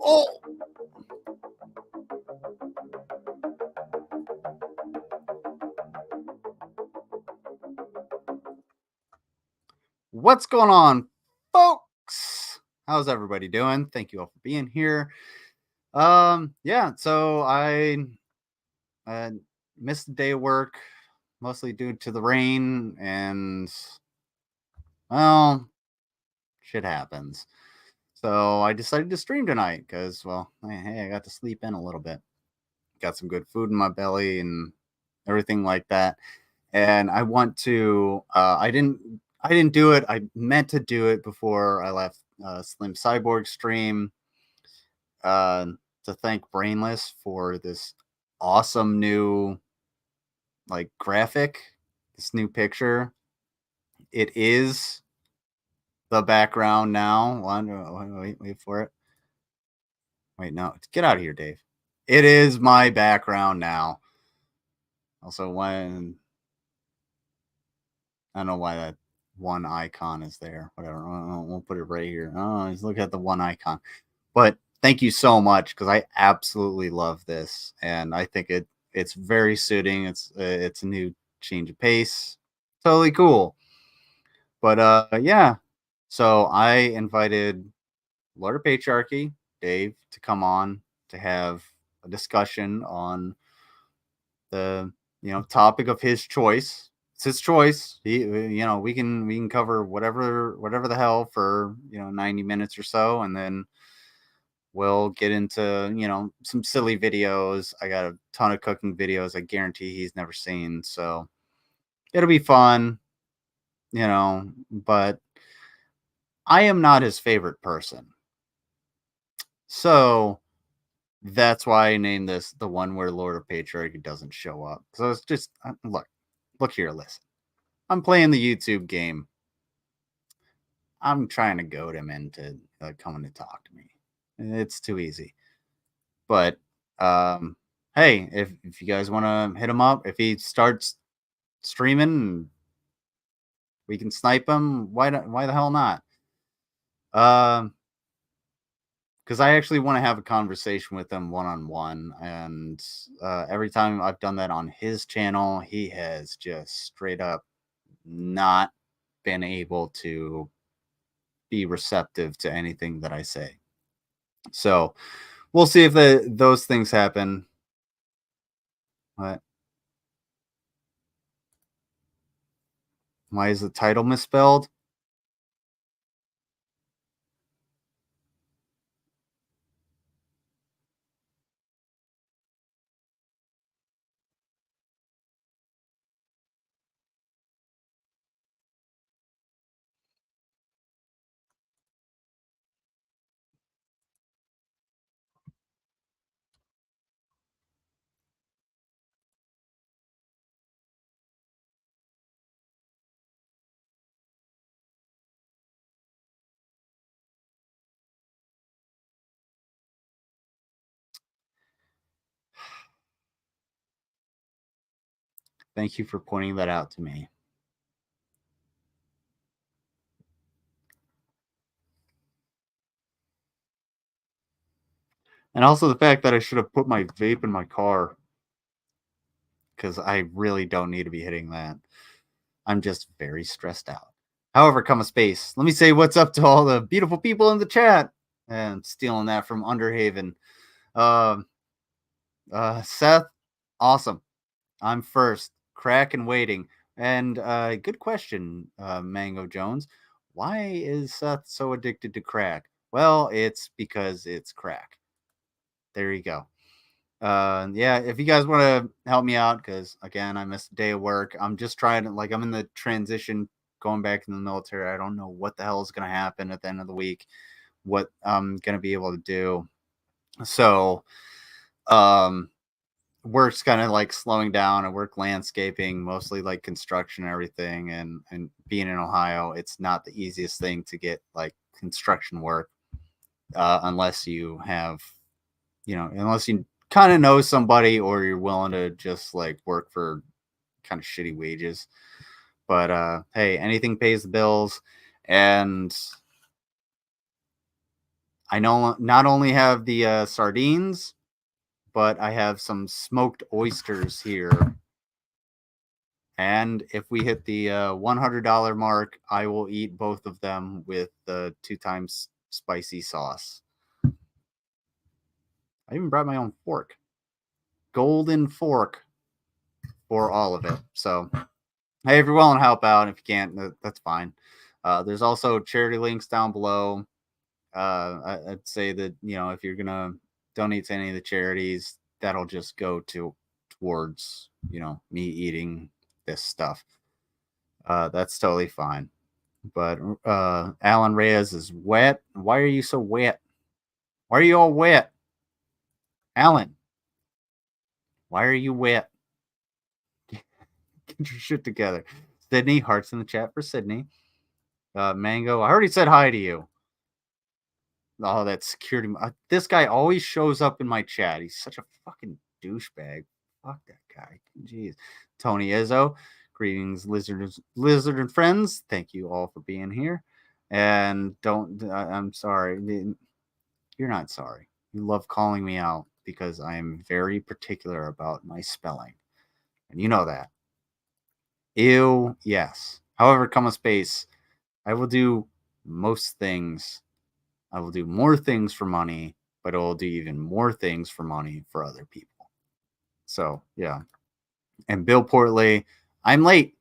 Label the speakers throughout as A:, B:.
A: Oh! What's going on, folks? How's everybody doing? Thank you all for being here. Yeah, so I missed a day of work, mostly due to the rain, and well, shit happens. So I decided to stream tonight because, well, hey, I got to sleep in a little bit. Got some good food in my belly and everything like that. And I want to. I didn't do it. I meant to do it before I left Slim Cyborg stream. Uh, to thank Brainless for this awesome new graphic, this new picture. It is the background now. Wait for it. Wait, no, get out of here, Dave. It is my background now. Also, when I don't know why that one icon is there. Whatever. We'll put it right here. Oh, just look at the one icon. But thank you so much because I absolutely love this, and I think it's very suiting. It's a new change of pace. Totally cool. But yeah. So I invited Lord of Patriarchy, Dave, to come on to have a discussion on the topic of his choice. It's his choice. We can cover whatever the hell for 90 minutes or so, and then we'll get into some silly videos. I got a ton of cooking videos I guarantee he's never seen, so it'll be fun, but I am not his favorite person. So that's why I named this the one where Lord of Patriarchy doesn't show up. So it's just look here, listen. I'm playing the YouTube game. I'm trying to goad him into coming to talk to me. It's too easy. But hey, if you guys want to hit him up, if he starts streaming, we can snipe him. Why the hell not? Because I actually want to have a conversation with him one on one, and every time I've done that on his channel, he has just straight up not been able to be receptive to anything that I say. So we'll see if those things happen. What? Why is the title misspelled? Thank you for pointing that out to me. And also the fact that I should have put my vape in my car, because I really don't need to be hitting that. I'm just very stressed out. However, come a space. Let me say what's up to all the beautiful people in the chat. And stealing that from Underhaven. Um, Seth, awesome. I'm first. Crack and waiting. And good question, Mango Jones. Why is Seth so addicted to crack? Well, it's because it's crack. There you go. Yeah, if you guys want to help me out, because again, I missed a day of work. I'm just trying to, I'm in the transition going back in the military. I don't know what the hell is going to happen at the end of the week, what I'm going to be able to do. So, um, work's kind of like slowing down. I work landscaping, mostly like construction and everything. And being in Ohio, it's not the easiest thing to get like construction work, unless you have, unless you kind of know somebody or you're willing to just like work for kind of shitty wages. But hey, anything pays the bills. And I know not only have the sardines, but I have some smoked oysters here. And if we hit the $100 mark, I will eat both of them with the 2 times spicy sauce. I even brought my own fork. Golden fork for all of it. So, hey, if you're willing to help out, if you can't, that's fine. There's also charity links down below. I'd say that, if you're gonna donate to any of the charities, that'll just go towards me eating this stuff. That's totally fine. But Alan Reyes is wet. Why are you so wet? Why are you all wet? Alan, why are you wet? Get your shit together. Sydney, hearts in the chat for Sydney. Mango, I already said hi to you. Oh, that security. This guy always shows up in my chat. He's such a fucking douchebag. Fuck that guy. Jeez. Tony Izzo, greetings, lizard and friends. Thank you all for being here. And don't. I'm sorry. You're not sorry. You love calling me out because I am very particular about my spelling, and you know that. Ew. Yes. However, come a space. I will do most things. I will do more things for money, but I will do even more things for money for other people. So, yeah. And Bill Portley, I'm late.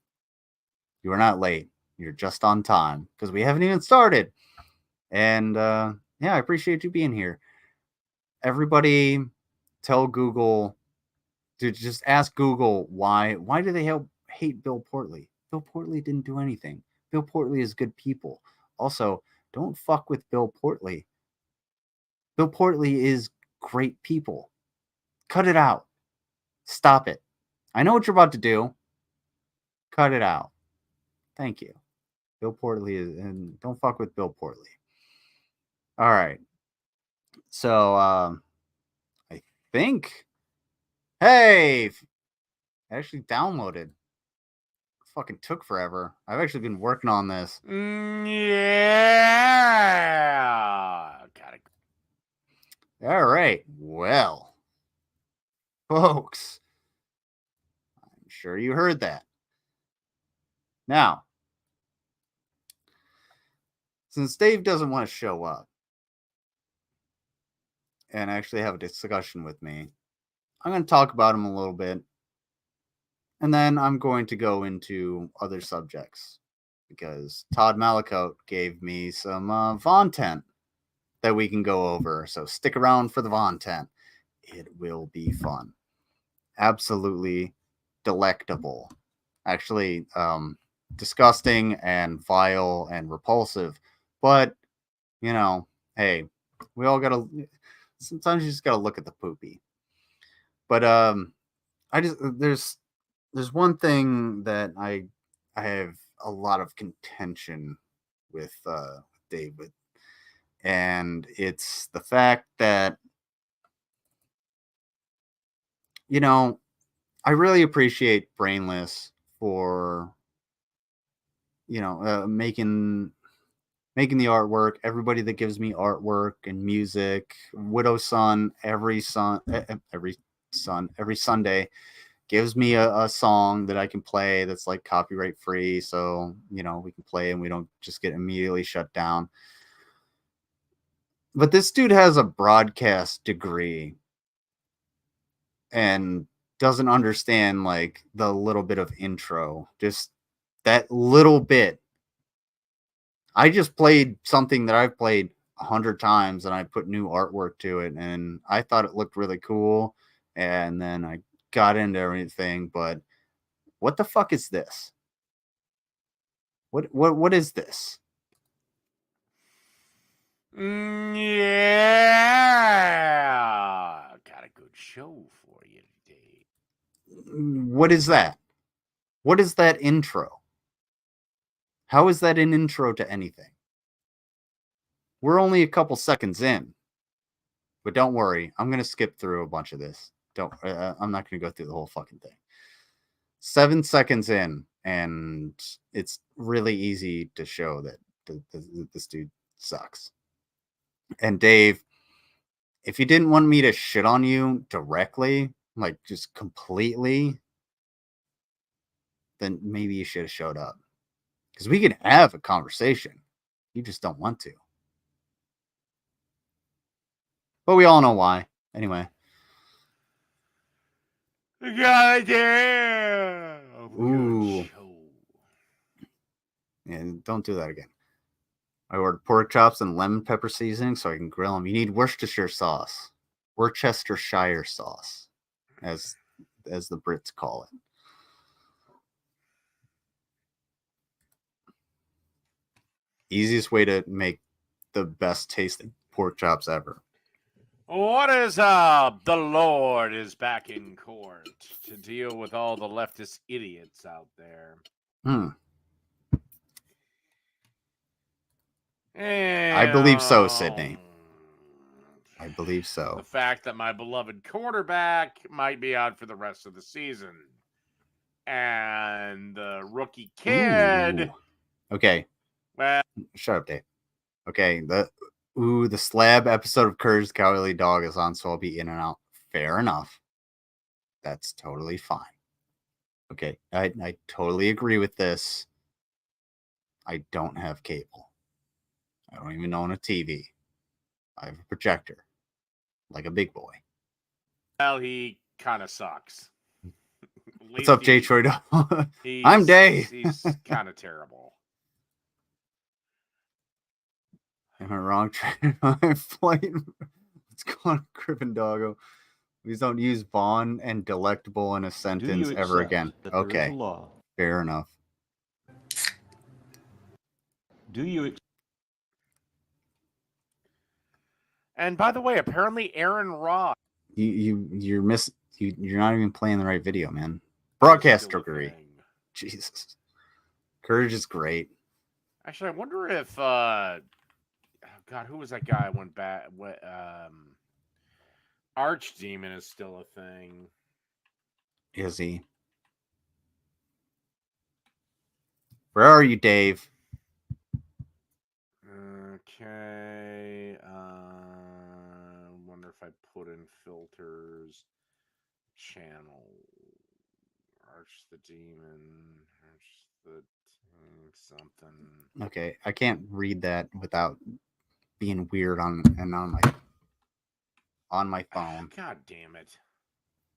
A: You are not late. You're just on time because we haven't even started. And yeah, I appreciate you being here. Everybody tell Google to just ask Google why do they hate Bill Portley? Bill Portley didn't do anything. Bill Portley is good people. Also, don't fuck with Bill Portley. Bill Portley is great people. Cut it out. Stop it. I know what you're about to do. Cut it out. Thank you. Bill Portley is, and don't fuck with Bill Portley. All right. So I think, hey, I actually downloaded. Fucking took forever. I've actually been working on this.
B: Yeah. Got it.
A: All right. Well, folks, I'm sure you heard that. Now, since Dave doesn't want to show up and actually have a discussion with me, I'm going to talk about him a little bit. And then I'm going to go into other subjects because Todd Malakote gave me some Vontent that we can go over. So stick around for the Vontent. It will be fun. Absolutely delectable. Actually, disgusting and vile and repulsive. But, you know, hey, we all got to, sometimes you just got to look at the poopy. But there's one thing that I have a lot of contention with David, and it's the fact that, you know, I really appreciate Brainless for, you know, making the artwork. Everybody that gives me artwork and music, Widow's Son, every Sunday gives me a song that I can play that's like copyright free, so you know we can play and we don't just get immediately shut down. But this dude has a broadcast degree and doesn't understand like the little bit of intro, just that little bit. I just played something that I've played 100 times and I put new artwork to it and I thought it looked really cool, and then I got into everything. But what the fuck is this? What is this?
B: Yeah. Got a good show for you today.
A: What is that? What is that intro? How is that an intro to anything? We're only a couple seconds in, but don't worry, I'm gonna skip through a bunch of this. I'm not gonna go through the whole fucking thing. 7 seconds in, and it's really easy to show that this dude sucks. And Dave, if you didn't want me to shit on you directly, like just completely, then maybe you should have showed up. Because we can have a conversation. You just don't want to. But we all know why. Anyway.
B: Goddamn.
A: Ooh. And don't do that again. I ordered pork chops and lemon pepper seasoning so I can grill them. You need Worcestershire sauce. Worcestershire sauce, as the Brits call it. Easiest way to make the best tasting pork chops ever.
B: What is up? The Lord is back in court to deal with all the leftist idiots out there. And
A: I believe so, Sydney. I believe so.
B: The fact that my beloved quarterback might be out for the rest of the season. And the rookie kid.
A: Ooh. Okay.
B: Well,
A: shut up, Dave. Okay. The slab episode of Courage the Cowardly Dog is on, so I'll be in and out. Fair enough. That's totally fine. Okay. I totally agree with this. I don't have cable. I don't even own a TV. I have a projector. Like a big boy.
B: Well, he kind of sucks.
A: What's up, Jay Troy? I'm Dave.
B: He's kind of terrible.
A: Am I wrong? My flight. What's going on, Crippen Doggo? Please don't use Vaughn and delectable in a sentence ever again. Okay. Fair enough.
B: Do you? And by the way, apparently Aaron Ross.
A: You're not even playing the right video, man. Broadcast degree. Jesus Courage is great.
B: Actually, I wonder if oh God, who was that guy? I went back. What Archdemon is still a thing.
A: Is he? Where are you, Dave?
B: Okay. Wonder if I put in filters. Channel. Arch the Demon. Arch the something.
A: Okay, I can't read that without being weird on my phone.
B: God damn it.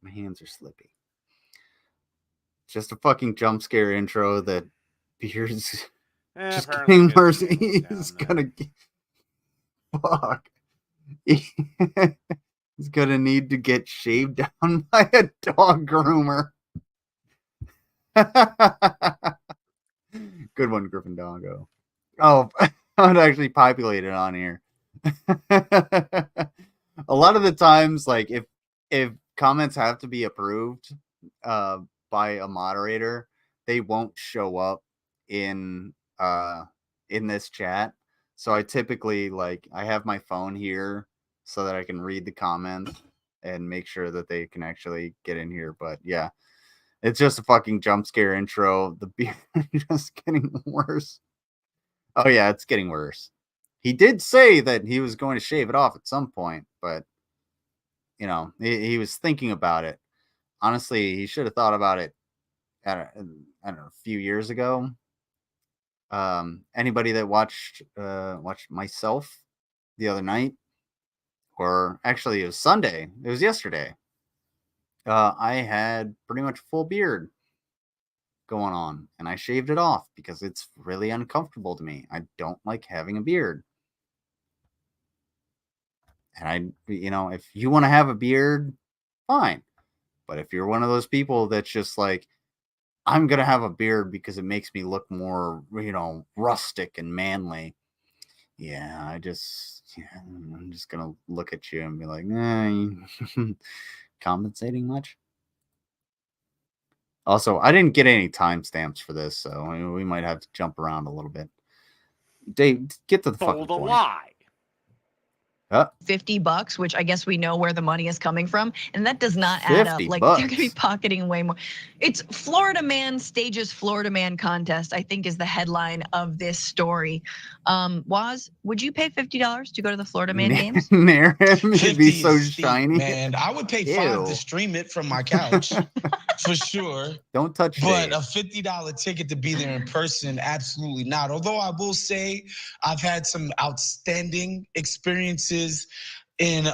A: My hands are slippy. Just a fucking jump scare intro that Beard's just getting worse. He's gonna get fuck. He's gonna need to get shaved down by a dog groomer. Good one, Griffin Doggo. Oh, I would actually populate it on here. A lot of the times, like if comments have to be approved by a moderator, they won't show up in this chat. So I typically I have my phone here so that I can read the comments and make sure that they can actually get in here. But yeah, it's just a fucking jump scare intro. The beard just getting worse. Oh yeah, it's getting worse. He did say that he was going to shave it off at some point, but he was thinking about it. Honestly, he should have thought about it I don't know, a few years ago. Anybody that watched myself the other night, or actually it was Sunday, it was yesterday. I had pretty much full beard going on, and I shaved it off because it's really uncomfortable to me. I don't like having a beard. And if you want to have a beard, fine. But if you're one of those people that's just like, I'm going to have a beard because it makes me look more, rustic and manly. Yeah, I'm just going to look at you and be like, compensating much? Also, I didn't get any timestamps for this, so we might have to jump around a little bit. Dave, get to the fucking point.
B: Lie.
C: $50, which I guess we know where the money is coming from, and that does not add up. Like they're gonna be pocketing way more. It's Florida man stages Florida man contest, I think is the headline of this story. Waz, would you pay $50 to go to the Florida man games?
A: Near him, it'd be so shiny.
D: Man, I would pay $5 to stream it from my couch. For sure.
A: Don't touch
D: But
A: Dave.
D: A $50 ticket to be there in person, absolutely not. Although I will say I've had some outstanding experiences in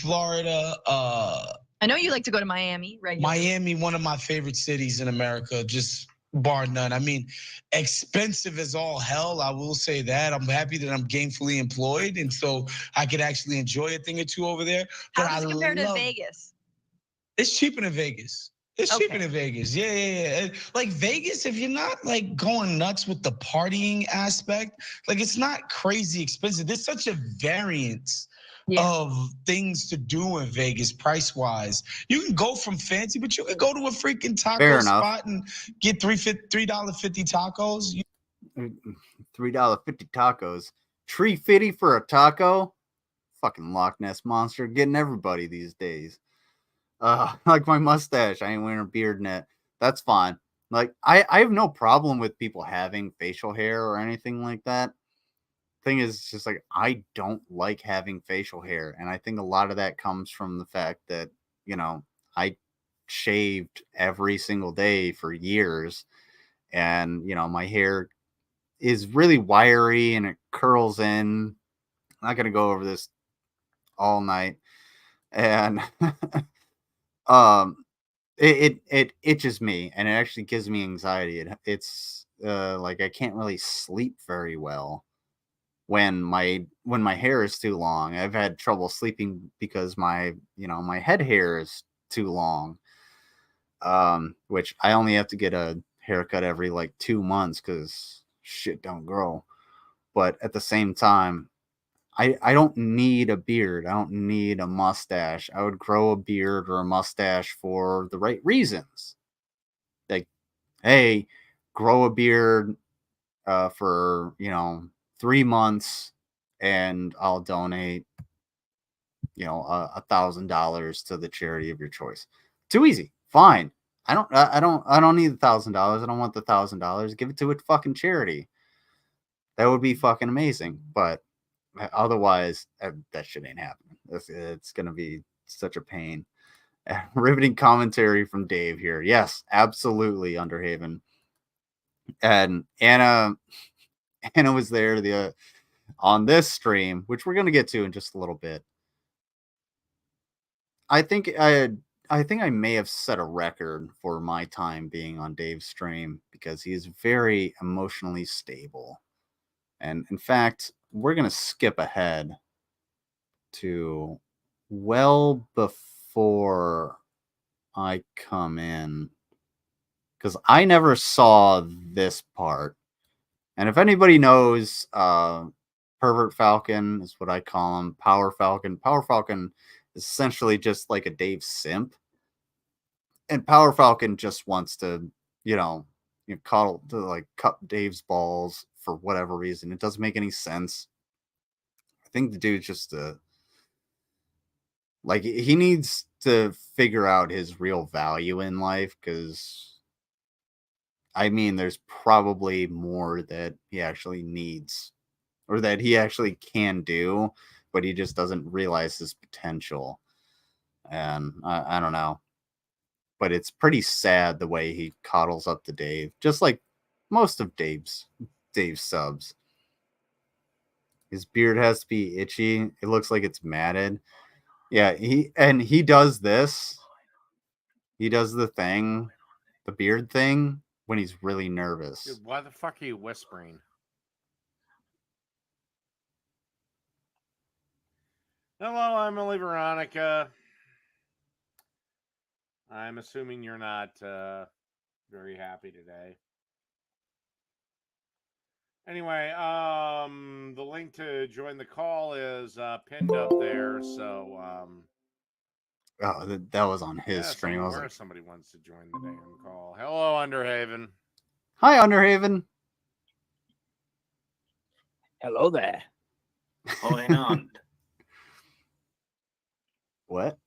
D: Florida.
C: I know you like to go to Miami, right?
D: Miami, one of my favorite cities in America, just bar none. I mean, expensive as all hell, I will say that. I'm happy that I'm gainfully employed, and so I could actually enjoy a thing or two over there. But
C: how does it compare to Vegas?
D: It's cheaper than Vegas. It's cheaper than Vegas. Yeah. Like Vegas, if you're not like going nuts with the partying aspect, like it's not crazy expensive. There's such a variance of things to do in Vegas price-wise. You can go from fancy, but you can go to a freaking taco spot and get $3.50 tacos.
A: $3.50 tacos. $3.50 for a taco? Fucking Loch Ness Monster getting everybody these days. Like my mustache, I ain't wearing a beard net. That's fine. Like I have no problem with people having facial hair or anything like that. Thing is, just like I don't like having facial hair, and I think a lot of that comes from the fact that I shaved every single day for years, and my hair is really wiry and it curls in. I'm not gonna go over this all night, and it itches me, and it actually gives me anxiety. It's like I can't really sleep very well when my hair is too long. I've had trouble sleeping because my head hair is too long. Which I only have to get a haircut every like 2 months because shit don't grow. But at the same time, I don't need a beard. I don't need a mustache. I would grow a beard or a mustache for the right reasons. Like, hey, grow a beard for 3 months, and I'll donate $1,000 to the charity of your choice. Too easy. Fine. I don't need $1,000. I don't want the $1,000. Give it to a fucking charity. That would be fucking amazing. But otherwise, that shit ain't happening. It's gonna be such a pain. Riveting commentary from Dave here. Yes, absolutely, Underhaven. And Anna was there on this stream, which we're gonna get to in just a little bit. I think I may have set a record for my time being on Dave's stream because he's very emotionally stable. And in fact, we're going to skip ahead to well before I come in, because I never saw this part. And if anybody knows, Pervert Falcon is what I call him, Power Falcon. Power Falcon is essentially just like a Dave simp. And Power Falcon just wants to, cuddle, to like cut Dave's balls for whatever reason. It doesn't make any sense. I think the dude's just he needs to figure out his real value in life, because there's probably more that he actually needs, or that he actually can do, but he just doesn't realize his potential. And I don't know. But it's pretty sad the way he coddles up to Dave, just like most of Dave's subs. His beard has to be itchy. It looks like it's matted. Yeah, he does this. He does the thing, the beard thing, when he's really nervous.
B: Dude, why the fuck are you whispering? Hello, Emily Veronica. I'm assuming you're not very happy today. Anyway, the link to join the call is pinned up there. So,
A: that was on his stream.
B: Somebody wants to join the damn call. Hello, Underhaven.
A: Hi, Underhaven.
E: Hello there.
F: Going on.
A: What?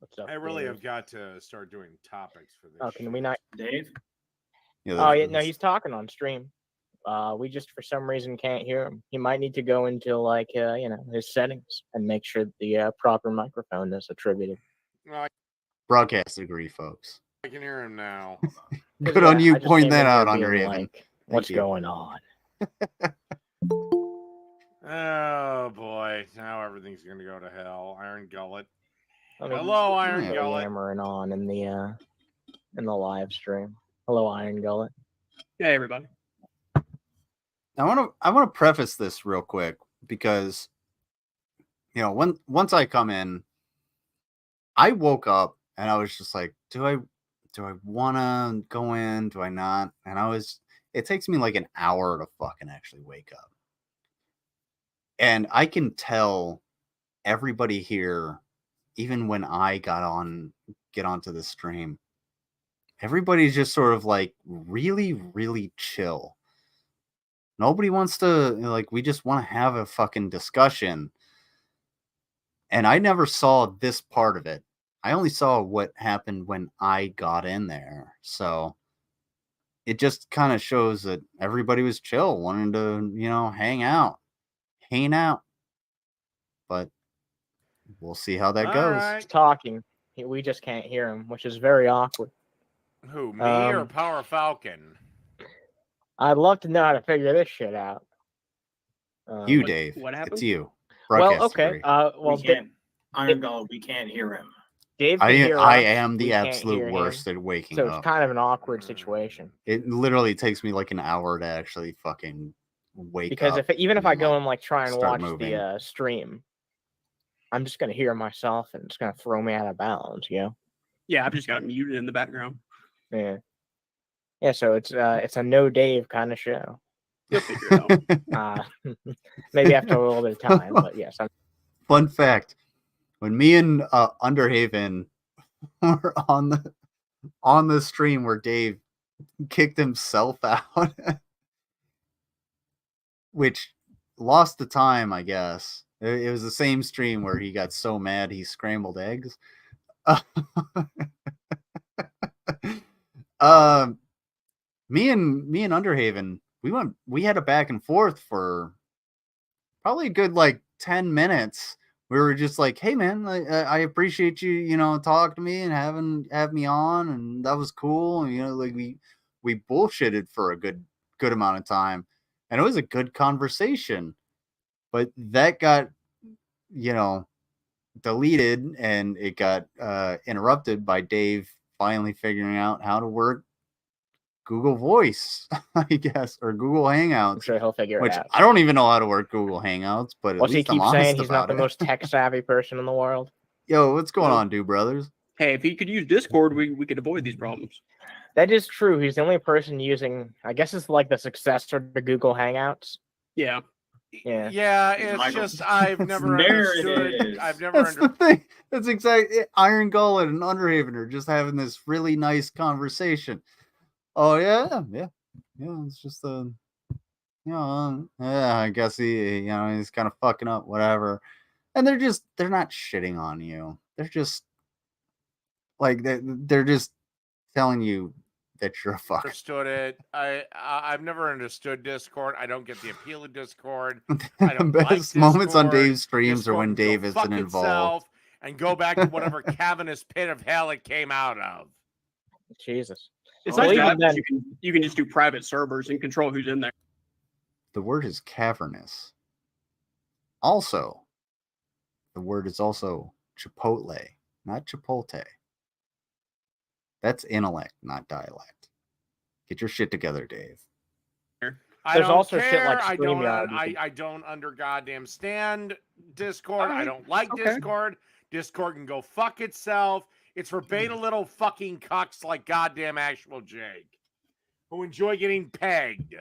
E: What's up,
B: I really
E: Dave?
B: have got to start doing topics for this.
E: Oh, can we not?
F: Dave?
E: Oh, yeah, no, he's talking on stream. We just for some reason can't hear him. He might need to go into his settings and make sure the proper microphone is attributed.
A: Broadcast degree, folks.
B: I can hear him now.
A: Good on you pointing that out, Underhaven.
E: What's going on?
B: Oh boy, now everything's gonna go to hell. Iron Gullet.
E: Hello,
B: Iron Gullet.
E: Hammering on in the live stream. Hello, Iron Gullet.
G: Hey, everybody.
A: I want to preface this real quick because, once I come in, I woke up and I was just like, do I want to go in? Do I not? And it takes me like an hour to fucking actually wake up. And I can tell everybody here, even when I get onto the stream, everybody's just sort of like really, really chill. Nobody wants to, we just want to have a fucking discussion. And I never saw this part of it. I only saw what happened when I got in there. So it just kind of shows that everybody was chill, wanting to, hang out. But we'll see how that goes.
B: Right.
E: He's talking. We just can't hear him, which is very awkward.
B: Who, me or Power Falcon?
E: I'd love to know how to figure this shit out.
A: Dave.
G: What happened?
A: It's you.
E: Well, okay.
F: Iron Gullet, we can't hear him.
E: Dave,
A: I am the absolute worst at waking up.
E: So it's kind of an awkward situation.
A: It literally takes me like an hour to actually fucking wake
E: because
A: up.
E: Because if I go and try and watch
A: moving.
E: the stream, I'm just gonna hear myself and it's gonna throw me out of balance.
G: Yeah, I've just got it muted in the background.
E: Yeah. So it's a no Dave kind of show.
G: You'll figure it out.
E: Maybe after a little bit of time, but yes.
A: Fun fact: when me and Underhaven were on the stream where Dave kicked himself out, which lost the time, I guess. It was the same stream where he got so mad he scrambled eggs. Me and Underhaven, we had a back and forth for probably a good like 10 minutes. We were just like, hey man, I appreciate you, talking to me and have me on, and that was cool. And like we bullshitted for a good amount of time, and it was a good conversation. But that got, deleted, and it got interrupted by Dave finally figuring out how to work Google Voice, I guess, or Google Hangouts.
E: I'm sure he'll figure it out.
A: I don't even know how to work Google Hangouts, but at least I'm honest
E: saying he's not the
A: it.
E: most tech savvy person in the world.
A: Yo, what's going on, dude, brothers?
G: Hey, if he could use Discord, we could avoid these problems.
E: That is true. He's the only person using, I guess it's like the successor to Google Hangouts.
G: Yeah.
B: Yeah, it's just I've never understood. I've never
A: That's the thing. That's exactly Iron Gull and Underhaven are just having this really nice conversation. Oh yeah. It's just I guess he's kind of fucking up, whatever. And they're not shitting on you. They're just like they're just telling you that you're a fuck.
B: Understood it. I've never understood Discord. I don't get the appeal of Discord. I don't
A: The best
B: like
A: moments on
B: Discord.
A: Dave's streams are when Dave isn't involved.
B: And go back to whatever cavernous pit of hell it came out of.
E: Jesus.
G: It's like that. You can just do private servers and control who's in there.
A: The word is cavernous. Also, the word is also Chipotle, not Chipotle. That's intellect, not dialect. Get your shit together, Dave.
E: There's also shit like StreamYard.
B: I don't under goddamn stand Discord. I don't like Discord. Discord can go fuck itself. It's for beta little fucking cucks like goddamn Actual Jake, who enjoy getting pegged.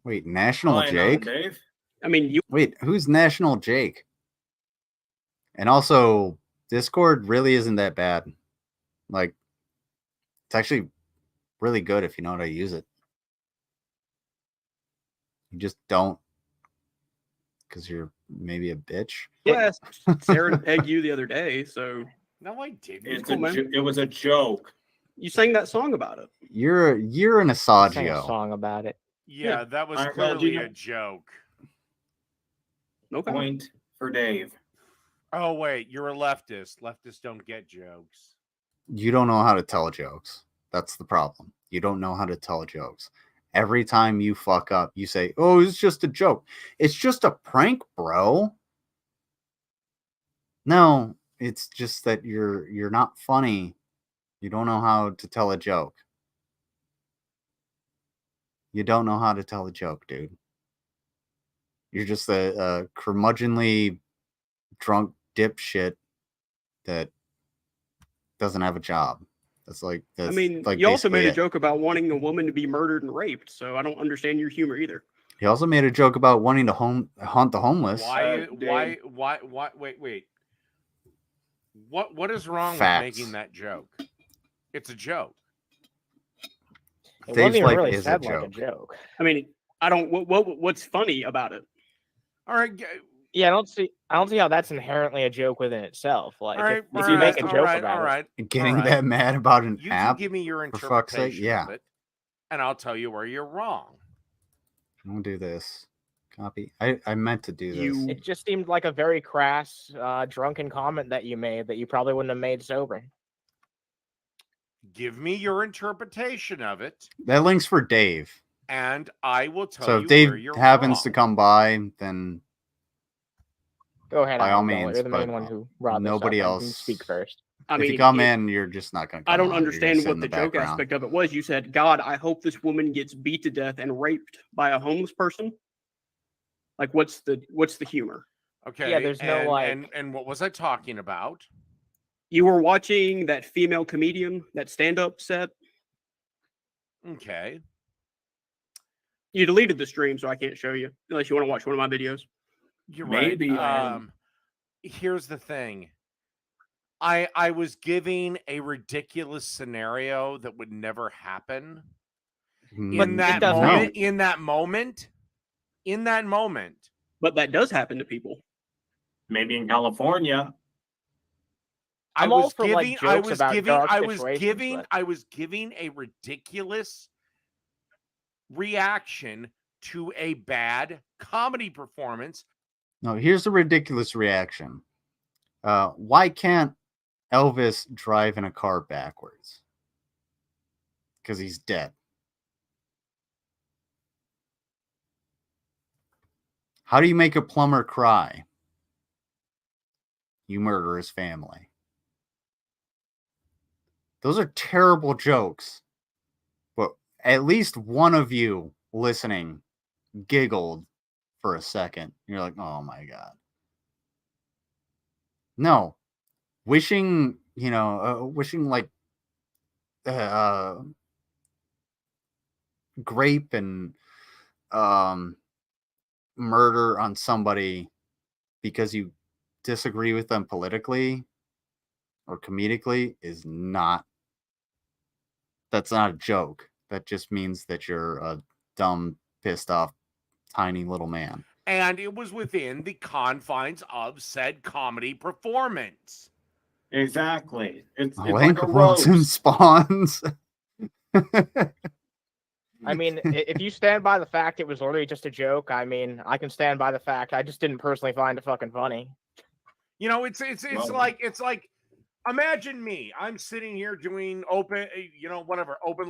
A: Wait, National Jake?
F: Dave?
G: I mean,
A: Wait, who's National Jake? And also, Discord really isn't that bad. Like, it's actually really good if you know how to use it. You just don't, because you're maybe a bitch.
G: Yeah, Sarah pegged you the other day, so
B: no, I didn't.
F: It was a joke.
G: You sang that song about it.
A: You're an Asagio.
E: Sang a song about it.
B: Yeah, that was clearly a joke.
F: Okay. Point for Dave.
B: Oh wait, you're a leftist. Leftists don't get jokes.
A: You don't know how to tell jokes. That's the problem. You don't know how to tell jokes. Every time you fuck up, you say, "Oh, it's just a joke." It's just a prank, bro. No, it's just that you're not funny. You don't know how to tell a joke. You don't know how to tell a joke, dude. You're just a curmudgeonly drunk dipshit that doesn't have a job. That's like
G: I mean, you also made a joke about wanting a woman to be murdered and raped, so I don't understand your humor either.
A: He also made a joke about wanting to hunt the homeless.
B: Why? Wait. What is wrong
A: Facts.
B: with making that joke? It's a joke.
A: Dave's life
E: really
A: is a joke.
E: like a joke.
G: I mean, I don't. What's funny about it?
B: All right.
E: Yeah, I don't see how that's inherently a joke within itself. Like,
B: right,
E: if you make a joke about it,
A: getting that mad about an
B: you
A: app.
B: Can give me your
A: for fuck's sake,
B: interpretation of it, and I'll tell you where you're wrong.
A: I'm gonna do this. Copy. I meant to do this.
E: It just seemed like a very crass, drunken comment that you made that you probably wouldn't have made sober.
B: Give me your interpretation of it.
A: That link's for Dave.
B: And I will tell
A: you. So if Dave happens to come by, then
E: go ahead.
A: By all means,
E: you're the main one who brought
A: nobody
E: this up.
A: else.
E: You can speak first.
G: I mean,
A: if you come in, you're just not going to.
G: I don't understand what the joke aspect of it was. You said, "God, I hope this woman gets beat to death and raped by a homeless person." Like, what's the humor?
B: Okay.
E: Yeah, there's no
B: and what was I talking about?
G: You were watching that female comedian, that stand-up set.
B: Okay.
G: You deleted the stream, so I can't show you unless you want to watch one of my videos.
B: You're right. Here's the thing. I was giving a ridiculous scenario that would never happen. in that moment.
G: But that does happen to people.
F: Maybe in California.
E: I was giving
B: a ridiculous reaction to a bad comedy performance.
A: No, here's the ridiculous reaction. Why can't Elvis drive in a car backwards? Because he's dead. How do you make a plumber cry? You murder his family. Those are terrible jokes. But at least one of you listening giggled for a second. You're like, oh my God. No. Wishing like grape and murder on somebody because you disagree with them politically or comedically that's not a joke. That just means that you're a dumb, pissed off, tiny little man.
B: And it was within the confines of said comedy performance.
F: Exactly. It's
A: Hank Wilson spawns.
E: I mean, if you stand by the fact it was literally just a joke, I mean, I can stand by the fact I just didn't personally find it fucking funny.
B: You know, it's like imagine me. I'm sitting here doing open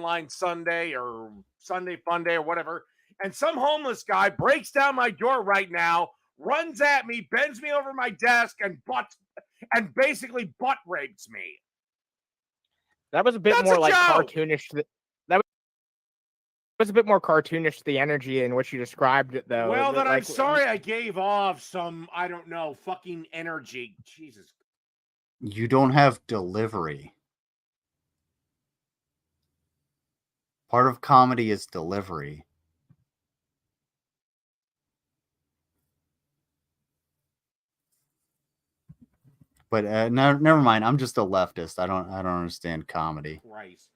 B: line Sunday or Sunday Fun Day or whatever, and some homeless guy breaks down my door right now, runs at me, bends me over my desk, and basically butt rapes me.
E: That was a bit more like cartoonish. That was a bit more cartoonish, the energy in which you described it, though.
B: Well, then I'm sorry I gave off some, I don't know, fucking energy. Jesus.
A: You don't have delivery. Part of comedy is delivery. But never mind. I'm just a leftist. I don't understand comedy.
B: Christ.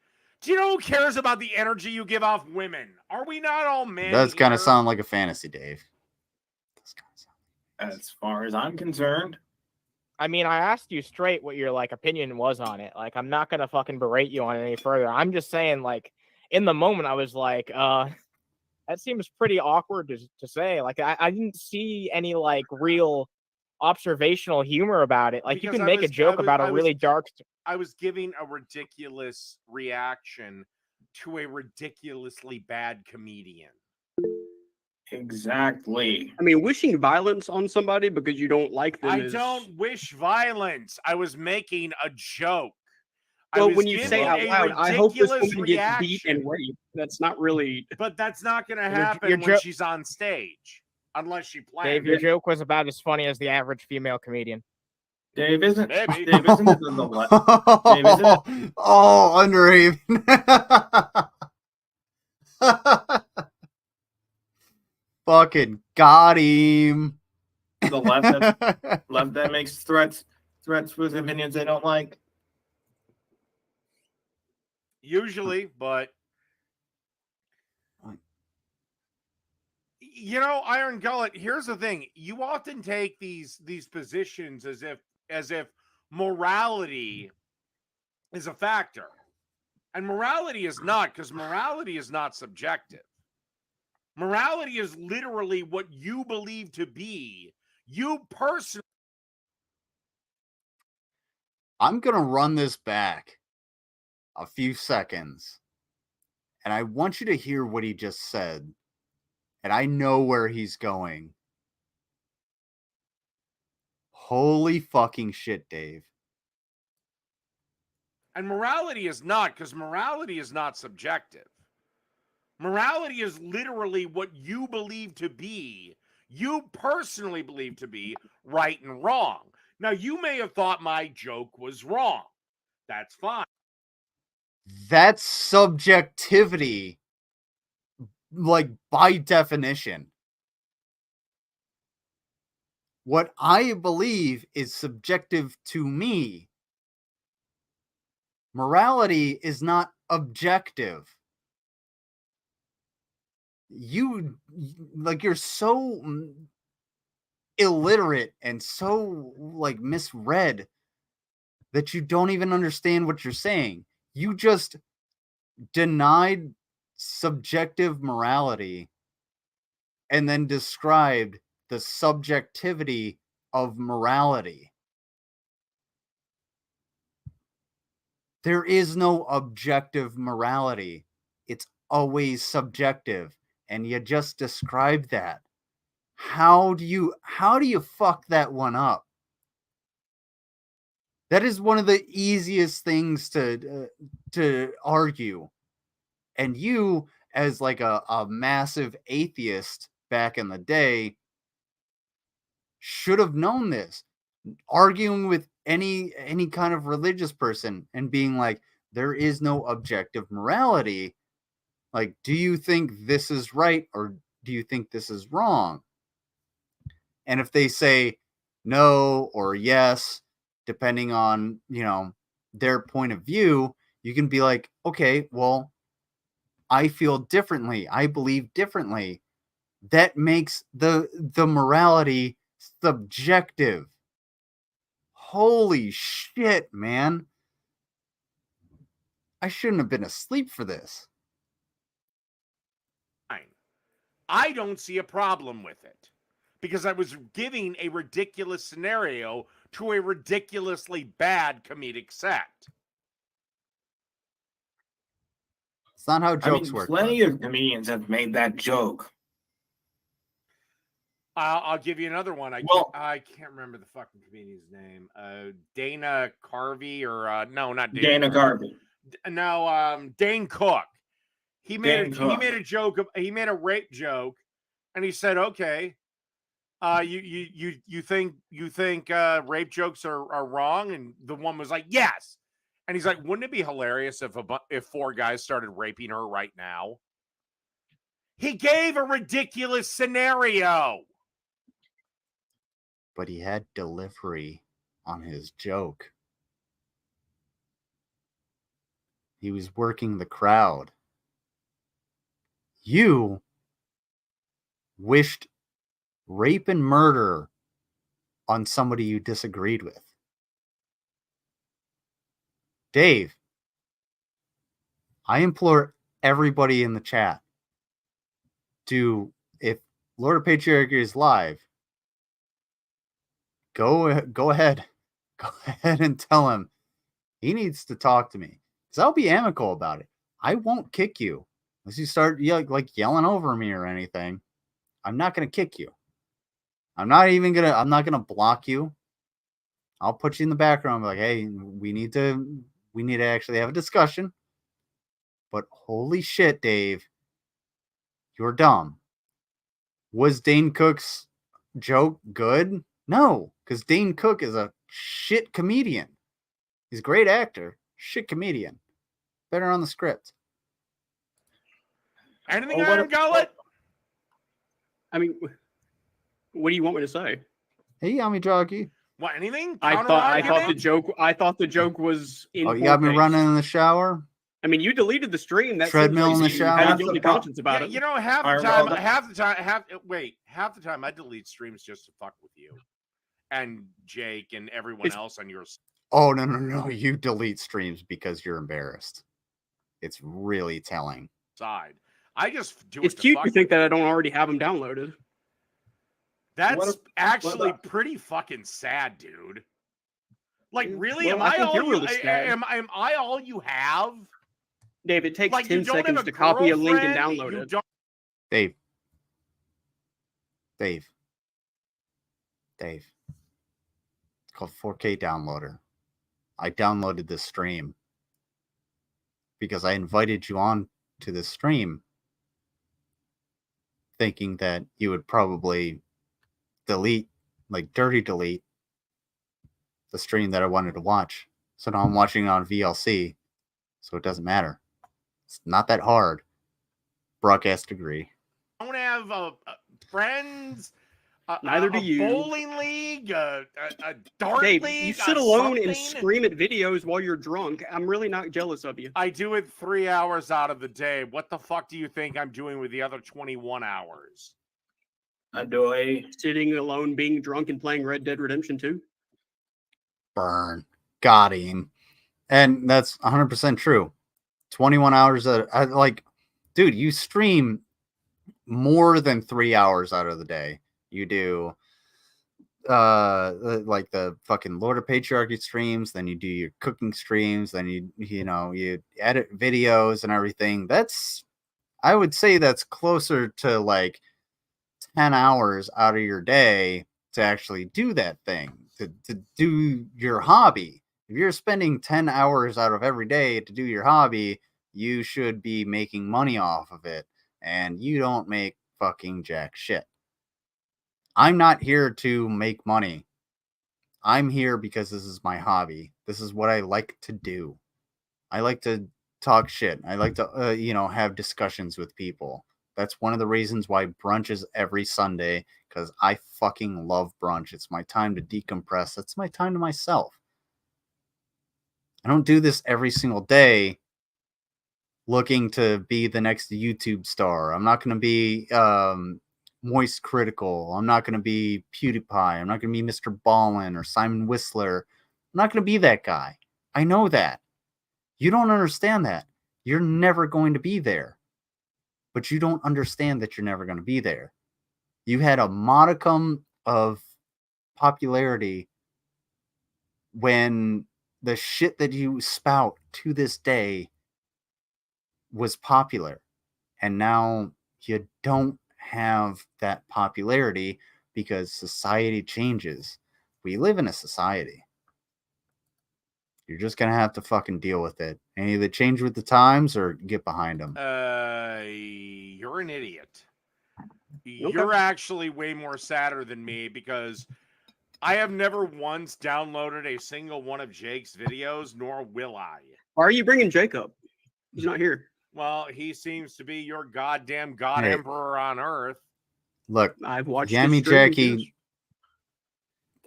B: Do you know who cares about the energy you give off women? Are we not all men?
A: Does kind of sound like a fantasy, Dave.
F: As far as I'm concerned.
E: I mean, I asked you straight what your opinion was on it. I'm not gonna fucking berate you on it any further. I'm just saying, in the moment, I was like, that seems pretty awkward to say. I didn't see any real observational humor about it. You can make a joke about a really dark.
B: I was giving a ridiculous reaction to a ridiculously bad comedian.
F: Exactly.
G: I mean, wishing violence on somebody because you don't like them.
B: I don't wish violence. I was making a joke.
G: Well, when you say out loud, I hope this woman gets beat and raped. That's not really.
B: But that's not going to happen when she's on stage, unless she plans.
E: Dave, your joke was about as funny as the average female comedian.
F: Dave isn't.
B: Maybe.
F: Dave isn't it the left? Dave isn't it?
A: Oh, underrated. Fucking got him.
F: The left that makes threats with opinions they don't like.
B: Usually, but Iron Gullet, here's the thing. You often take these positions as if morality is a factor. And morality is not, because morality is not subjective. Morality is literally what you believe to be. You personally.
A: I'm going to run this back a few seconds. And I want you to hear what he just said. And I know where he's going. Holy fucking shit, Dave.
B: And morality is not, because morality is not subjective. Morality is literally what you believe to be, you personally believe to be right and wrong. Now, you may have thought my joke was wrong. That's fine.
A: That's subjectivity, by definition. What I believe is subjective to me. Morality is not objective. you're so illiterate and so like misread that you don't even understand what you're saying. You just denied subjective morality and then described the subjectivity of morality. There is no objective morality. It's always subjective. And you just described that. How do you fuck that one up? That is one of the easiest things to argue. And you, as like a massive atheist back in the day, should have known this. Arguing with any kind of religious person and being like, there is no objective morality. Like, do you think this is right or do you think this is wrong? And if they say no or yes, depending on, their point of view, you can be like, okay, well, I feel differently. I believe differently. That makes the morality subjective. Holy shit, man. I shouldn't have been asleep for this.
B: I don't see a problem with it because I was giving a ridiculous scenario to a ridiculously bad comedic set.
A: It's not how jokes work.
F: Plenty of comedians have made that joke.
B: I'll give you another one. I can't remember the fucking comedian's name. Dana Carvey or no, not Dana
F: Carvey.
B: No, Dane Cook. He made a joke. He made a rape joke, and he said, "Okay, you think rape jokes are wrong?" And the one was like, "Yes." And he's like, "Wouldn't it be hilarious if 4 guys started raping her right now?" He gave a ridiculous scenario.
A: But he had delivery on his joke. He was working the crowd. You wished rape and murder on somebody you disagreed with. Dave, I implore everybody in the chat to, if Lord of Patriarchy is live, go ahead and tell him he needs to talk to me, because I'll be amicable about it. I won't kick you unless you start yelling over me or anything. I'm not gonna kick you. I'm not gonna block you. I'll put you in the background, like, hey, we need to actually have a discussion. But holy shit, Dave, you're dumb. Was Dane Cook's joke good? No, because Dane Cook is a shit comedian. He's a great actor, shit comedian. Better on the script.
B: Anything Iron Gullet?
G: I mean, what do you want me to say?
A: Hey, Yami Jockey.
B: What, anything?
G: I thought the joke was in
A: you got me running in the shower?
G: I mean, you deleted the stream. That
A: treadmill in the shower.
G: Had a guilty conscience about it.
B: You know, half the time I delete streams just to fuck with you and Jake and everyone else on your.
A: Oh no! You delete streams because you're embarrassed. It's really telling.
B: Side. I just do.
G: It's cute to think that I don't already have them downloaded.
B: That's actually pretty fucking sad, dude. Like, really? Am I all you have?
G: Dave, it takes 10 seconds to copy a link and download it.
A: Dave. It's called 4K Downloader. I downloaded this stream because I invited you on to this stream thinking that you would probably dirty delete the stream that I wanted to watch. So now I'm watching it on VLC, so it doesn't matter. It's not that hard. Broadcast degree.
B: I don't have friends,
G: Neither do you.
B: A bowling league, a dart
G: Dave,
B: league.
G: you sit alone and
B: something?
G: scream at videos while you're drunk. I'm really not jealous of you.
B: I do it 3 hours out of the day. What the fuck do you think I'm doing with the other 21 hours?
G: Sitting alone, being drunk, and playing Red Dead Redemption 2.
A: Burn. Got him. And that's 100% true. 21 hours. Dude, you stream more than 3 hours out of the day. You do like the fucking Lord of Patriarchy streams, then you do your cooking streams, then you edit videos and everything. I would say that's closer to like 10 hours out of your day to actually do that thing, to do your hobby. If you're spending 10 hours out of every day to do your hobby, you should be making money off of it, and you don't make fucking jack shit. I'm not here to make money. I'm here because this is my hobby. This is what I like to do. I like to talk shit. I like to, have discussions with people. That's one of the reasons why brunch is every Sunday, because I fucking love brunch. It's my time to decompress. It's my time to myself. I don't do this every single day looking to be the next YouTube star. I'm not going to be Moist Critical. I'm not going to be PewDiePie. I'm not going to be Mr. Ballin or Simon Whistler. I'm not going to be that guy. I know that. You don't understand that. You're never going to be there. But you don't understand that you're never going to be there. You had a modicum of popularity when the shit that you spout to this day was popular. And now you don't have that popularity because society changes. We live in a society. You're just going to have to fucking deal with it. And either change with the times or get behind them.
B: You're an idiot. You're actually way more sadder than me because I have never once downloaded a single one of Jake's videos, nor will I.
G: Why are you bringing Jake up? He's not here.
B: Well, he seems to be your goddamn god emperor on earth.
A: Look,
G: I've watched
A: Yammy Jackie.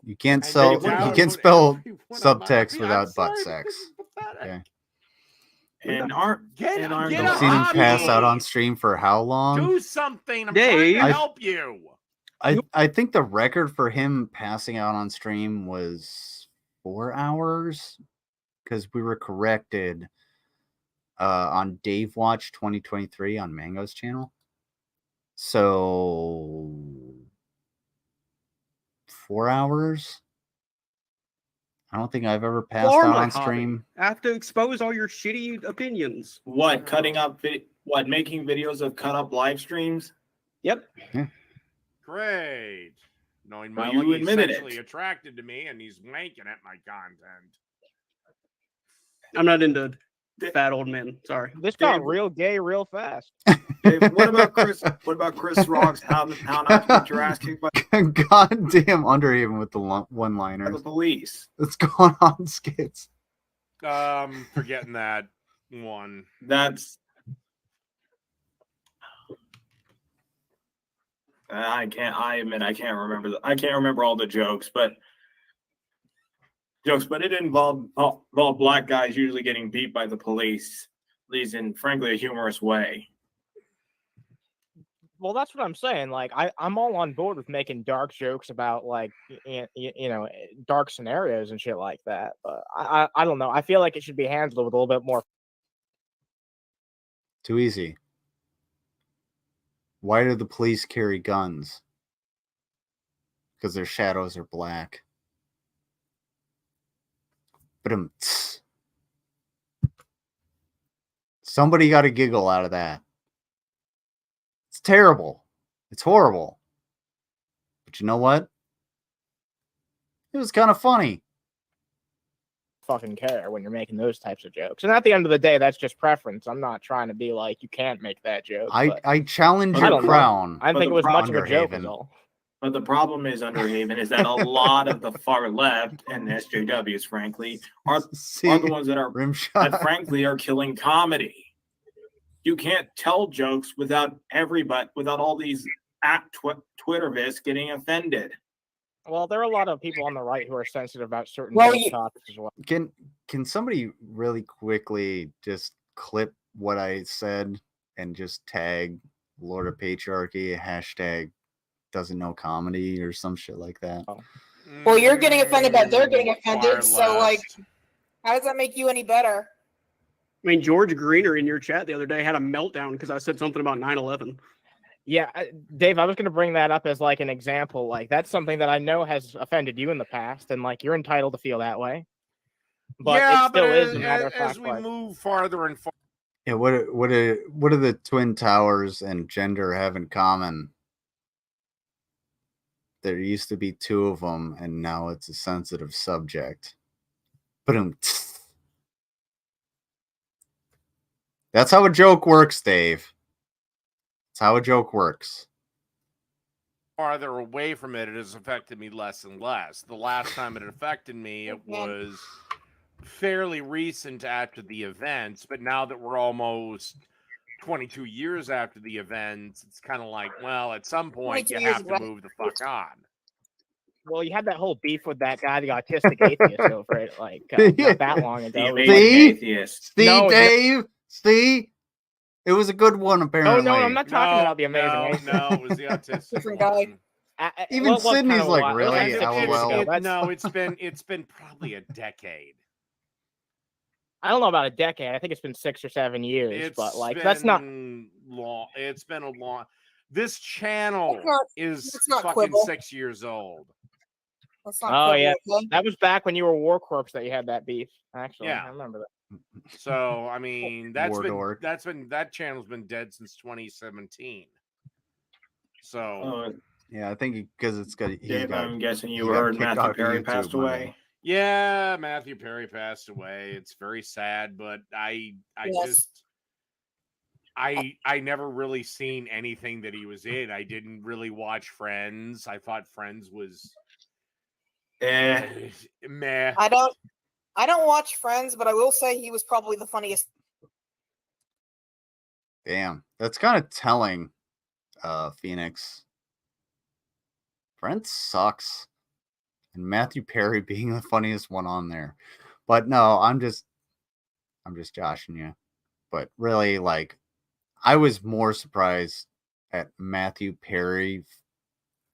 A: You can't spell subtext without butt sex. Okay.
B: I've
A: seen him pass out on stream for how long?
B: Do something. I'm trying to help you.
A: I think the record for him passing out on stream was 4 hours because we were corrected on Dave Watch 2023 on Mango's channel. So 4 hours. I don't think I've ever passed out on stream.
G: I have to expose all your shitty opinions.
F: What, making videos of cut up live streams?
G: Yep.
A: Yeah.
B: Great. Knowing my
F: you
B: he's
F: admitted
B: sexually attracted to me and he's wanking at my content.
G: I'm not into fat old men. Sorry.
E: This got real gay real fast.
F: Dave, what about Chris Rock's how not to get your ass kicked by
A: goddamn Underhaven with the one-liners.
F: the police?
A: What's going on, Skits?
B: Forgetting that one.
F: That's I admit I can't remember. I can't remember all the jokes, but it involved black guys usually getting beat by the police, at least in frankly a humorous way.
E: Well, that's what I'm saying. Like, I'm all on board with making dark jokes about like dark scenarios and shit like that. But I don't know. I feel like it should be handled with a little bit more.
A: Too easy. Why do the police carry guns? Because their shadows are black. But somebody got a giggle out of that. It's terrible. It's horrible. But you know what? It was kind of funny.
E: Fucking care when you're making those types of jokes. And at the end of the day, that's just preference. I'm not trying to be like, you can't make that joke.
A: I challenge your crown.
E: I think it was much of a joke is all.
F: But the problem is, Underhaven, is that a lot of the far left and SJWs, frankly, are the ones that frankly are killing comedy. You can't tell jokes without all these Twittervists getting offended.
E: Well, there are a lot of people on the right who are sensitive about certain topics as well.
A: Can somebody really quickly just clip what I said and just tag Lord of Patriarchy hashtag doesn't know comedy or some shit like that?
H: Well, you're getting offended that they're getting offended, so like, how does that make you any better?
G: I mean, George Greener in your chat the other day had a meltdown because I said something about 9/11.
E: Yeah, Dave, I was going to bring that up as like an example. Like that's something that I know has offended you in the past, and like you're entitled to feel that way. But
B: yeah,
E: it still
B: but
E: is a matter of
B: as
E: fact.
B: we move farther and farther.
A: Yeah, what do the Twin Towers and gender have in common? There used to be 2 of them, and now it's a sensitive subject. That's how a joke works, Dave. That's how a joke works.
B: Farther away from it, it has affected me less and less. The last time it affected me, it was fairly recent after the events, but now that we're almost 22 years after the events, it's kind of like, well, at some point you have to move the fuck on.
E: Well, you had that whole beef with that guy, the autistic atheist, over it, like not that long ago.
A: See, Dave? See? It was a good one, apparently.
E: Oh, no, I'm not talking about the amazing atheist.
B: No, it was the autistic
H: different guy.
A: Even Sydney's like, really? LOL.
B: No, it's been probably a decade.
E: I don't know about a decade. I think it's been 6 or 7 years, but like that's not
B: long. It's been a long. This channel is fucking
H: quibble.
B: 6 years old.
E: Oh yeah, that was back when you were War Corps that you had that beef. Actually,
B: yeah,
E: I remember that.
B: So I mean, that channel's been dead since 2017. So
A: yeah, I think because it's got.
F: Dave, I'm guessing you heard Matthew Perry passed away.
B: Yeah, Matthew Perry passed away. It's very sad, but I never really seen anything that he was in. I didn't really watch Friends. I thought Friends was meh.
H: I don't watch Friends, but I will say he was probably the funniest.
A: Damn, that's kind of telling, Phoenix. Friends sucks. And Matthew Perry being the funniest one on there. But no, I'm just joshing you. But really, like, I was more surprised at Matthew Perry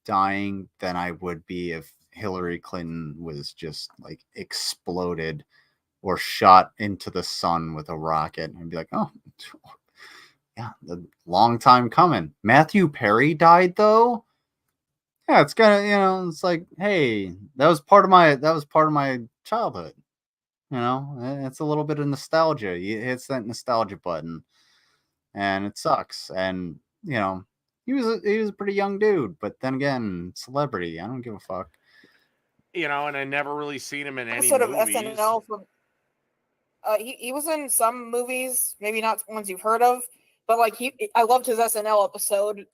A: dying than I would be if Hillary Clinton was just like exploded or shot into the sun with a rocket and be like, oh yeah, a long time coming. Matthew Perry died though. Yeah, it's gonna, it's like, hey, that was part of my childhood. It's a little bit of nostalgia. It hits that nostalgia button, and it sucks. And he was a pretty young dude, but then again, celebrity. I don't give a fuck.
B: And I never really seen him in any
H: movies.
B: Of
H: SNL from, he was in some movies, maybe not ones you've heard of, but like I loved his SNL episode.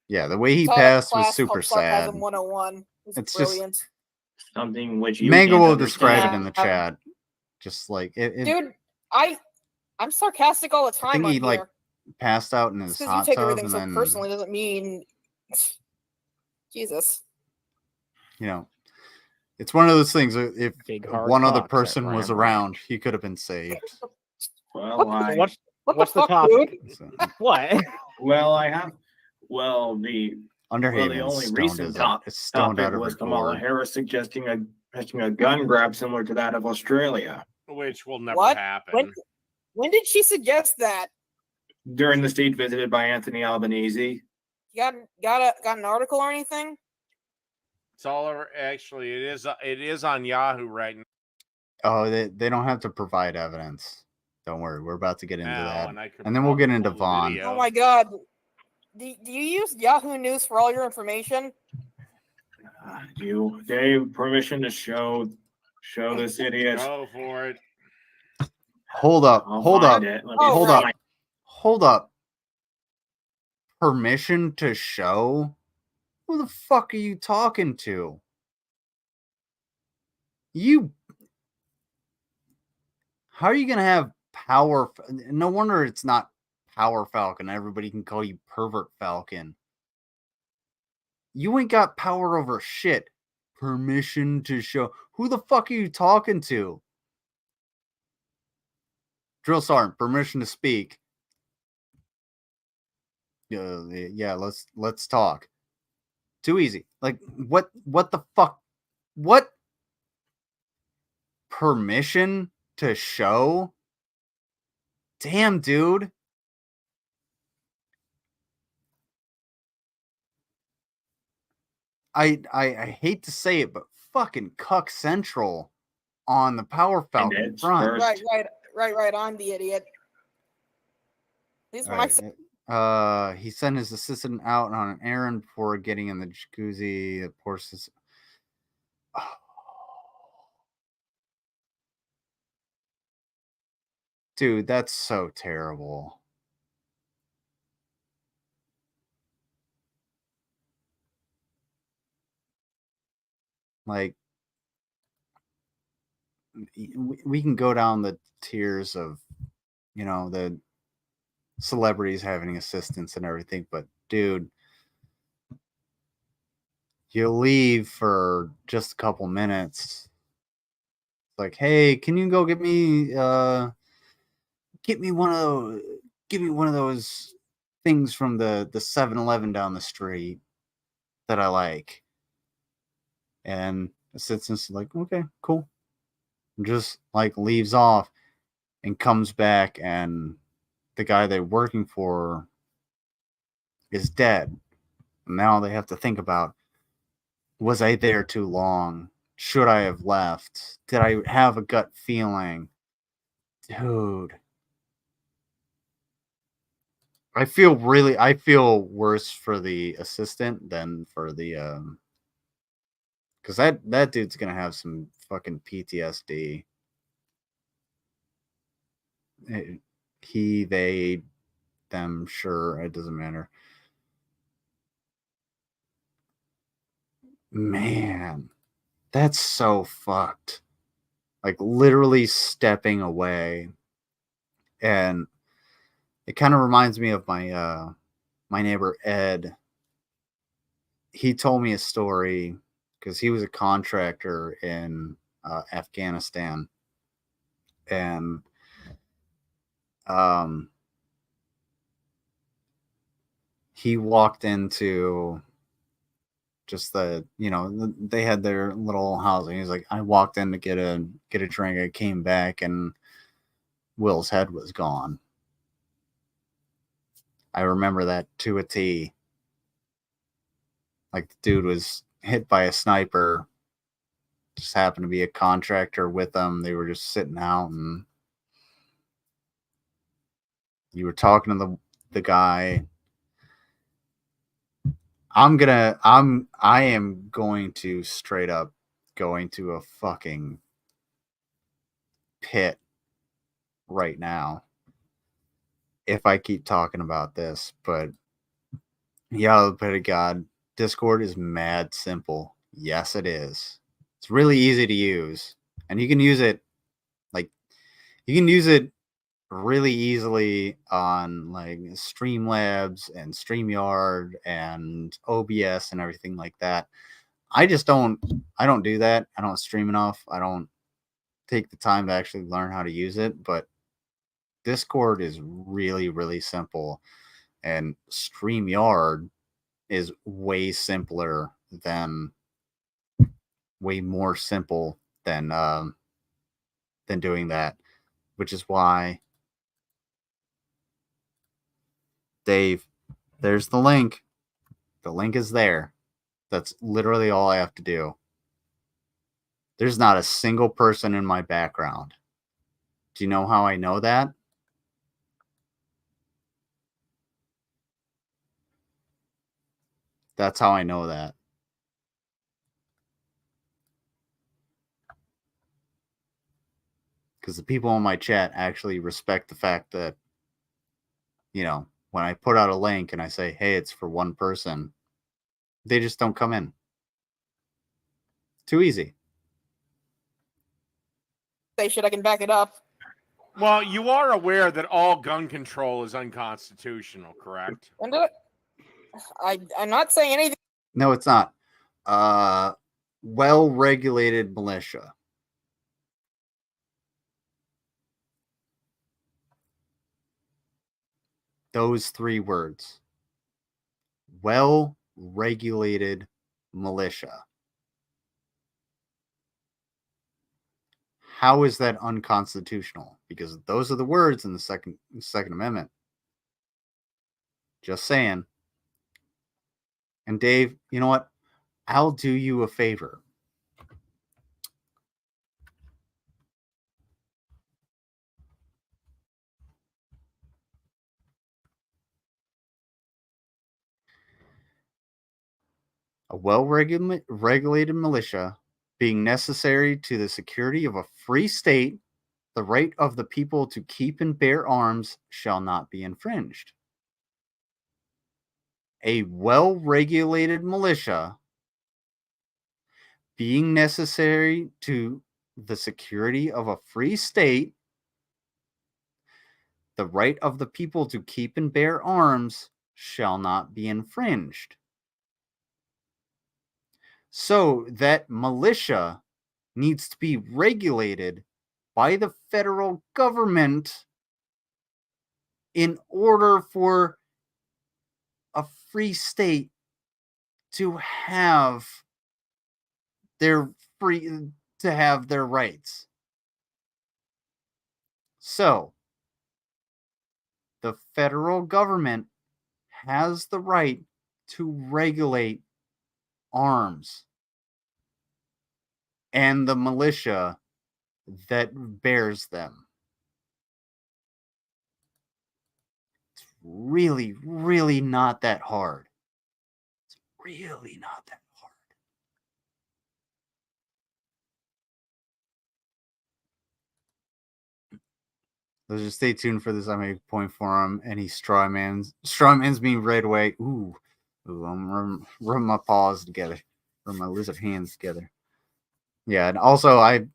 A: Yeah, the way he passed was super sad.
H: 101.
A: It's
H: brilliant.
F: Just something which you
A: Mango will describe it in the chat. Just like
H: dude, I'm sarcastic all the time.
A: I think he like passed out in his hot
H: you take
A: tub,
H: everything
A: and
H: so
A: then
H: personally doesn't mean Jesus.
A: It's one of those things. If one other person was around, he could have been saved.
F: Well,
E: what's the topic? What?
F: Well, I have. Well, the only recent topic was Kamala Harris suggesting a gun grab similar to that of Australia,
B: which will never happen.
H: When did she suggest that?
F: During the state visited by Anthony Albanese.
H: You got an article or anything?
B: It's all over. Actually, it is on Yahoo right now.
A: Oh, they don't have to provide evidence. Don't worry, we're about to get into that, and then we'll get into Vaughn.
H: Oh my God. Do you use Yahoo News for all your information?
F: You gave permission to show this idiot.
B: Go for it.
A: Hold up. Permission to show? Who the fuck are you talking to? How are you gonna have power? No wonder it's not Power Falcon. Everybody can call you Pervert Falcon. You ain't got power over shit. Permission to show. Who the fuck are you talking to? Drill sergeant, permission to speak. Yeah, let's talk. Too easy. Like, what the fuck? What? Permission to show? Damn, dude. I hate to say it, but fucking cuck central on the Power Falcon front.
H: Right on the idiot. These were my.
A: He sent his assistant out on an errand before getting in the jacuzzi. Of course, dude, that's so terrible. Like, we can go down the tiers of, the celebrities having assistants and everything, but dude, you leave for just a couple minutes. Like, hey, can you go give me one of those things from the 7-Eleven down the street that I like. And assistant's like, okay, cool. And just like leaves off and comes back, and the guy they're working for is dead. And now they have to think about, was I there too long? Should I have left? Did I have a gut feeling? Dude. I feel worse for the assistant than for the because that dude's gonna have some fucking PTSD. He, they, them, sure, it doesn't matter. Man, that's so fucked. Like, literally stepping away. And it kind of reminds me of my my neighbor Ed. He told me a story because he was a contractor in Afghanistan, and he walked into just they had their little housing. He's like, I walked in to get a drink. I came back and Will's head was gone. I remember that to a T. Like, the dude was hit by a sniper. Just happened to be a contractor with them. They were just sitting out, and you were talking to the guy. I am going to straight up go into a fucking pit right now if I keep talking about this. But yeah, the pit of God, Discord is mad simple. Yes, it is. It's really easy to use, and you can use it really easily on like Streamlabs and StreamYard and OBS and everything like that. I don't do that. I don't stream enough. I don't take the time to actually learn how to use it, but Discord is really, really simple, and StreamYard is way more simple than doing that, which is why Dave, there's the link. The link is there. That's literally all I have to do. There's not a single person in my background. Do you know how I know that? That's how I know that. Because the people in my chat actually respect the fact that, when I put out a link and I say, hey, it's for one person, they just don't come in. Too easy.
H: Say shit, I can back it up.
B: Well, you are aware that all gun control is unconstitutional, correct?
H: I'm not saying anything
A: No, it's not. Well-regulated militia. Those 3 words. Well-regulated militia. How is that unconstitutional? Because those are the words in the Second Amendment. Just saying. And Dave, you know what? I'll do you a favor. A well-regulated militia being necessary to the security of a free state, the right of the people to keep and bear arms shall not be infringed. A well-regulated militia being necessary to the security of a free state, the right of the people to keep and bear arms shall not be infringed. So that militia needs to be regulated by the federal government in order for a free state to have their rights. So the federal government has the right to regulate arms and the militia that bears them. It's really, really not that hard. It's really not that hard. So just stay tuned for this. I make a point for him, and he strawmans me right away. Ooh, I'm rubbing my paws together, rubbing my lizard hands together. Yeah, and also I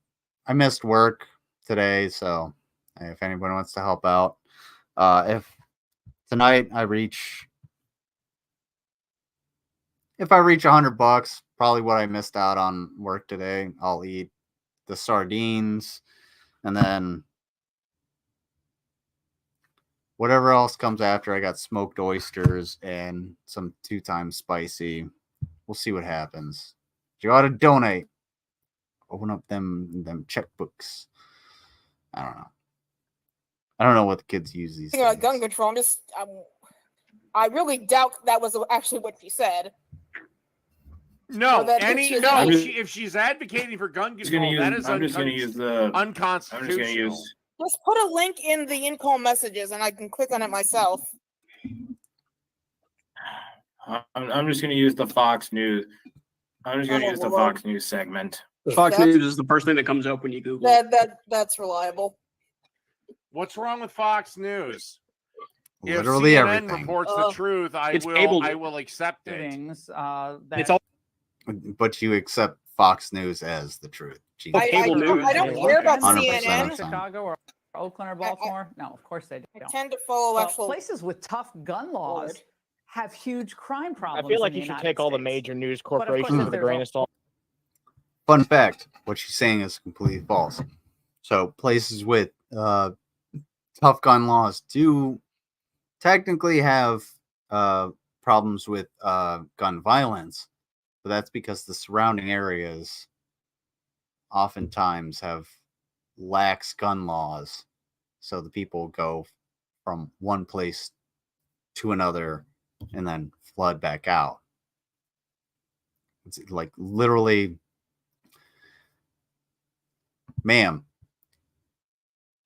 A: missed work today, so if anybody wants to help out, if tonight I reach $100, probably what I missed out on work today, I'll eat the sardines, and then whatever else comes after. I got smoked oysters and some 2 times spicy. We'll see what happens. You ought to donate. Open up them checkbooks. I don't know what the kids use these days.
H: Gun control. I really doubt that was actually what she said.
B: No, if she's advocating for gun control, that is unconstitutional.
H: Just put a link in the in-call messages, and I can click on it myself.
F: I'm just going to use the Fox News. I'm just going to use the Fox News segment.
G: Fox News is the first thing that comes up when you Google.
H: That's reliable.
B: What's wrong with Fox News?
A: Literally
B: if CNN
A: everything.
B: Reports the truth. I will accept it.
G: It's all.
A: But you accept Fox News as the truth.
H: I don't care about CNN.
I: Chicago or Oakland or Baltimore? No, of course they don't.
H: I tend to follow
I: places with tough gun laws have huge crime problems.
E: I feel like you should take all the major news corporations with a grain of salt.
A: Fun fact, what she's saying is completely false. So places with tough gun laws do technically have problems with gun violence, but that's because the surrounding areas oftentimes have lax gun laws. So the people go from one place to another and then flood back out. It's like literally, ma'am,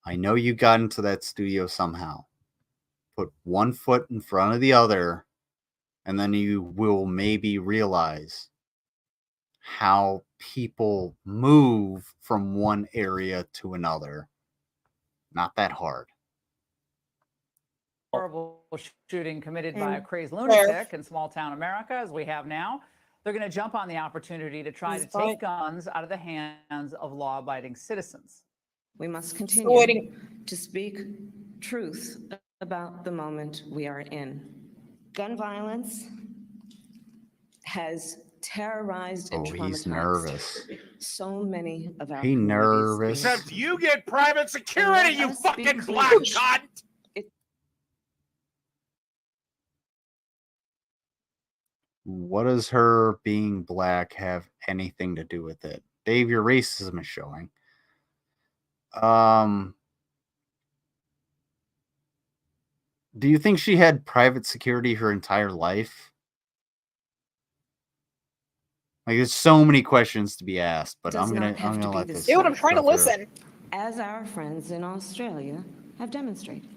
A: I know you got into that studio somehow. Put one foot in front of the other, and then you will maybe realize how people move from one area to another. Not that hard.
I: Horrible shooting committed by a crazed lunatic in small town America, as we have now. They're going to jump on the opportunity to try to take guns out of the hands of law-abiding citizens.
J: We must continue to speak truth about the moment we are in. Gun violence has terrorized and traumatized
A: he's nervous.
J: so many of our
A: He nervous.
B: Except you get private security, you fucking black cunt!
A: What does her being black have anything to do with it? Dave, your racism is showing. Do you think she had private security her entire life? Like, there's so many questions to be asked, but I'm gonna let this.
H: Dude, I'm trying to listen.
J: As our friends in Australia have demonstrated.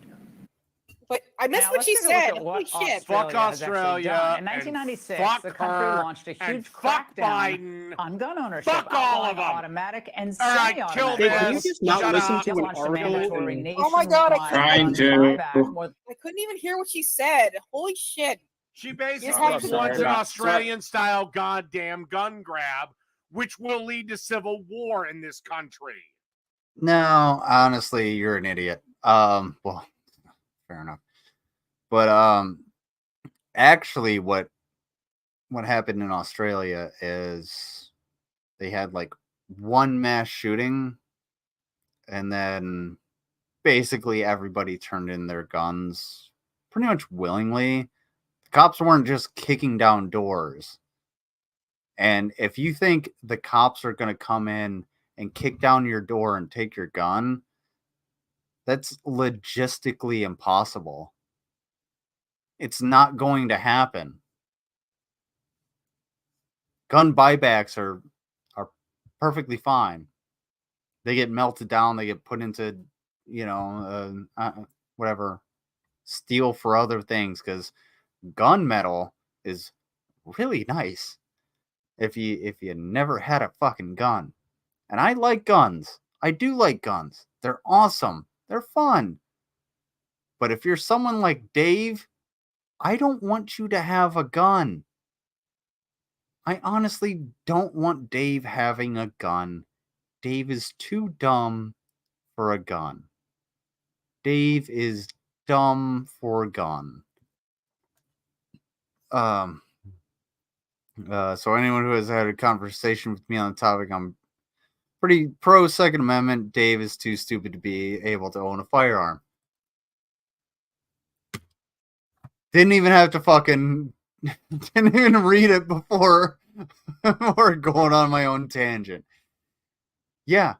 H: But I missed what she said. Holy shit.
B: Fuck Australia.
I: In 1996, the country launched a huge crackdown on gun ownership.
B: Fuck all of them.
I: Automatic and
B: semi-automatic.
I: semi-automatic.
G: Can you just not listen to an article?
H: Oh my god, I
J: couldn't
H: even hear what she said. Holy shit.
B: She basically wants an Australian-style goddamn gun grab, which will lead to civil war in this country.
A: No, honestly, you're an idiot. Well, fair enough. But actually what happened in Australia is they had like one mass shooting, and then basically everybody turned in their guns pretty much willingly. The cops weren't just kicking down doors. And if you think the cops are going to come in and kick down your door and take your gun, that's logistically impossible. It's not going to happen. Gun buybacks are perfectly fine. They get melted down. They get put into, whatever, steel for other things, because gunmetal is really nice. If you never had a fucking gun. And I like guns. I do like guns. They're awesome. They're fun. But if you're someone like Dave, I don't want you to have a gun. I honestly don't want Dave having a gun. Dave is too dumb for a gun. Dave is dumb for a gun. So anyone who has had a conversation with me on the topic, I'm pretty pro Second Amendment. Dave is too stupid to be able to own a firearm. Didn't even have to didn't even read it before going on my own tangent. Yeah.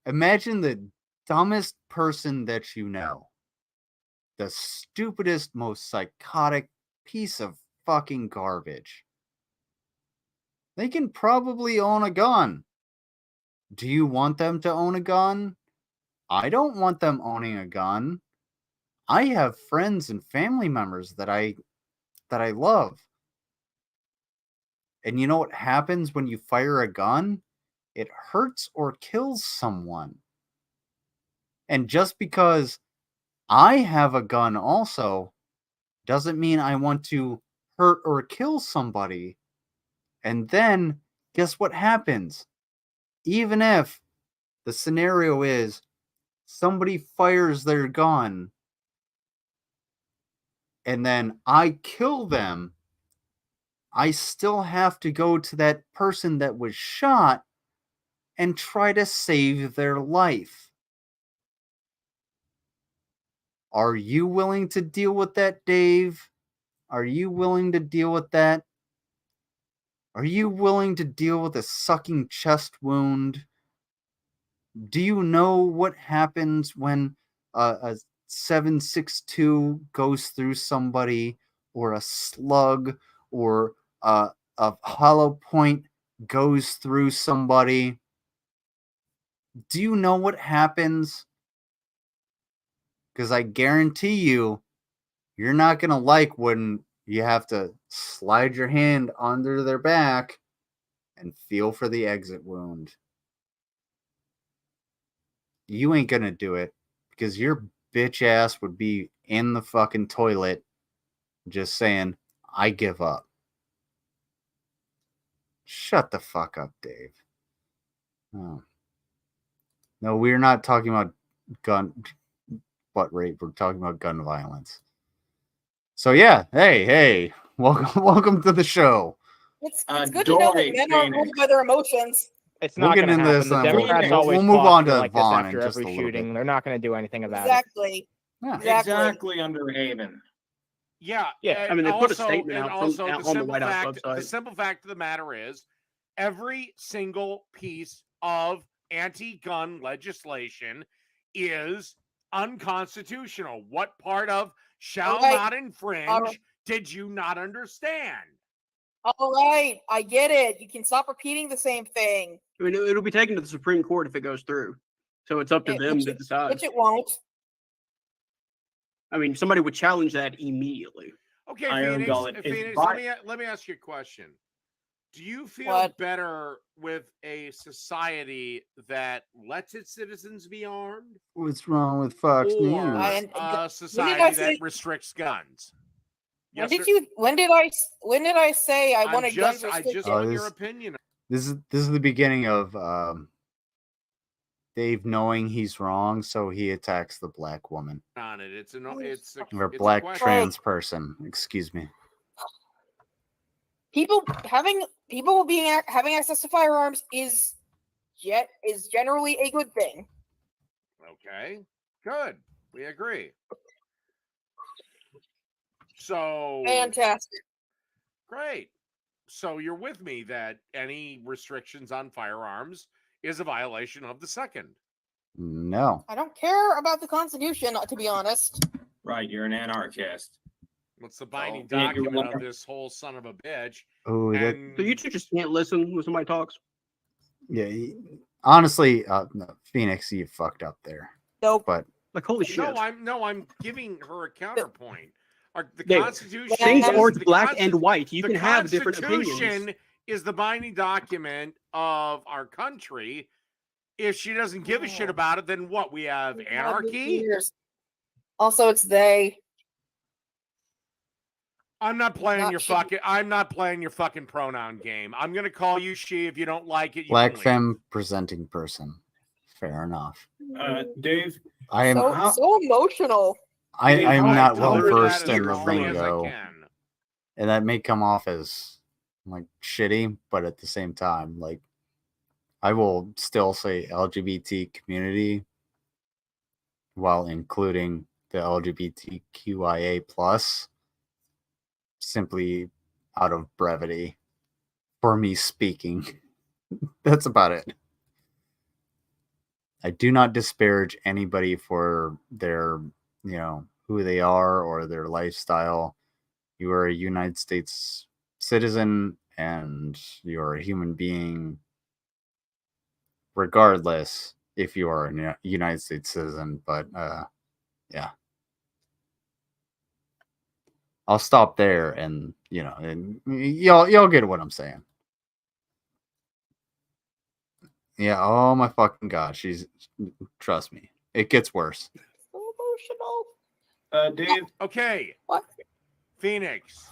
A: Imagine the dumbest person that you know. The stupidest, most psychotic piece of fucking garbage. They can probably own a gun. Do you want them to own a gun? I don't want them owning a gun. I have friends and family members that I love. And you know what happens when you fire a gun? It hurts or kills someone. And just because I have a gun also doesn't mean I want to hurt or kill somebody. And then guess what happens? Even if the scenario is somebody fires their gun and then I kill them, I still have to go to that person that was shot and try to save their life. Are you willing to deal with that, Dave? Are you willing to deal with that? Are you willing to deal with a sucking chest wound? Do you know what happens when a 7.62 goes through somebody, or a slug, or a hollow point goes through somebody? Do you know what happens? Because I guarantee you're not going to like when you have to slide your hand under their back and feel for the exit wound. You ain't going to do it because your bitch ass would be in the fucking toilet just saying, I give up. Shut the fuck up, Dave. Oh. No, we're not talking about butt rape. We're talking about gun violence. So yeah, hey, welcome to the show.
H: It's good to know that men are ruled by their emotions.
E: It's not going to happen.
A: This,
E: the Democrats always
A: we'll move on to
E: like
A: Vaughn
E: this after
A: just
E: every
A: a little
E: shooting.
A: bit.
E: They're not going to do anything about
H: it.
F: Exactly, Underhaven.
B: Yeah.
G: I mean, they put a statement out
B: on
G: the White House website.
B: The simple fact of the matter is, every single piece of anti-gun legislation is unconstitutional. What part of shall not infringe did you not understand?
H: All right, I get it. You can stop repeating the same thing.
G: I mean, it'll be taken to the Supreme Court if it goes through. So it's up to them to decide.
H: Which it won't.
G: I mean, somebody would challenge that immediately.
B: Okay, Phoenix, let me ask you a question. Do you feel better with a society that lets its citizens be armed?
A: What's wrong with Fox News?
B: Or a society that restricts guns?
H: When did I say I wanted guns restricted?
B: I just want your opinion.
A: This is the beginning of Dave knowing he's wrong, so he attacks the black woman.
B: On it,
A: or black trans person. Excuse me.
H: Having access to firearms is generally a good thing.
B: Okay, good. We agree. So
H: fantastic.
B: Great. So you're with me that any restrictions on firearms is a violation of the second?
A: No.
H: I don't care about the Constitution, to be honest.
F: Right, you're an anarchist.
B: What's the binding document of this whole son of a bitch?
A: Oh,
G: so you two just can't listen when somebody talks?
A: Yeah, honestly, no, Phoenix, you fucked up there.
H: Nope.
A: But
G: like, holy shit.
B: I'm giving her a counterpoint. The Constitution
G: things aren't black and white. You can have different opinions.
B: The Constitution is the binding document of our country. If she doesn't give a shit about it, then what? We have anarchy?
H: Also, it's they.
B: I'm not playing your fucking pronoun game. I'm gonna call you she if you don't like it.
A: Black femme presenting person. Fair enough.
F: Dave,
A: I am
H: so emotional.
A: I'm not well versed in the lingo, and that may come off as like shitty, but at the same time, like I will still say LGBT community while including the LGBTQIA plus, simply out of brevity for me speaking. That's about it. I do not disparage anybody for their, who they are or their lifestyle. You are a United States citizen and you're a human being regardless if you are a United States citizen. But yeah, I'll stop there, and and y'all get what I'm saying. Yeah, oh my fucking god, trust me, it gets worse.
H: So emotional.
F: Dave.
B: Okay.
H: What?
B: Phoenix.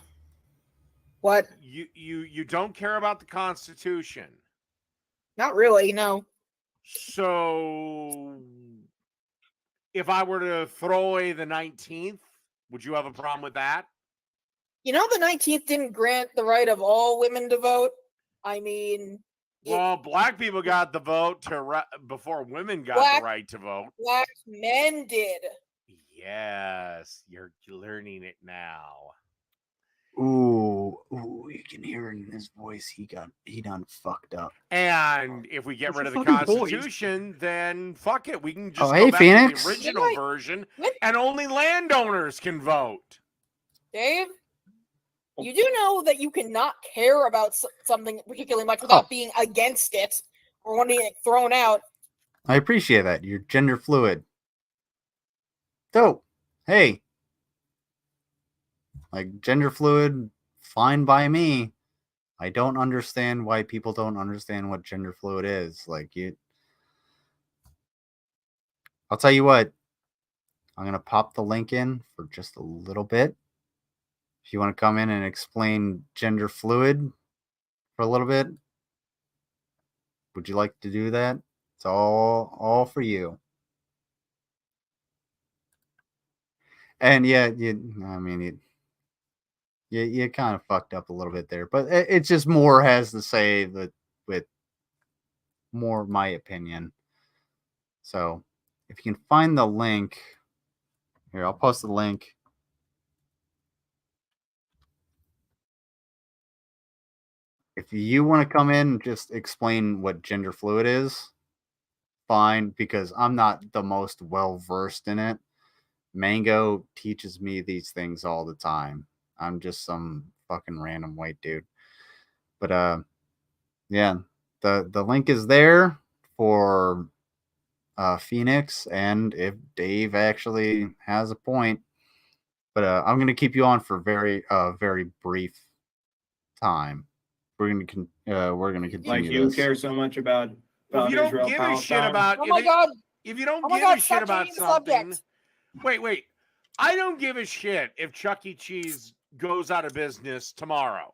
H: What?
B: You don't care about the Constitution.
H: Not really, no.
B: So if I were to throw away the 19th, would you have a problem with that?
H: The 19th didn't grant the right of all women to vote. I mean,
B: well, black people got the vote before women got the right to vote.
H: Black men did.
B: Yes, you're learning it now.
A: Ooh, you can hear it in his voice. He done fucked up.
B: And if we get rid of the Constitution, then fuck it. We can just
A: go back
B: Phoenix. To the original version, and only landowners can vote.
H: Dave, you do know that you cannot care about something particularly much without being against it or wanting it thrown out.
A: I appreciate that. You're gender fluid. Dope. Hey. Like, gender fluid, fine by me. I don't understand why people don't understand what gender fluid is. I'll tell you what. I'm going to pop the link in for just a little bit. If you want to come in and explain gender fluid for a little bit, would you like to do that? It's all for you. And yeah, you you kind of fucked up a little bit there, but it just more has to say that with more my opinion. So if you can find the link here, I'll post the link. If you want to come in and just explain what gender fluid is, fine, because I'm not the most well versed in it. Mango teaches me these things all the time. I'm just some fucking random white dude. But yeah, the link is there for Phoenix, and if Dave actually has a point, but I'm gonna keep you on for very brief time. We're gonna continue.
F: Like you
A: this.
F: care so much about
B: if you don't
F: Israel,
B: give a shit
F: Palestine.
B: about,
H: Oh my God!
B: If you don't
H: Oh my
B: give
H: God,
B: a
H: stop
B: shit about
H: changing the
B: something,
H: subject.
B: wait. I don't give a shit if Chuck E. Cheese goes out of business tomorrow.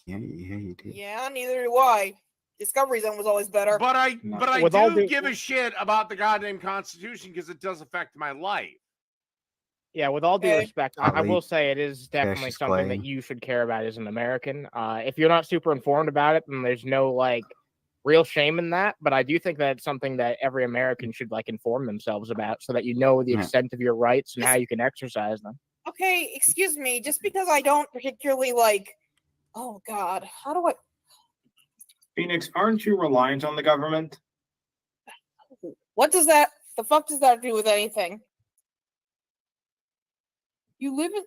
A: Yeah, you do.
H: Yeah, neither do I. Discovery Zone was always better.
B: But I do give a shit about the goddamn Constitution because it does affect my life.
E: Yeah, with all due respect, I will say it is definitely
A: Cassius
E: something
A: Clay.
E: that you should care about as an American. If you're not super informed about it, then there's no like real shame in that. But I do think that it's something that every American should like inform themselves about, so that you know the extent of your rights and how you can exercise them.
H: Okay, excuse me. Just because I don't particularly like, oh God, how do I?
F: Phoenix, aren't you reliant on the government?
H: What does that? The fuck does that do with anything? You live in.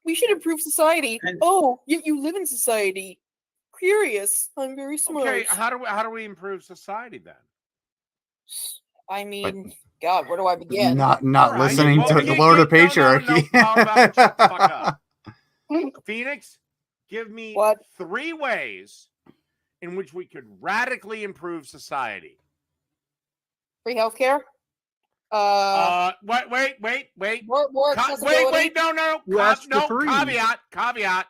H: We should improve society. Oh, you live in society. Curious. I'm very smart.
B: Okay, how do we improve society then?
H: I mean, God, where do I begin?
A: Not listening to the Lord of Patriarchy.
B: No, how about shut the fuck up? Phoenix, give me 3 ways in which we could radically improve society.
H: Free healthcare.
B: Wait.
H: More accessibility.
B: Wait, no. Caveat.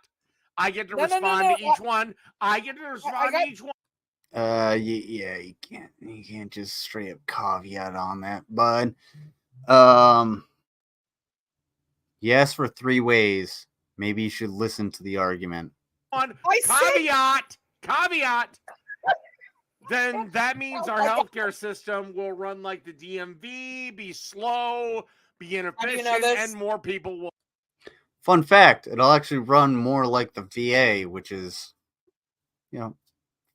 B: I get to respond to each one. I get to respond to each one.
A: Yeah, you can't just straight up caveat on that, bud. Yes, for 3 ways. Maybe you should listen to the argument.
B: Caveat. Then that means our healthcare system will run like the DMV, be slow, be inefficient, and more people will.
A: Fun fact, it'll actually run more like the VA, which is,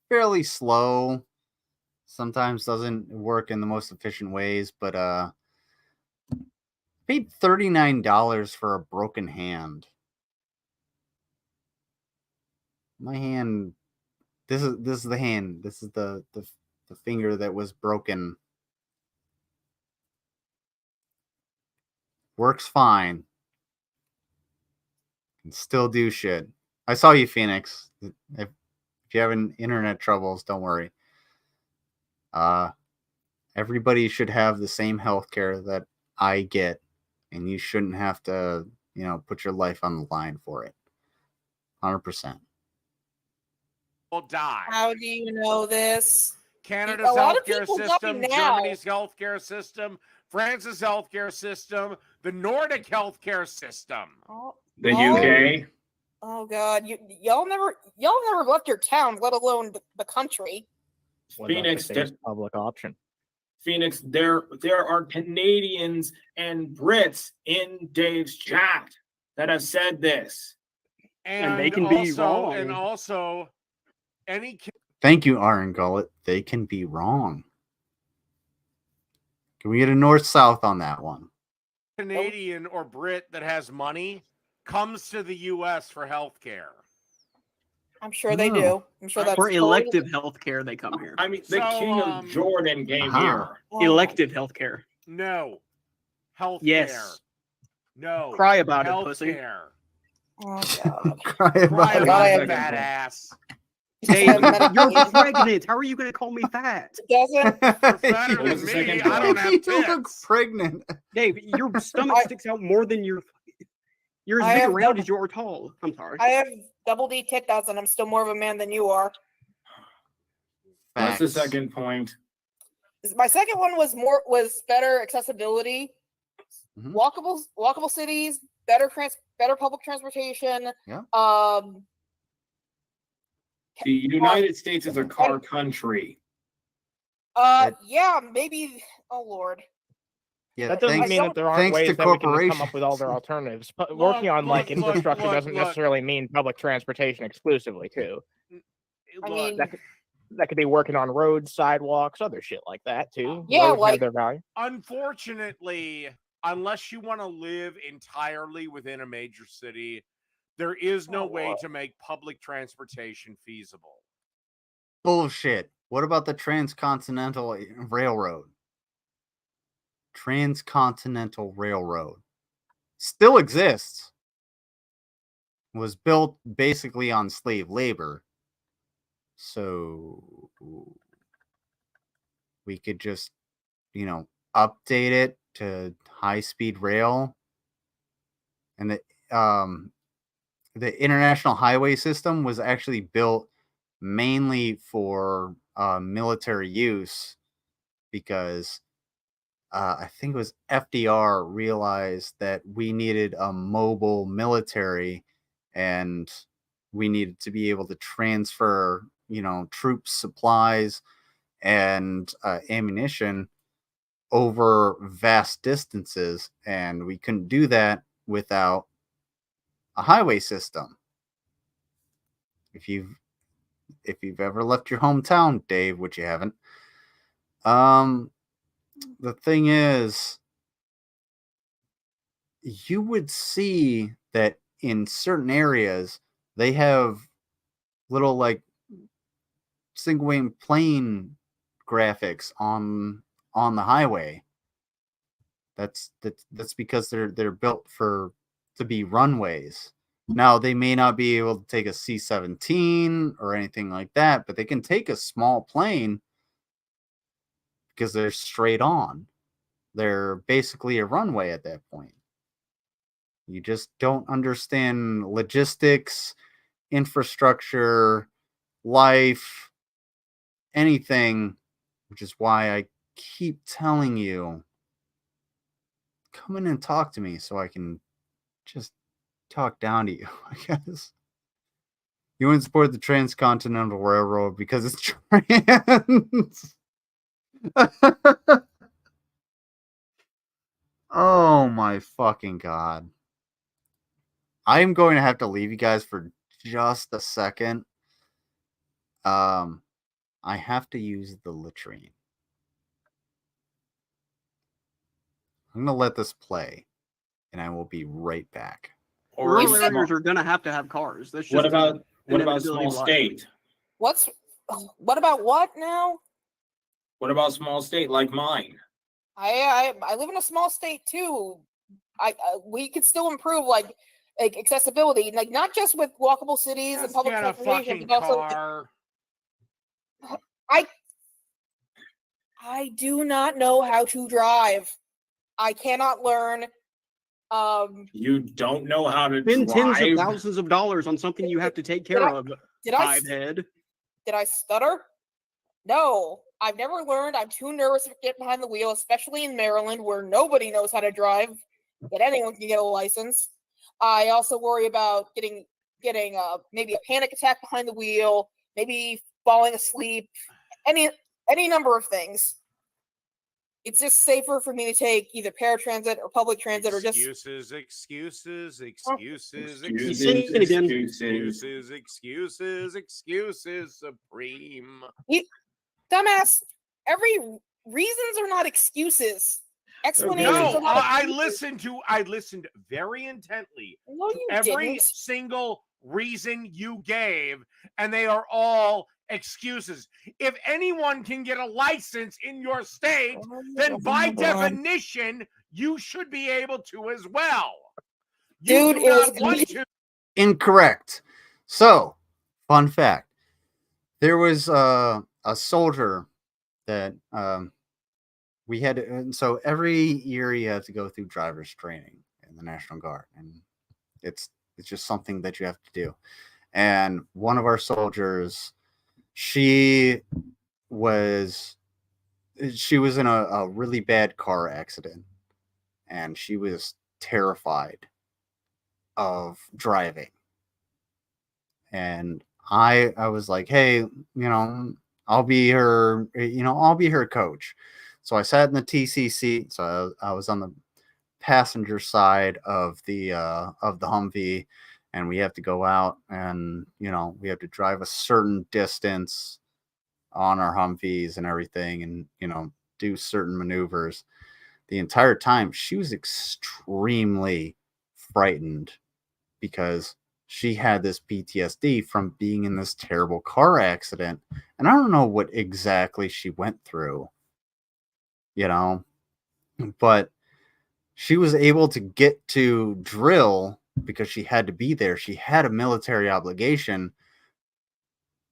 A: fairly slow. Sometimes doesn't work in the most efficient ways, but paid $39 for a broken hand. My hand. This is the hand. This is the finger that was broken. Works fine. Can still do shit. I saw you, Phoenix. If you have internet troubles, don't worry. Everybody should have the same healthcare that I get, and you shouldn't have to, put your life on the line for it. 100%.
B: Will die.
H: How do you know this?
B: Canada's healthcare system, Germany's healthcare system, France's healthcare system, the Nordic healthcare system,
F: the UK.
H: Oh God, y'all never left your town, let alone the country.
F: Phoenix,
E: there's public option.
F: Phoenix, there are Canadians and Brits in Dave's chat that have said this,
G: and they can be wrong.
B: And also.
A: Thank you, Aaron Gullet. They can be wrong. Can we get a north-south on that one?
B: Canadian or Brit that has money comes to the U.S. for health care.
H: I'm sure they do. I'm sure that's
G: for elective health care. They come here.
F: I mean, the King of Jordan came here.
G: Elective health care.
B: No. Health care.
G: Yes.
B: No.
G: Cry about it,
B: pussy.
H: Oh God.
A: Cry about
B: it, fat ass.
G: Dave, you're pregnant. How are you going to call me fat?
H: Doesn't.
B: You're fatter than me. I don't have tits.
A: You look pregnant.
G: Dave, your stomach sticks out more than you're as big around as you're tall. I'm sorry.
H: I have double D tit dots, and I'm still more of a man than you are.
F: That's the second point.
H: My second one was better accessibility. walkable cities, better public transportation.
A: Yeah.
F: The United States is a car country.
H: Yeah, maybe. Oh Lord.
E: Yeah, that doesn't mean that there aren't ways that we can come up with all their alternatives. But working on infrastructure doesn't necessarily mean public transportation exclusively, too.
H: I mean,
E: that could be working on roads, sidewalks, other shit like that too.
H: Yeah,
E: roads have their value.
B: Unfortunately, unless you want to live entirely within a major city, there is no way to make public transportation feasible.
A: Bullshit. What about the Transcontinental Railroad? Transcontinental Railroad still exists. Was built basically on slave labor. So we could just, update it to high-speed rail. And the international highway system was actually built mainly for military use because I think it was FDR realized that we needed a mobile military and we needed to be able to transfer, troops, supplies, and ammunition over vast distances. And we couldn't do that without a highway system. If you've ever left your hometown, Dave, which you haven't, the thing is, you would see that in certain areas they have little single wing plane graphics on the highway. That's because they're built to be runways. Now they may not be able to take a C-17 or anything like that, but they can take a small plane because they're straight on. They're basically a runway at that point. You just don't understand logistics, infrastructure, life, anything, which is why I keep telling you, come in and talk to me so I can just talk down to you, I guess. You wouldn't support the Transcontinental Railroad because it's trans. Oh my fucking God. I'm going to have to leave you guys for just a second. I have to use the latrine. I'm going to let this play, and I will be right back.
G: Rural areas are going to have cars. That's just
F: what about small state?
H: What about what now?
F: What about small state like mine?
H: I live in a small state too. We could still improve like accessibility, not just with walkable cities and public transportation, but also I do not know how to drive. I cannot learn.
F: You don't know how to
G: spend
F: drive?
G: Tens of thousands of dollars on something you have to take care of.
H: Did I stutter? No, I've never learned. I'm too nervous to get behind the wheel, especially in Maryland, where nobody knows how to drive, but anyone can get a license. I also worry about getting maybe a panic attack behind the wheel, maybe falling asleep, any number of things. It's just safer for me to take either paratransit or public transit or just
B: excuses supreme.
H: Dumbass, reasons are not excuses. Explanations.
B: No, I listened very intently to every single reason you gave, and they are all excuses. If anyone can get a license in your state, then by definition, you should be able to as well. You do not want to.
A: Incorrect. So, fun fact. There was a soldier that we had to, so every year you have to go through driver's training in the National Guard, and it's just something that you have to do. And one of our soldiers, she was in a really bad car accident, and she was terrified of driving. And I was like, hey, I'll be her coach. So I sat in the TCC. So I was on the passenger side of the Humvee, and we have to go out and, we have to drive a certain distance on our Humvees and everything, and, do certain maneuvers. The entire time she was extremely frightened because she had this PTSD from being in this terrible car accident. And I don't know what exactly she went through, but she was able to get to drill because she had to be there. She had a military obligation,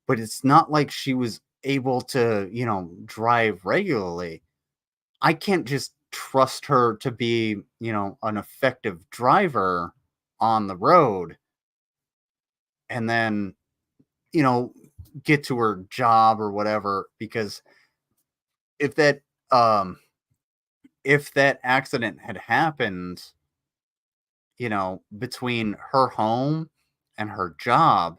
A: but it's not like she was able to, drive regularly. I can't just trust her to be, an effective driver on the road and then, get to her job or whatever, because if that accident had happened, between her home and her job,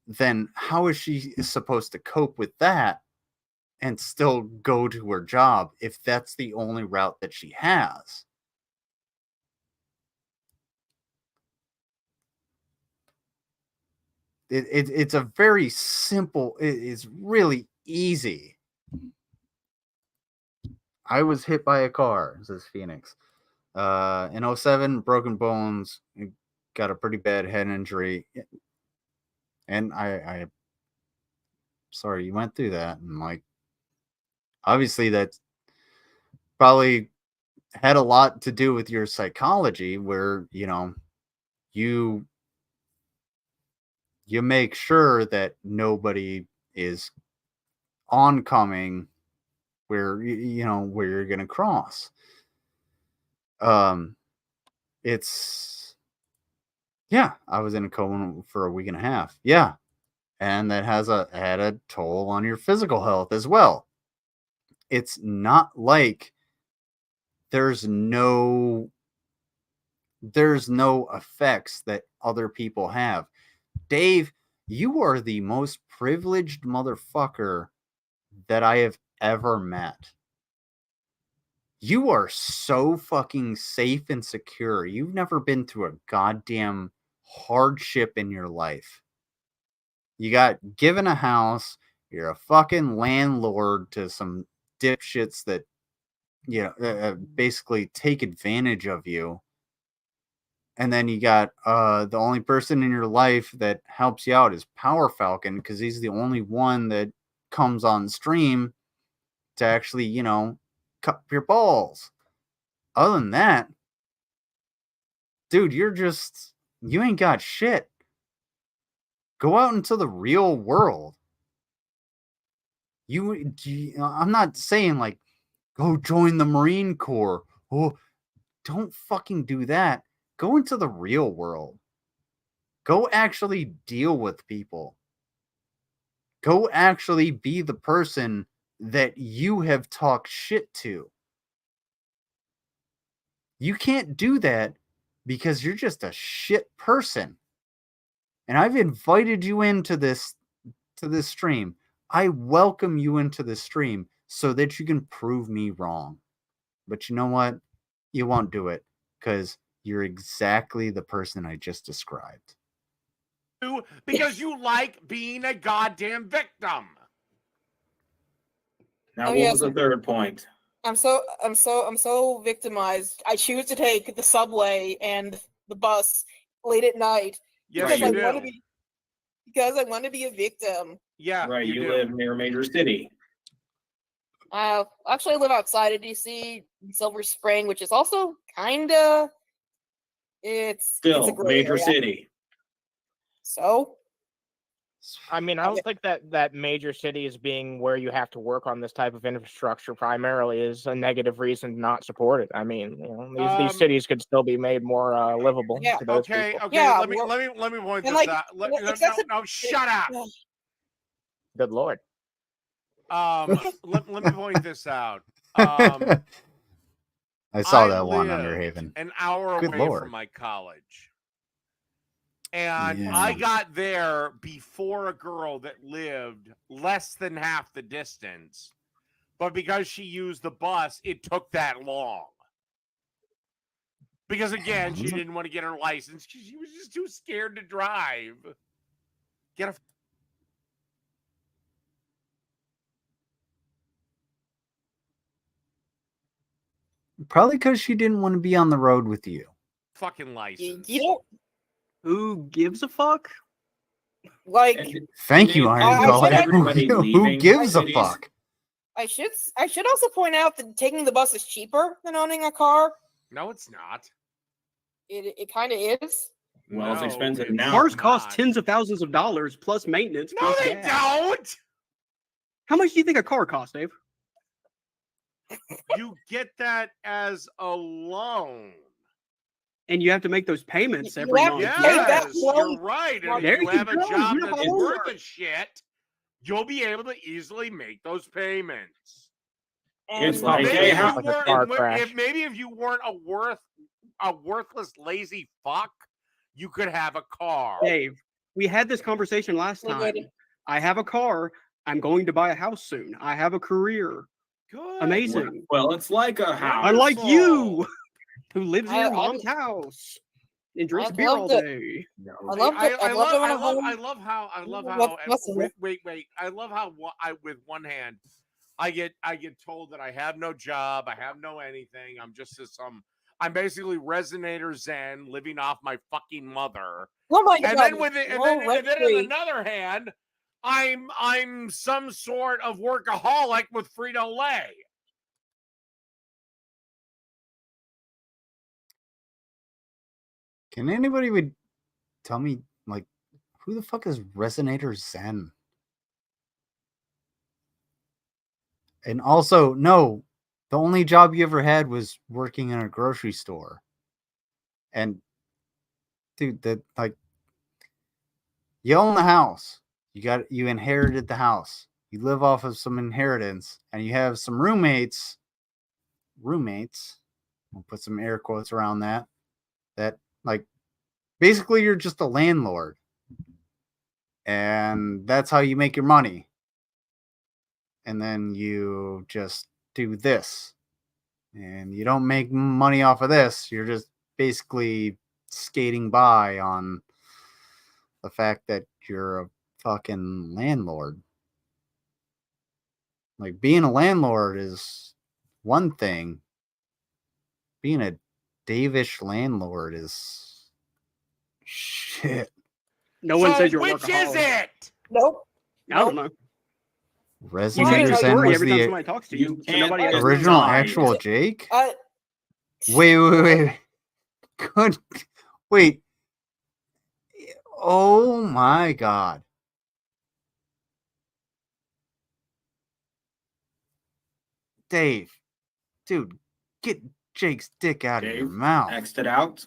A: then how is she supposed to cope with that and still go to her job if that's the only route that she has? It's a very simple, it's really easy. I was hit by a car, says Phoenix. In 2007, broken bones, got a pretty bad head injury. And I sorry you went through that. And like, obviously that's probably had a lot to do with your psychology, where, you make sure that nobody is oncoming where, where you're going to cross. It's, yeah, I was in a coma for a week and a half. Yeah. And that had a toll on your physical health as well. It's not like there's no effects that other people have. Dave, you are the most privileged motherfucker that I have ever met. You are so fucking safe and secure. You've never been through a goddamn hardship in your life. You got given a house. You're a fucking landlord to some dipshits that, basically take advantage of you. And then you got the only person in your life that helps you out is Power Falcon, because he's the only one that comes on stream to actually, cut your balls. Other than that, dude, you ain't got shit. Go out into the real world. I'm not saying like, go join the Marine Corps. Oh, don't fucking do that. Go into the real world. Go actually deal with people. Go actually be the person that you have talked shit to. You can't do that because you're just a shit person. And I've invited you into this stream. I welcome you into the stream so that you can prove me wrong. But you know what? You won't do it because you're exactly the person I just described.
B: Because you like being a goddamn victim.
F: Now, what was the third point?
H: I'm so victimized. I choose to take the subway and the bus late at night because I want to be a victim.
B: Yeah,
F: right. You live near a major city.
H: Actually, I live outside of DC, in Silver Spring, which is also kinda. It's
F: still
H: a
F: major
H: area.
F: City.
H: So.
E: I mean, I don't think that major cities being where you have to work on this type of infrastructure primarily is a negative reason to not support it. I mean, these cities could still be made more livable.
H: Yeah.
E: To those
B: Okay.
E: people.
B: Okay.
H: Yeah,
B: let me point this out. No, shut up.
E: Good Lord.
B: Let me point this out.
A: I saw that one under Haven.
B: An hour away from my college. And I got there before a girl that lived less than half the distance. But because she used the bus, it took that long. Because, again, she didn't want to get her license. She was just too scared to drive. Get a...
A: Probably because she didn't want to be on the road with you.
B: Fucking license.
H: You don't...
G: Who gives a fuck?
H: Like...
A: Thank you, Iron Gullet. Who gives a fuck?
H: I should also point out that taking the bus is cheaper than owning a car.
B: No, it's not.
H: It kind of is.
F: Well, it's expensive now.
G: Cars cost tens of thousands of dollars plus maintenance.
B: No, they don't.
G: How much do you think a car costs, Dave?
B: You get that as a loan.
G: And you have to make those payments every month.
B: Yes, you're right. And if you have a job that's worth a shit, you'll be able to easily make those payments.
F: It's like
B: maybe if you weren't a worthless, lazy fuck, you could have a car.
G: Dave, we had this conversation last time. I have a car. I'm going to buy a house soon. I have a career.
B: Good.
G: Amazing.
F: Well, it's like a house.
G: Unlike you, who lives in your mom's house and drinks beer all day.
B: I love how. Wait. I love how with one hand, I get told that I have no job, I have no anything. I'm just I'm basically Resonator Zen living off my fucking mother.
H: Oh my God.
B: And then on another hand, I'm some sort of workaholic with Frito-Lay.
A: Can anybody tell me, like, who the fuck is Resonator Zen? And also, no, the only job you ever had was working in a grocery store. And, dude, you own the house. You inherited the house. You live off of some inheritance, and you have some roommates. We'll put some air quotes around that. Like, basically, you're just a landlord. And that's how you make your money. And then you just do this. And you don't make money off of this. You're just basically skating by on the fact that you're a fucking landlord. Like, being a landlord is one thing. Being a Davish landlord is shit.
G: No one says you're
B: which is it?
H: Nope.
G: I don't know.
A: Resonator Zen was
G: every time somebody talks to you. So nobody
A: original actual Jake? Wait. Good. Wait. Oh my God. Dave. Dude, get Jake's dick out of your mouth.
F: X'd it out.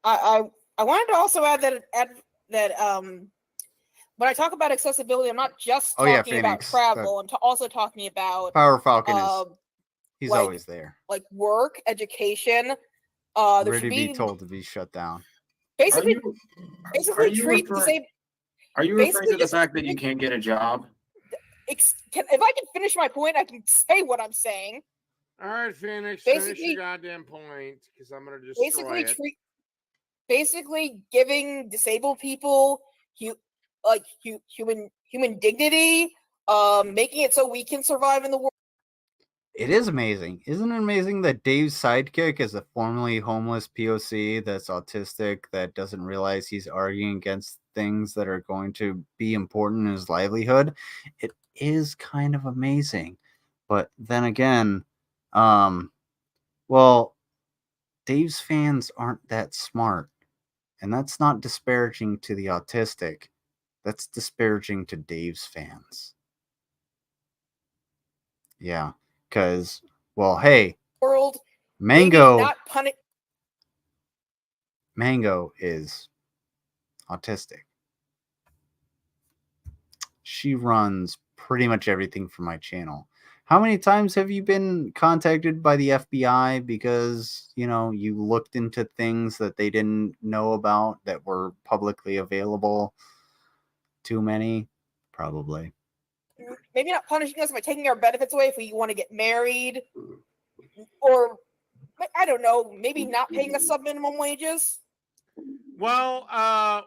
H: I wanted to also add that when I talk about accessibility, I'm not just talking about travel. I'm also talking about
A: Power Falcon he's always there.
H: Like work, education.
A: There should be told to be shut down.
H: Basically, treat the same.
F: Are you referring to the fact that you can't get a job?
H: If I can finish my point, I can say what I'm saying.
B: All right, finish your goddamn point, because I'm gonna destroy it.
H: Basically, giving disabled people human dignity, making it so we can survive in the world.
A: It is amazing. Isn't it amazing that Dave's sidekick is a formerly homeless POC that's autistic, that doesn't realize he's arguing against things that are going to be important in his livelihood? It is kind of amazing. But then again, well, Dave's fans aren't that smart. And that's not disparaging to the autistic. That's disparaging to Dave's fans. Yeah. Because, well, hey,
H: world,
A: Mango is autistic. She runs pretty much everything for my channel. How many times have you been contacted by the FBI because, you know, you looked into things that they didn't know about that were publicly available? Too many? Probably.
H: Maybe not punishing us by taking our benefits away if we want to get married. Or, I don't know, maybe not paying us sub-minimum wages.
B: Well,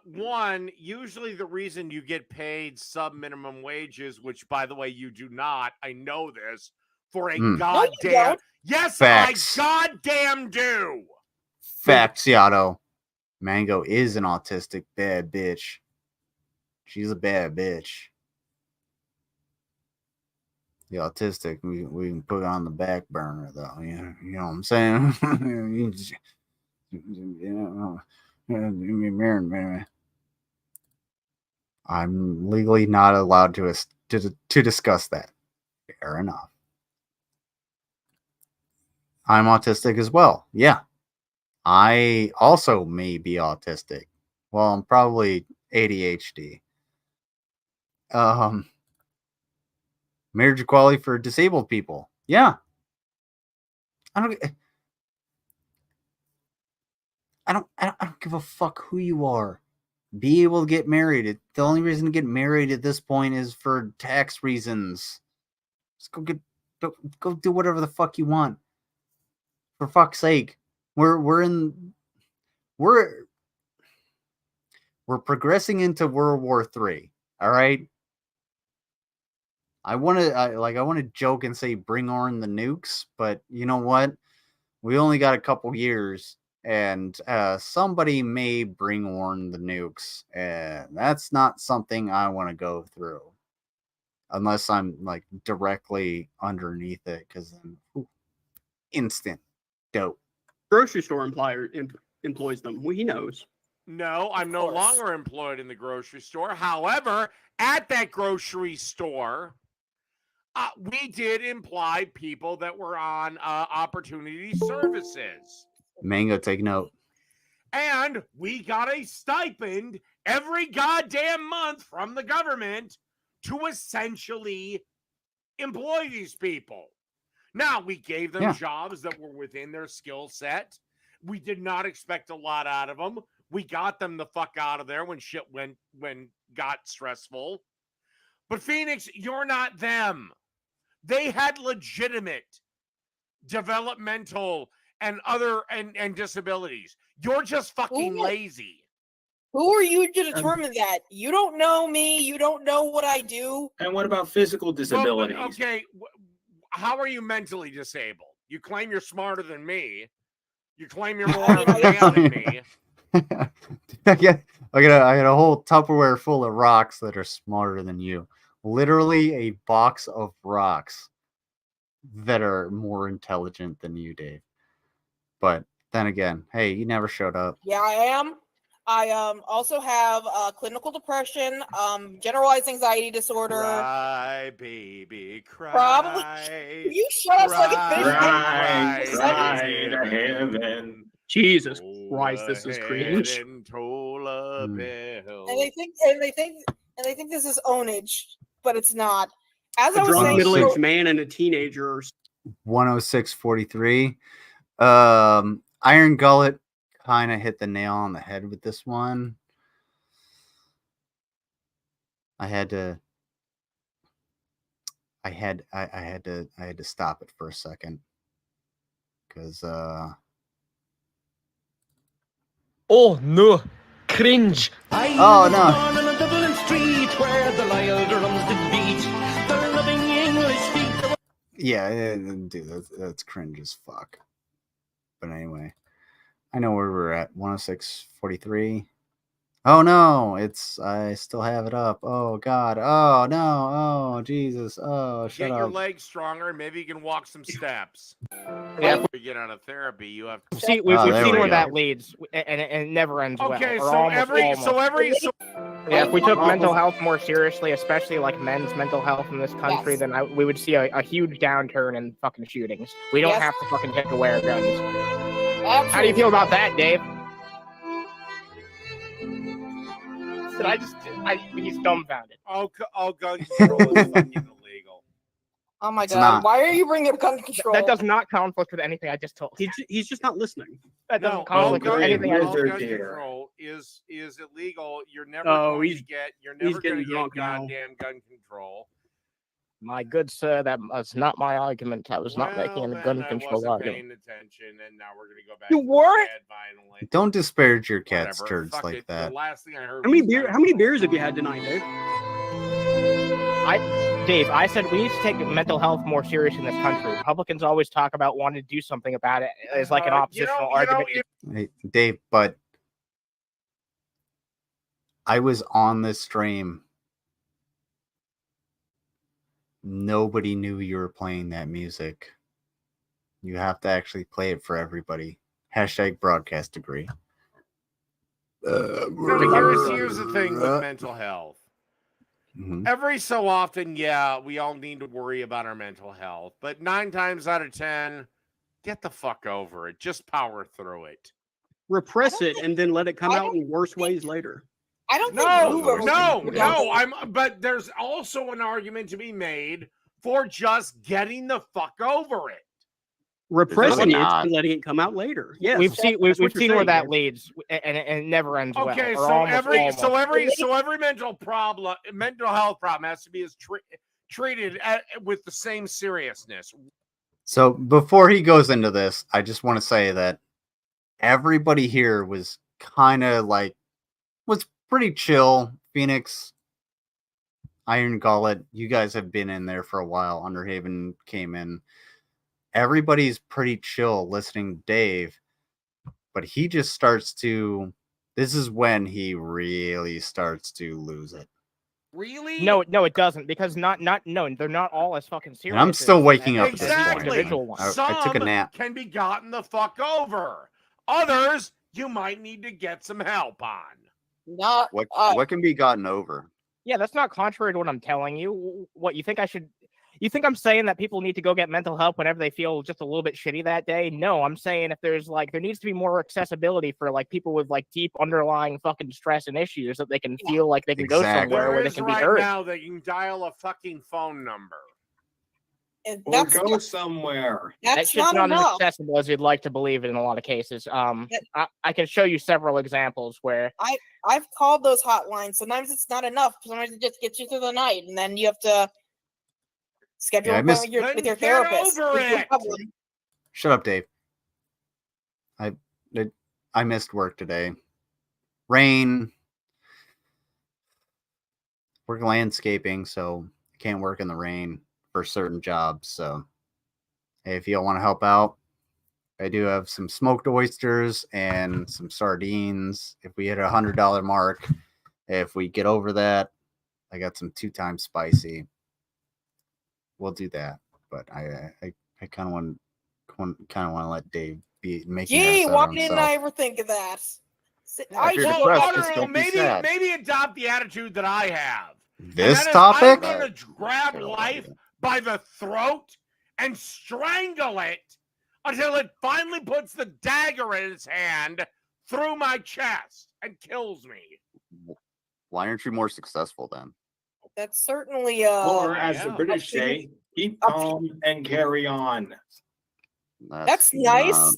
B: one, usually the reason you get paid sub-minimum wages, which, by the way, you do not, I know this, for a goddamn... No, yes, Facts. I goddamn do!
A: Facts, Yato. Mango is an autistic bad bitch. She's a bad bitch. The autistic, we can put it on the back burner, though. You know what I'm saying? I'm legally not allowed to discuss that. Fair enough. I'm autistic as well. Yeah. I also may be autistic. Well, I'm probably ADHD. Marriage equality for disabled people. Yeah. I don't give a fuck who you are. Be able to get married. The only reason to get married at this point is for tax reasons. Just go do whatever the fuck you want. For fuck's sake. We're progressing into World War III. All right. I want to joke and say bring on the nukes, but you know what? We only got a couple years, and somebody may bring on the nukes, and that's not something I want to go through, unless I'm like directly underneath it, because then instant dope.
G: Grocery store employs them. Well, he knows.
B: No, I'm no longer employed in the grocery store. However, at that grocery store, we did employ people that were on opportunity services.
A: Mango, take note.
B: And we got a stipend every goddamn month from the government to essentially employ these people. Now, we gave them jobs that were within their skill set. We did not expect a lot out of them. We got them the fuck out of there when shit got stressful. But Phoenix, you're not them. They had legitimate developmental and other and disabilities. You're just fucking lazy.
H: Who are you to determine that? You don't know me. You don't know what I do.
F: And what about physical disabilities?
B: Well, okay, how are you mentally disabled? You claim you're smarter than me. You claim you're more of a man than me.
A: I got a whole Tupperware full of rocks that are smarter than you. Literally a box of rocks that are more intelligent than you, Dave. But then again, hey, you never showed up.
H: Yeah, I am. I also have clinical depression, generalized anxiety disorder.
B: Cry, baby, cry.
H: Probably. You shut up so I can finish.
F: Cry to heaven.
G: Jesus Christ, this is cringe.
B: And toll a bell.
H: And they think this is ownage, but it's not. As
G: a
H: I was
G: drunk
H: saying,
G: middle-aged man and a teenager.
A: 106.43. Iron Gullet kind of hit the nail on the head with this one. I had to stop it for a second because
E: oh no, cringe.
A: Oh no. Yeah, dude, that's cringe as fuck. But anyway, I know where we're at. 106.43. Oh no, I still have it up. Oh God. Oh no. Oh Jesus. Oh, shut up.
B: Get your legs stronger. Maybe you can walk some steps. Yeah. If we get out of therapy, you have to.
E: See, we've seen where that leads, and it never ends well.
B: Okay,
E: if we took mental health more seriously, especially like men's mental health in this country, then we would see a huge downturn in fucking shootings. We don't have to fucking take away our guns. Absolutely. How do you feel about that, Dave? He's dumbfounded.
B: All gun control is fucking illegal.
H: Oh my god! Why are you bringing up gun control?
E: That does not conflict with anything I just told.
G: He's just not listening.
E: That doesn't conflict with anything I just told.
B: Gun control is illegal. You're never going to get goddamn gun control.
E: My good sir, that was not my argument. I was not making any gun control argument.
B: Paying attention, and now we're gonna go back.
E: You weren't.
A: Don't disparage your cat's turds like that.
B: The last thing I heard.
G: How many beers have you had tonight, Dave?
E: Dave, I said we need to take mental health more serious in this country. Republicans always talk about wanting to do something about it as like an oppositional argument.
A: Hey, Dave, but I was on this stream. Nobody knew you were playing that music. You have to actually play it for everybody. # broadcast degree.
B: Here's the thing with mental health. Every so often, we all need to worry about our mental health. But 9 times out of 10, get the fuck over it. Just power through it.
G: Repress it and then let it come out in worse ways later.
H: I don't
B: think but there's also an argument to be made for just getting the fuck over it.
G: Repressing it and letting it come out later. Yes,
E: we've seen where that leads, and it never ends well.
B: Okay, so every mental health problem has to be treated with the same seriousness.
A: So before he goes into this, I just want to say that everybody here was kind of was pretty chill. Phoenix, Iron Gullet, you guys have been in there for a while. Underhaven came in. Everybody's pretty chill listening to Dave, but he just starts to. This is when he really starts to lose it.
B: Really?
E: No, it doesn't, because they're not all as fucking serious.
A: And I'm still waking up
B: exactly.
A: at this point.
B: I
A: took a nap.
B: Can be gotten the fuck over. Others, you might need to get some help on.
K: What can be gotten over?
E: Yeah, that's not contrary to what I'm telling you. What you think I should? You think I'm saying that people need to go get mental help whenever they feel just a little bit shitty that day? No, I'm saying if there's there needs to be more accessibility for people with deep underlying fucking stress and issues, that they can feel like they can go somewhere where they can be heard.
B: Now they can dial a fucking phone number.
F: Or go somewhere.
E: That's just not as accessible as you'd like to believe in a lot of cases. I can show you several examples where
H: I've called those hotlines. Sometimes it's not enough. Sometimes it just gets you through the night, and then you have to schedule an appointment with your therapist.
A: Shut up, Dave. I missed work today. Rain. Work landscaping, so I can't work in the rain for certain jobs. So, hey, if you all want to help out, I do have some smoked oysters and some sardines. If we hit $100 mark, if we get over that, I got some 2 times spicy. We'll do that. But I kind of want to let Dave be making.
H: Gee, why didn't I ever think of that?
B: Maybe adopt the attitude that I have.
A: This topic?
B: I'm going to grab life by the throat and strangle it until it finally puts the dagger in its hand through my chest and kills me.
K: Why aren't you more successful then?
H: That's certainly
F: or as the British say, keep calm and carry on.
H: That's nice.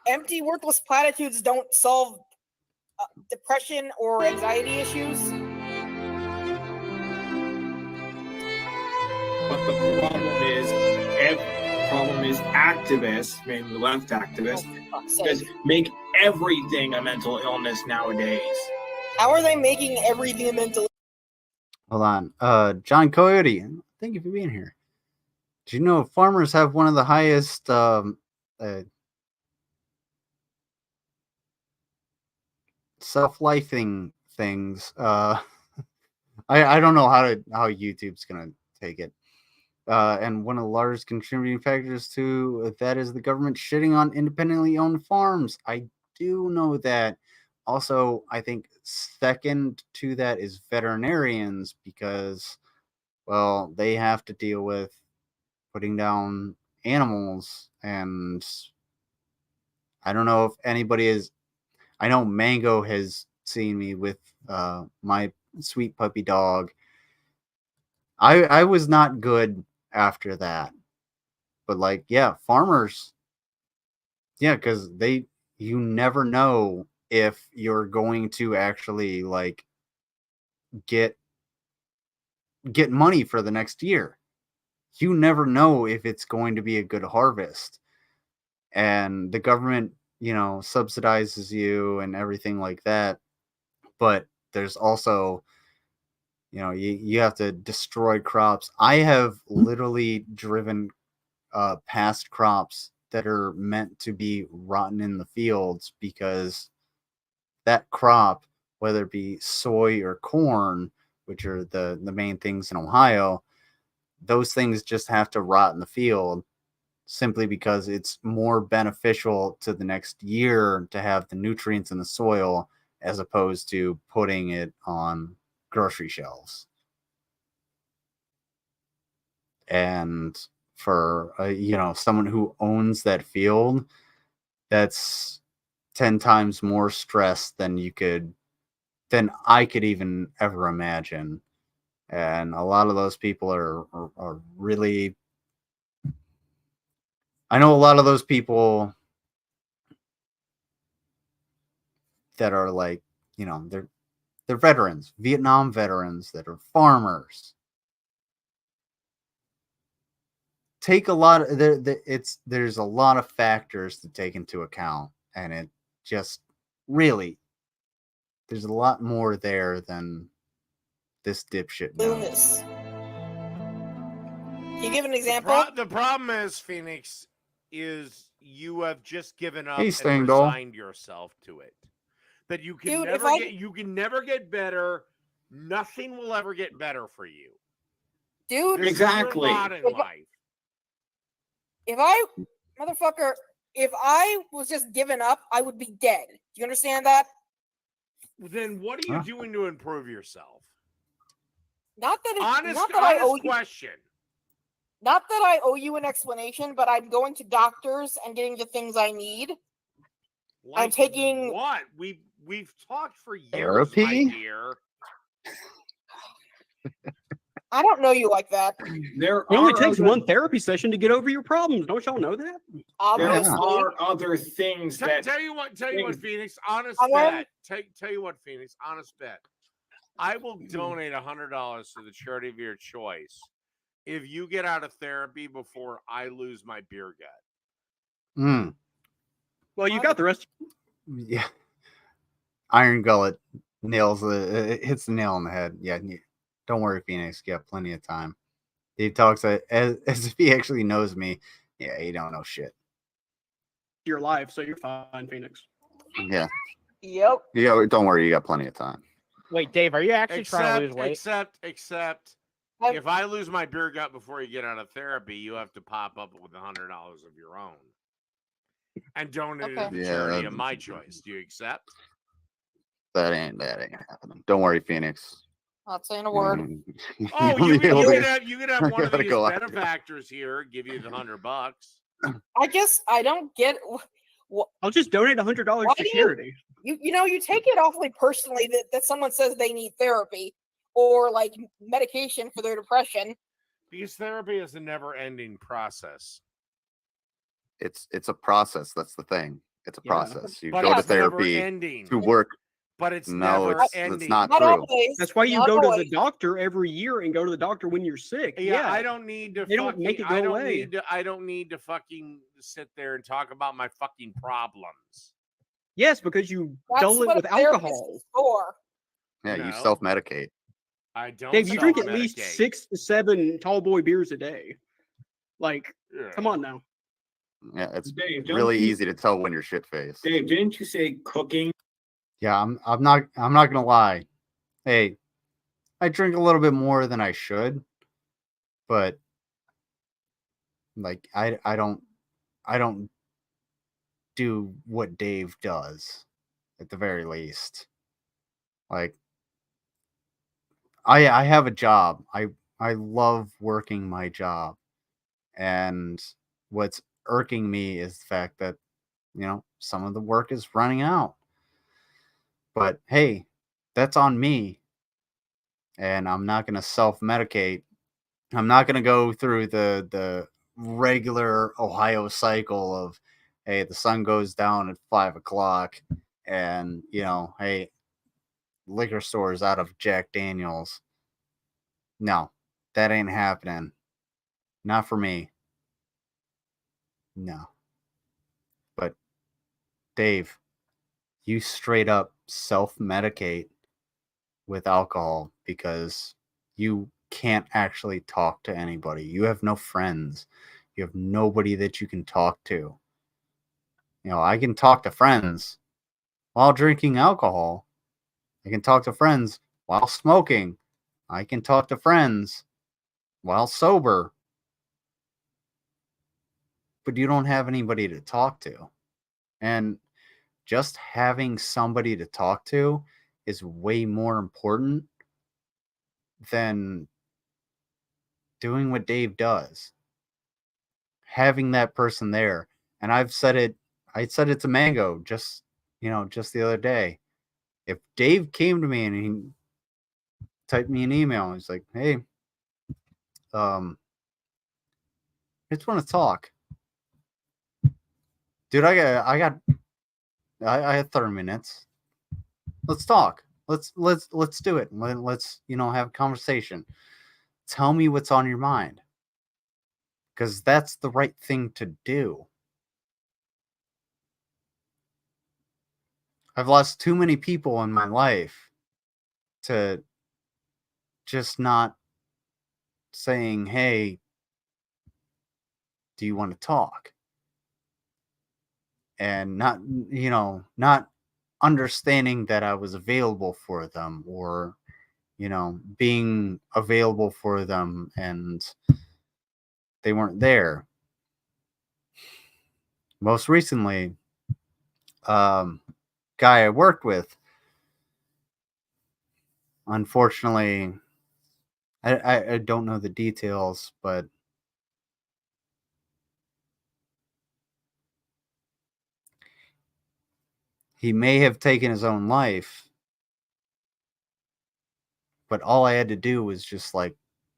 H: Empty, worthless platitudes don't solve depression or anxiety issues.
F: But the problem is activists, mainly the left activists, make everything a mental illness nowadays.
H: How are they making everything a mental?
A: Hold on, John Coyote. Thank you for being here. Do you know farmers have one of the highest self-lifing things? I don't know how YouTube's gonna take it. And one of the largest contributing factors to that is the government shitting on independently owned farms. I do know that. Also, I think second to that is veterinarians, because, well, they have to deal with putting down animals. And I don't know if anybody is. I know Mango has seen me with my sweet puppy dog. I was not good after that. But like, yeah, farmers, yeah, because you never know if you're going to actually like get money for the next year. You never know if it's going to be a good harvest. And the government, subsidizes you and everything like that. But there's also, you have to destroy crops. I have literally driven past crops that are meant to be rotten in the fields because that crop, whether it be soy or corn, which are the main things in Ohio, those things just have to rot in the field simply because it's more beneficial to the next year to have the nutrients in the soil as opposed to putting it on grocery shelves. And for someone who owns that field, that's 10 times more stress than I could even ever imagine. And a lot of those people are really, I know a lot of those people that are like, they're veterans, Vietnam veterans that are farmers. Take a lot of there's a lot of factors to take into account, and it just really, there's a lot more there than this dipshit knows.
H: Can you give an example?
B: The problem is, Phoenix, is you have just given up
A: Hey,
B: and resigned yourself to it. That you can you can never get better. Nothing will ever get better for you.
H: Dude,
B: this
F: exactly.
B: Is your lot in life.
H: If I was just given up, I would be dead. Do you understand that?
B: Then what are you doing to improve yourself?
H: Not that
B: honest question.
H: Not that I owe you an explanation, but I'm going to doctors and getting the things I need.
B: Like
H: I'm taking
B: what? We've talked for years,
A: therapy?
B: My dear.
H: I don't know you like that.
G: It only takes one therapy session to get over your problems. Don't y'all know that?
H: Obviously.
F: There are other things
B: Tell you what, Phoenix. Honest bet. Tell you what, Phoenix. Honest bet. I will donate $100 to the charity of your choice if you get out of therapy before I lose my beer gut.
G: Well, you got the rest.
A: Yeah. Iron Gullet hits the nail on the head. Yeah. Don't worry, Phoenix. You got plenty of time. He talks as if he actually knows me. Yeah, you don't know shit.
G: You're live, so you're fine, Phoenix.
K: Yeah.
H: Yep.
K: Yeah, don't worry. You got plenty of time.
E: Wait, Dave, are you actually trying to lose weight?
B: Except if I lose my beer gut before you get out of therapy, you have to pop up with $100 of your own and donate it to the charity of my choice. Do you accept?
K: That ain't happening. Don't worry, Phoenix.
H: Not saying a word.
B: Oh, you could have one of these benefactors here give you the $100.
H: I guess I don't get.
G: I'll just donate $100 to charity.
H: You take it awfully personally that someone says they need therapy or like medication for their depression.
B: Because therapy is a never-ending process.
K: It's a process. That's the thing. It's a process. You go to therapy to work.
B: But it's never ending.
K: It's not true.
H: Always.
G: That's why you go to the doctor every year and go to the doctor when you're sick.
B: Yeah, I don't need to.
G: They don't make it go away.
B: I don't need to fucking sit there and talk about my fucking problems.
G: Yes, because you dull it with alcohol.
K: Yeah, you self-medicate.
B: I don't.
G: Dave, you drink at least 6 to 7 tall boy beers a day. Like, come on now.
K: Yeah, it's really easy to tell when you're shit-faced.
F: Dave, didn't you say cooking?
A: Yeah, I'm not gonna lie. Hey, I drink a little bit more than I should, but like I don't do what Dave does, at the very least. Like I have a job. I love working my job. And what's irking me is the fact that, some of the work is running out. But hey, that's on me. And I'm not going to self-medicate I'm not going to go through the regular Ohio cycle of, hey, the sun goes down at 5 o'clock and, hey, liquor stores out of Jack Daniels. No, that ain't happening. Not for me. No. But Dave, you straight up self-medicate with alcohol because you can't actually talk to anybody. You have no friends. You have nobody that you can talk to. I can talk to friends while drinking alcohol. I can talk to friends while smoking. I can talk to friends while sober. But you don't have anybody to talk to. And just having somebody to talk to is way more important than doing what Dave does. Having that person there. And I said it to Mango just the other day. If Dave came to me and he typed me an email, he's like, hey, I just want to talk. Dude, I had 30 minutes. Let's talk. Let's do it. Let's have a conversation. Tell me what's on your mind. Because that's the right thing to do. I've lost too many people in my life to just not saying, hey, do you want to talk? And not understanding that I was available for them or, being available for them and they weren't there. Most recently, guy I worked with, unfortunately, I don't know the details, but he may have taken his own life, but all I had to do was just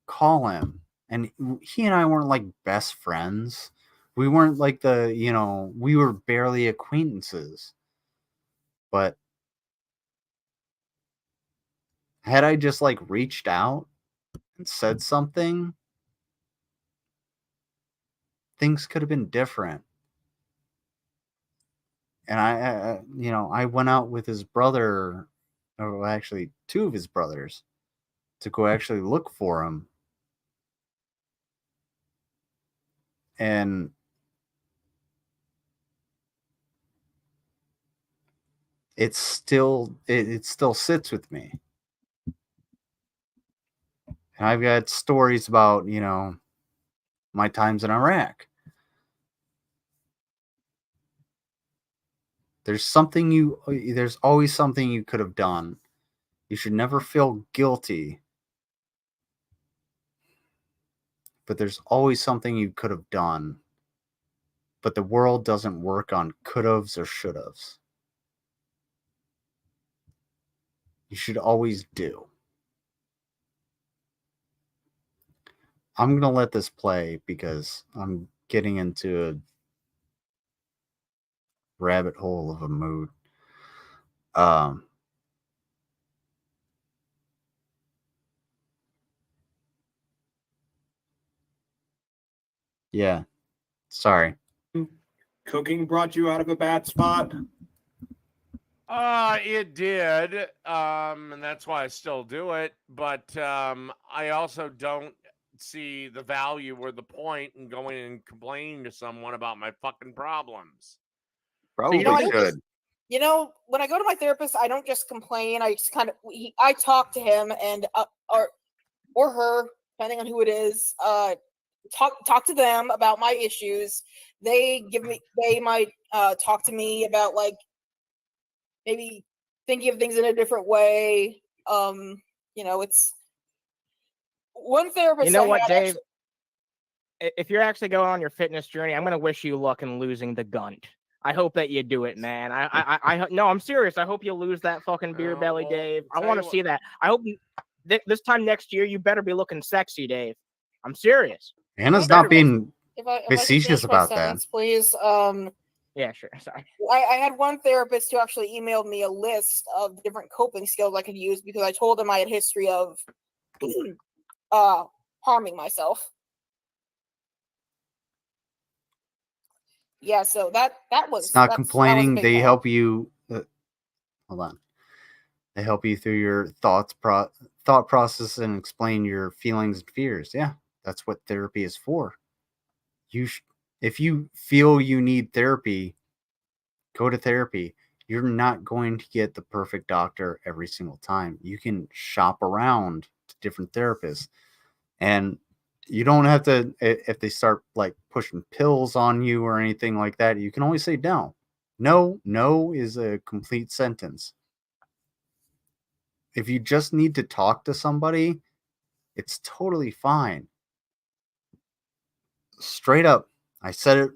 A: call him. And he and I weren't best friends. We weren't we were barely acquaintances. But had I just reached out and said something, things could have been different. And I went out with his brother, or actually 2 of his brothers, to go actually look for him. And it still sits with me. And I've got stories about, my times in Iraq. There's always something you could have done. You should never feel guilty. But there's always something you could have done. But the world doesn't work on could-haves or should-haves. You should always do. I'm going to let this play because I'm getting into a rabbit hole of a mood. Yeah. Sorry.
F: Cooking brought you out of a bad spot?
B: It did. And that's why I still do it. But I also don't see the value or the point in going and complaining to someone about my fucking problems.
K: Probably should.
H: When I go to my therapist, I don't just complain. I just I talk to him and or her, depending on who it is. Talk to them about my issues. They might talk to me about maybe thinking of things in a different way. It's one therapist.
E: You know what, Dave? If you're actually going on your fitness journey, I'm gonna wish you luck in losing the gunt. I hope that you do it, man. No, I'm serious. I hope you lose that fucking beer belly, Dave. I want to see that. I hope this time next year you better be looking sexy, Dave. I'm serious.
A: Anna's not being facetious about that.
H: Please.
E: Yeah, sure. Sorry.
H: I had one therapist who actually emailed me a list of different coping skills I could use because I told him I had a history of harming myself. Yeah, so that was.
A: It's not complaining. They help you. Hold on. They help you through your thought process and explain your feelings and fears. Yeah, that's what therapy is for. If you feel you need therapy, go to therapy. You're not going to get the perfect doctor every single time. You can shop around to different therapists, and you don't have to, if they start like pushing pills on you or anything like that, you can always say no. No is a complete sentence. If you just need to talk to somebody, it's totally fine. Straight up, I said it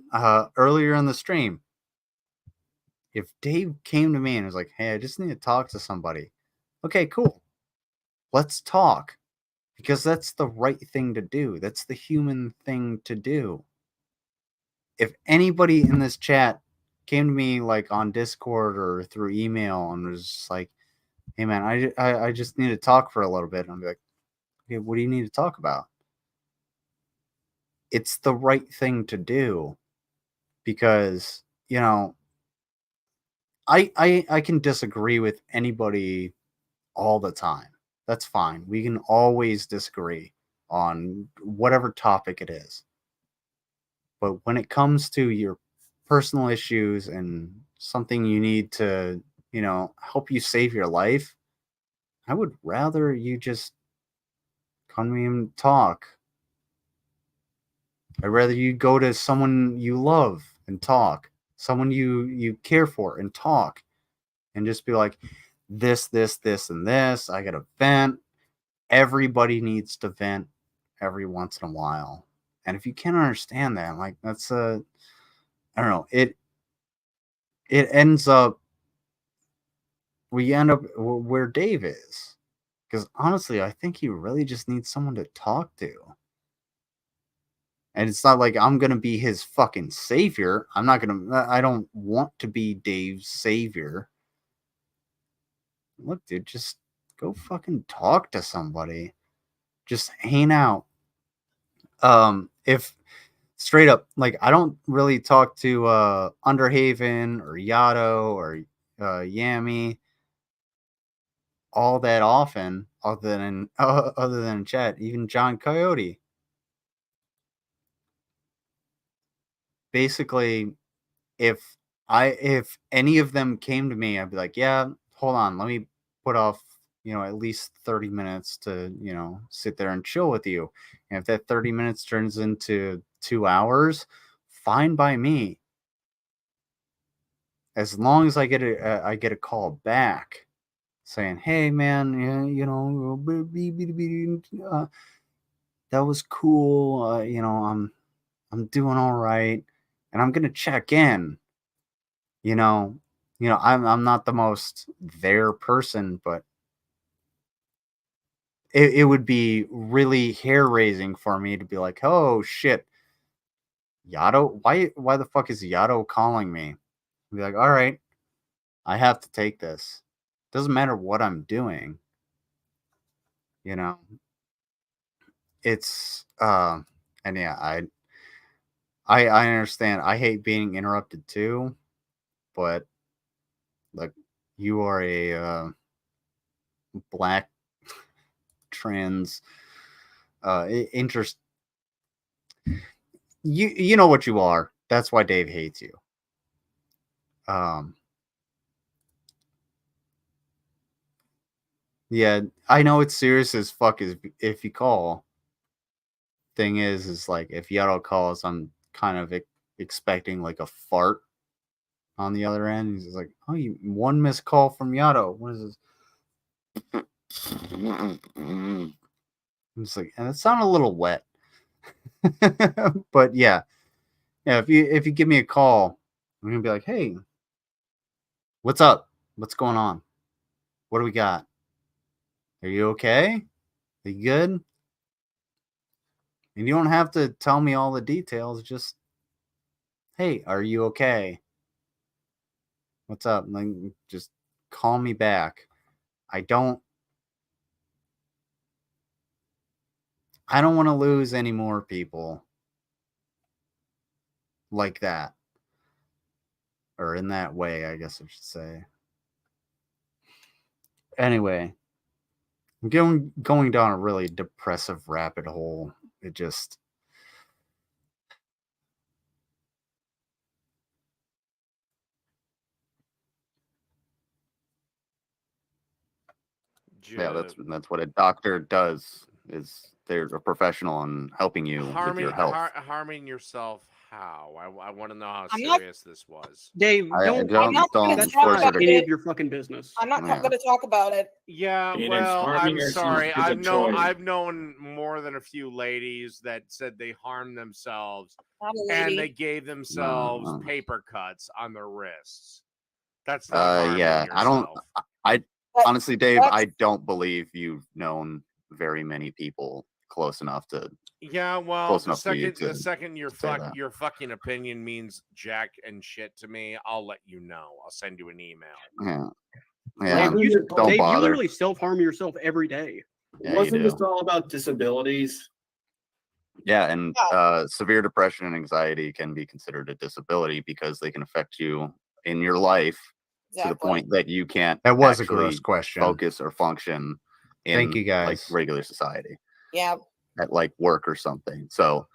A: earlier in the stream. If Dave came to me and was like, hey, I just need to talk to somebody. Okay, cool. Let's talk. Because that's the right thing to do. That's the human thing to do. If anybody in this chat came to me like on Discord or through email and was just like, hey man, I just need to talk for a little bit. And I'll be like, okay, what do you need to talk about? It's the right thing to do. Because, you know, I can disagree with anybody all the time. That's fine. We can always disagree on whatever topic it is. But when it comes to your personal issues and something you need to, you know, help you save your life, I would rather you just come to me and talk. I'd rather you go to someone you love and talk, someone you care for and talk, and just be like, this, and this. I got to vent. Everybody needs to vent every once in a while. And if you can't understand that, like that's I don't know, it ends up, we end up where Dave is. Because honestly, I think he really just needs someone to talk to. And it's not like I'm going to be his fucking savior. I don't want to be Dave's savior. Look, dude, just go fucking talk to somebody. Just hang out. If straight up, like, I don't really talk to Underhaven or Yato or Yami all that often, other than chat. Even John Coyote. Basically, if any of them came to me, I'd be like, yeah, hold on, let me put off, you know, at least 30 minutes to, you know, sit there and chill with you. And if that 30 minutes turns into 2 hours, fine by me. As long as I get a call back saying, hey man, you know, that was cool. You know, I'm doing all right, and I'm gonna check in. You know, I'm not the most there person, but it would be really hair raising for me to be like, oh shit, Yato, why the fuck is Yato calling me? I'd be like, all right, I have to take this. Doesn't matter what I'm doing. You know, it's and yeah, I understand. I hate being interrupted too, but like, you are a black trans interest. You know what you are. That's why Dave hates you. Yeah, I know it's serious as fuck if you call. Thing is like, if Yato calls, I'm kind of expecting like a fart on the other end. He's like, oh, you one missed call from Yato. What is this? It's like, and it sounded a little wet. But yeah, if you give me a call, I'm gonna be like, hey, what's up? What's going on? What do we got? Are you okay? Are you good? And you don't have to tell me all the details. Just, hey, are you okay? What's up? Like, just call me back. I don't want to lose any more people like that. Or in that way, I guess I should say. Anyway, I'm going down a really depressive rabbit hole. It just...
K: Yeah, that's what a doctor does. Is they're a professional in helping you with your health.
B: Harming yourself how? I want to know how serious this was.
G: Dave,
H: I'm not going to talk about
G: any of your fucking business.
H: I'm not going to talk about it.
B: Yeah, well, I'm sorry. I've known more than a few ladies that said they harmed themselves and they gave themselves paper cuts on their wrists. That's not
K: yeah.
B: Yourself.
K: Honestly, Dave, I don't believe you've known very many people close enough to.
B: Yeah, well, the second your fucking opinion means jack and shit to me, I'll let you know. I'll send you an email.
K: Yeah.
G: Dave, you literally self-harm yourself every day.
K: Yeah,
F: wasn't this all about disabilities?
K: Yeah, and severe depression and anxiety can be considered a disability because they can affect you in your life. To the point that you can't
A: a gross question.
K: Focus or function in
A: Thank you guys.
K: Like regular society.
H: Yeah.
K: At like work or something. So,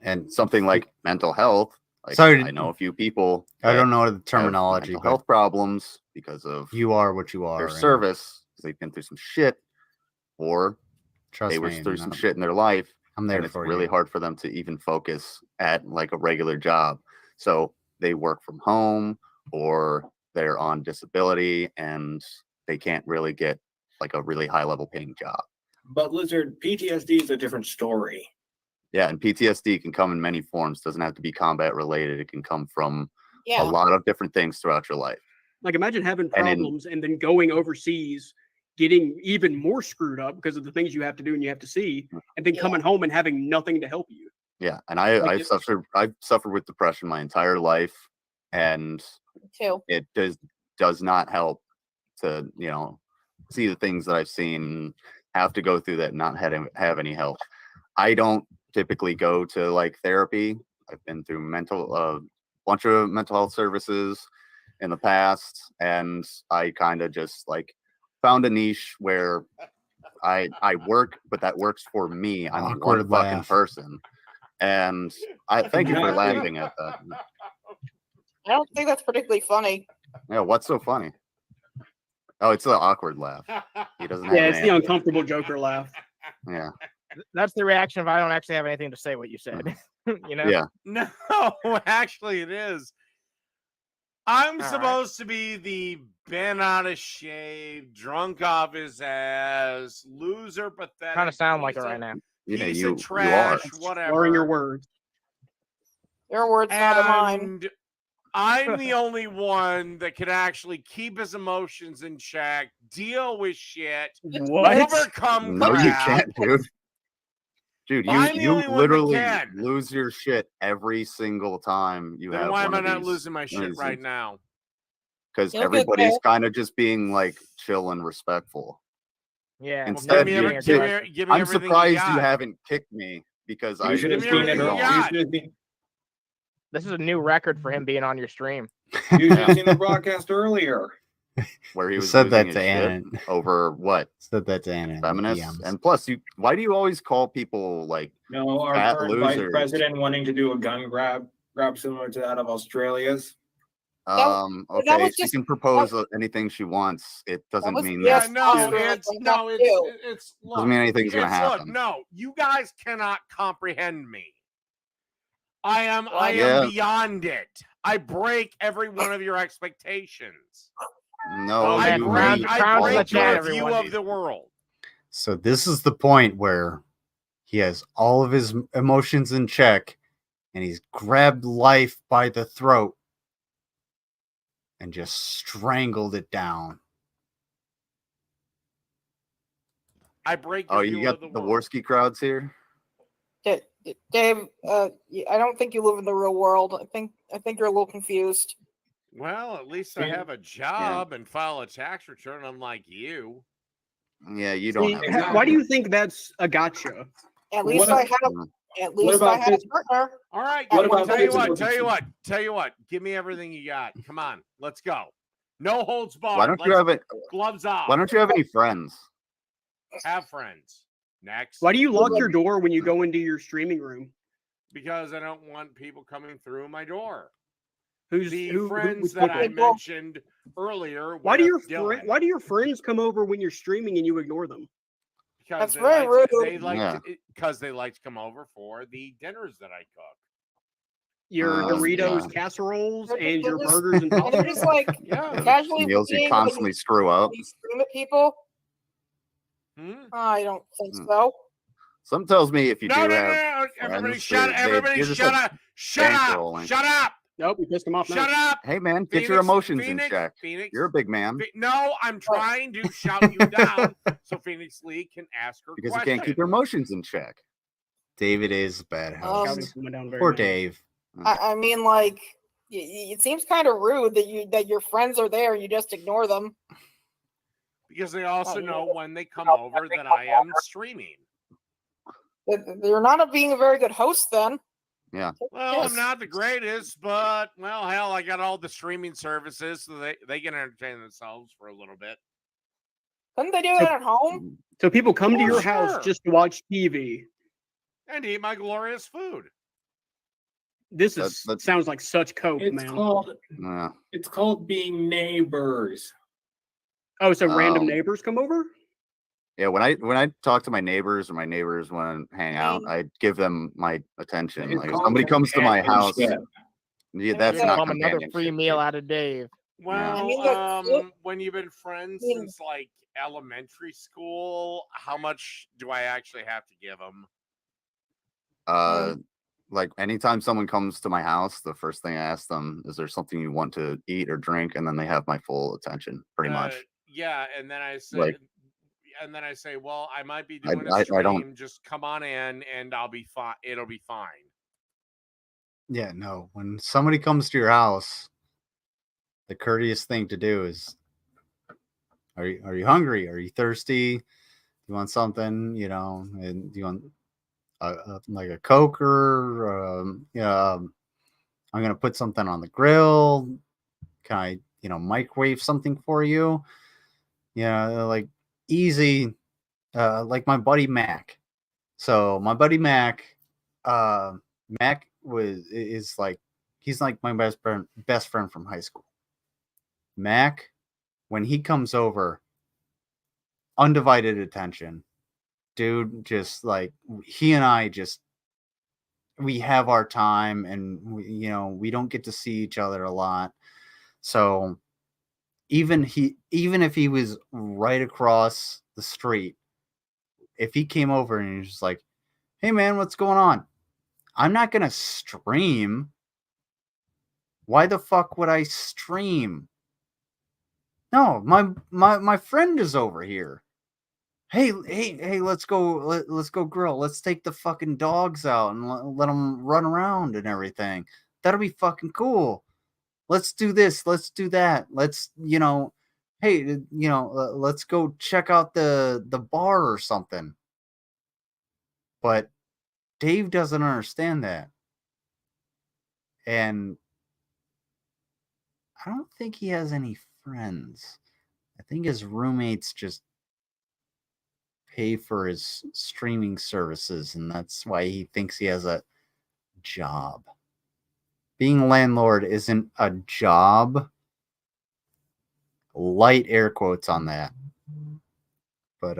K: and something like mental health. Like,
A: sorry,
K: I know a few people.
A: I don't know the terminology.
K: Mental health problems because of
A: you are what you are.
K: Their service. They've been through some shit, or they were through some shit in their life.
A: I'm there
K: and it's really hard for them to even focus at like a regular job. So they work from home or they're on disability and they can't really get like a really high level paying job.
F: But Lizard, PTSD is a different story.
K: Yeah, and PTSD can come in many forms. Doesn't have to be combat related. It can come from a lot of different things throughout your life.
G: Like imagine having problems and then going overseas, getting even more screwed up because of the things you have to do and you have to see, and then coming home and having nothing to help you.
K: Yeah, and I've suffered with depression my entire life. And it does not help to, see the things that I've seen, have to go through that, not have any help. I don't typically go to like therapy. I've been through bunch of mental health services in the past, and I kind of just like found a niche where I work, but that works for me. I'm one fucking person. And I thank you for laughing at that.
H: I don't think that's particularly funny.
K: Yeah, what's so funny? Oh, it's the awkward laugh. He doesn't have
G: it's the uncomfortable Joker laugh.
K: Yeah.
E: That's the reaction if I don't actually have anything to say what you said.
K: Yeah.
B: No, actually it is. I'm supposed to be the bent out of shape, drunk off his ass, loser, pathetic.
E: Kind of sound like it right now.
B: Piece of trash, whatever.
G: Slurring your words.
H: Your words, not mine.
B: I'm the only one that can actually keep his emotions in check, deal with shit, overcome
K: No,
B: crap.
K: you can't, dude. Dude, you literally lose your shit every single time you have.
B: Why am I not losing my shit right now?
K: Because everybody's kind of just being like chill and respectful.
E: Yeah.
K: Instead, I'm surprised you haven't kicked me because I should have seen it.
E: This is a new record for him being on your stream.
F: You should have seen the broadcast earlier.
K: Where he was
A: said that to Anna
K: over what?
A: Said that to Anna.
K: Feminists. And plus, why do you always call people like
F: our current vice president wanting to do a gun grab similar to that of Australia's?
K: Okay, she can propose anything she wants. It doesn't mean that.
B: It's
K: doesn't mean anything's gonna happen.
B: No, you guys cannot comprehend me. I am beyond it. I break every one of your expectations.
K: No,
B: I break your view of the world.
A: So this is the point where he has all of his emotions in check, and he's grabbed life by the throat and just strangled it down.
B: I break.
K: You got the Warski crowds here.
H: Dave, I don't think you live in the real world. I think you're a little confused.
B: Well, at least I have a job and file a tax return, unlike you.
K: Yeah, you don't have.
G: Exactly. Why do you think that's a gotcha?
H: At least I had a partner.
B: All right, tell you what. Give me everything you got. Come on, let's go. No holds barred.
K: Why don't you have it?
B: Gloves off.
K: Why don't you have any friends?
B: Have friends. Next.
G: Why do you lock your door when you go into your streaming room?
B: Because I don't want people coming through my door.
G: Who
B: friends that I mentioned earlier?
G: Why do your friends come over when you're streaming and you ignore them?
B: Because
H: that's very rude.
B: Because they like to come over for the dinners that I cook.
G: Your Doritos casseroles and your burgers and
H: they're just like casually
K: meals you constantly screw up.
H: You scream at people. I don't think so.
K: Some tells me if you do have
B: everybody shut up! Everybody shut up! Shut up! Shut up!
G: Nope, we pissed him off.
B: Shut up!
K: Hey man, get your emotions in check.
B: Phoenix,
K: you're a big man.
B: No, I'm trying to shout you down so Phoenix Lee can ask her
K: because
B: question.
K: You can't keep your emotions in check.
A: David is a bad host. Poor Dave.
H: I mean, like, it seems kind of rude that your friends are there and you just ignore them.
B: Because they also know when they come over that I am streaming.
H: You're not being a very good host then.
K: Yeah.
B: Well, I'm not the greatest, but, well, hell, I got all the streaming services so they can entertain themselves for a little bit.
H: Couldn't they do that at home?
G: So people come to your house just to watch TV.
B: And eat my glorious food.
G: This sounds like such cope,
F: man. It's called being neighbors.
G: Oh, so random neighbors come over?
K: Yeah, when I talk to my neighbors or my neighbors want to hang out, I give them my attention. Like if somebody comes to my house, that's not
E: another free meal out of Dave.
B: Well, when you've been friends since like elementary school, how much do I actually have to give them?
K: Like anytime someone comes to my house, the first thing I ask them is there something you want to eat or drink, and then they have my full attention, pretty much.
B: Yeah, and then I say, well, I might be doing a stream. Just come on in, and I'll be fine. It'll be fine.
A: Yeah, no. When somebody comes to your house, the courteous thing to do is, are you hungry? Are you thirsty? Do you want something? You know, and do you want like a Coke or I'm gonna put something on the grill. Can I, microwave something for you? Yeah, like easy, like my buddy Mac. So my buddy Mac, Mac is like, he's like my best friend from high school. Mac, when he comes over, undivided attention. Dude, just like he and I we have our time, and we don't get to see each other a lot. So even if he was right across the street, if he came over and he was just like, hey man, what's going on? I'm not gonna stream. Why the fuck would I stream? No, my friend is over here. Hey, let's go grill. Let's take the fucking dogs out and let them run around and everything. That'll be fucking cool. Let's do this. Let's do that. Let's, hey, let's go check out the bar or something. But Dave doesn't understand that. And I don't think he has any friends. I think his roommates just pay for his streaming services, and that's why he thinks he has a job. Being a landlord isn't a job. Light air quotes on that. But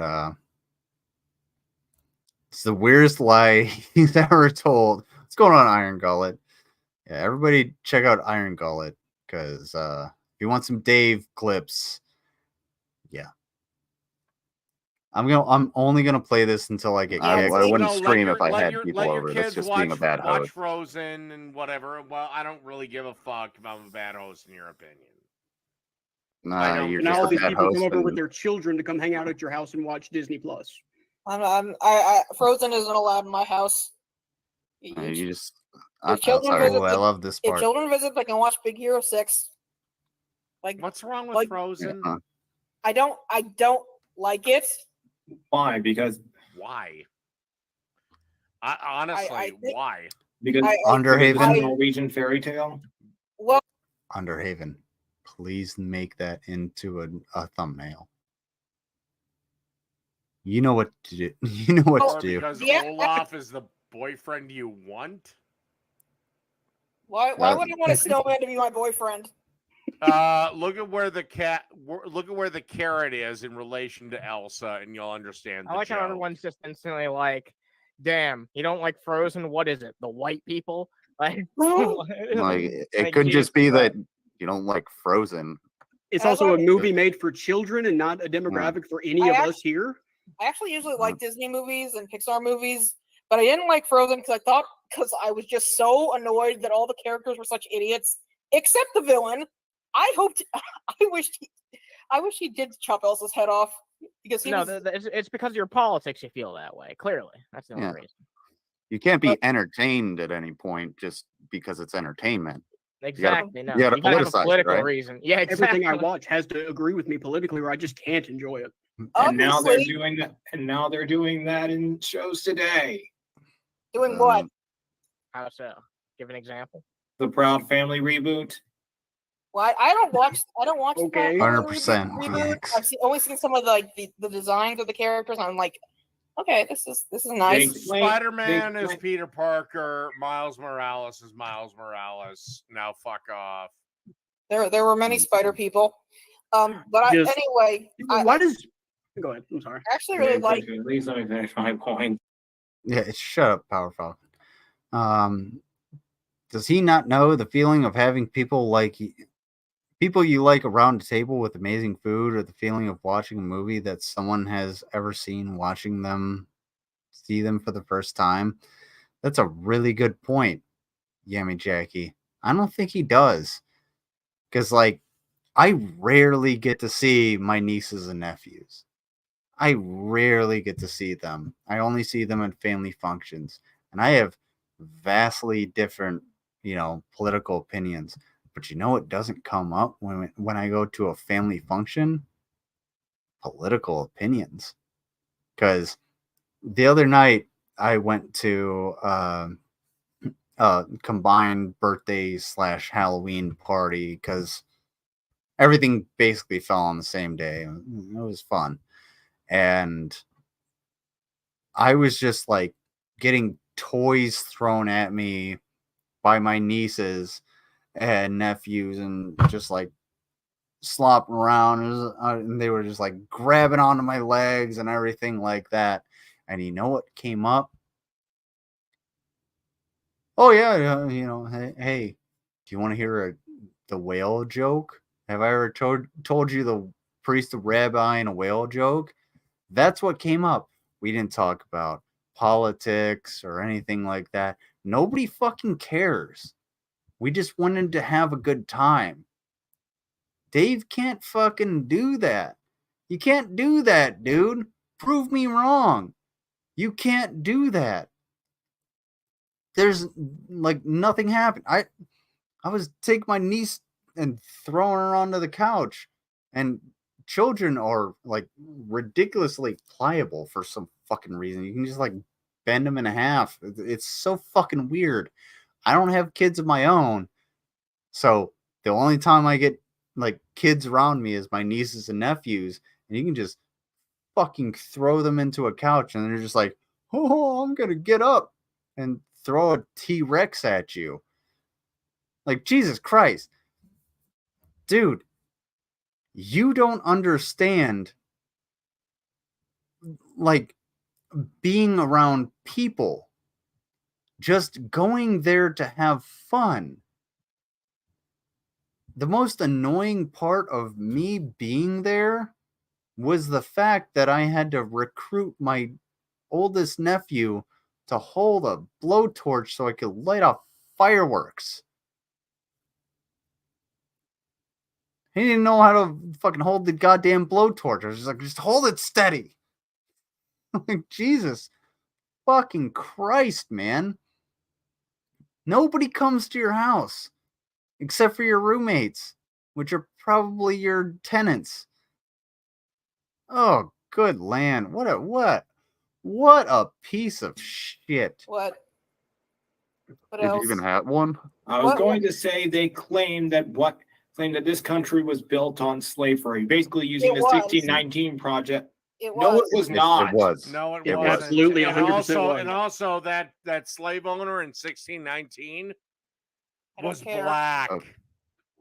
A: it's the weirdest lie he's ever told. What's going on, Iron Gullet? Yeah, everybody check out Iron Gullet, because if you want some Dave clips, yeah. I'm only gonna play this until I get kicked.
K: I wouldn't stream if I had people over. That's just being a bad host.
B: Watch Frozen and whatever. Well, I don't really give a fuck if I'm a bad host in your opinion.
K: Nah, you're
G: now
K: just
G: all
K: a
G: these
K: bad
G: people
K: host.
G: come over with their children to come hang out at your house and watch Disney Plus.
H: Frozen isn't allowed in my house.
K: You just.
A: I'm sorry. I love this part.
H: If children visit, they can watch Big Hero 6. Like,
B: what's wrong with Frozen?
K: Yeah.
H: I don't like it.
F: Why? Because
B: why? Honestly, why?
F: Because
A: Underhaven,
F: it's a Norwegian fairy tale.
H: Well,
A: Underhaven, please make that into a thumbnail. You know what to do. You know what to do.
B: Because Olaf is the boyfriend you want.
H: Why would I want a snowman to be my boyfriend?
B: Look at where the carrot is in relation to Elsa, and you'll understand.
E: I like how everyone's just instantly like, "Damn, you don't like Frozen? What is it? The white people?" Like
K: it could just be that you don't like Frozen.
G: It's also a movie made for children and not a demographic for any of us here.
H: I actually usually like Disney movies and Pixar movies, but I didn't like Frozen because I was just so annoyed that all the characters were such idiots, except the villain. I wish he did chop Elsa's head off because
E: it's because of your politics you feel that way. Clearly, that's the only reason.
K: You can't be entertained at any point just because it's entertainment.
E: Exactly.
K: You gotta
E: have a political
K: right?
E: reason. Yeah, exactly.
G: Everything I watch has to agree with me politically, or I just can't enjoy it.
F: And now they're doing that. And now they're doing that in shows today.
H: Doing what?
E: How so? Give an example.
F: The Proud Family reboot.
H: Well, I don't watch.
G: Okay.
A: 100%.
H: I've only seen some of the designs of the characters. And I'm like, okay, this is nice.
B: Spider-Man is Peter Parker. Miles Morales is Miles Morales. Now fuck off.
H: There were many spider people. But anyway.
G: Why does? Go ahead. I'm sorry.
H: I actually really like.
F: Please let me finish my point.
A: Yeah, shut up, Power Falcon. Does he not know the feeling of having people you like around a table with amazing food, or the feeling of watching a movie that someone has ever seen, see them for the first time? That's a really good point, Yummy Jackie. I don't think he does. Because, I rarely get to see my nieces and nephews. I rarely get to see them. I only see them at family functions. And I have vastly different, political opinions. But you know what doesn't come up when I go to a family function? Political opinions. Because the other night I went to a combined birthday / Halloween party because everything basically fell on the same day. It was fun. And I was just getting toys thrown at me by my nieces and nephews and just slopping around, and they were just grabbing onto my legs and everything like that. And you know what came up? Oh yeah, hey, do you want to hear the whale joke? Have I ever told you the priest, the rabbi, and a whale joke? That's what came up. We didn't talk about politics or anything like that. Nobody fucking cares. We just wanted to have a good time. Dave can't fucking do that. You can't do that, dude. Prove me wrong. You can't do that. There's nothing happened. I was taking my niece and throwing her onto the couch, and children are ridiculously pliable for some fucking reason. You can just bend them in half. It's so fucking weird. I don't have kids of my own, so the only time I get kids around me is my nieces and nephews, and you can just fucking throw them into a couch and they're just oh, I'm gonna get up and throw a T-Rex at you. Jesus Christ. Dude, you don't understand being around people. Just going there to have fun. The most annoying part of me being there was the fact that I had to recruit my oldest nephew to hold a blowtorch so I could light off fireworks. He didn't know how to fucking hold the goddamn blowtorch. I was just hold it steady. Jesus fucking Christ, man. Nobody comes to your house except for your roommates, which are probably your tenants. Oh, good land. What a piece of shit.
H: What
K: Did
H: else?
K: you even have one?
F: I was going to say they claim that this country was built on slavery, basically using the 1619 project. No, it was not.
K: It was.
B: No, it
K: wasn't.
G: Absolutely,
B: and
G: 100%
B: also that slave owner in 1619 was
H: care.
B: black.
K: Oh.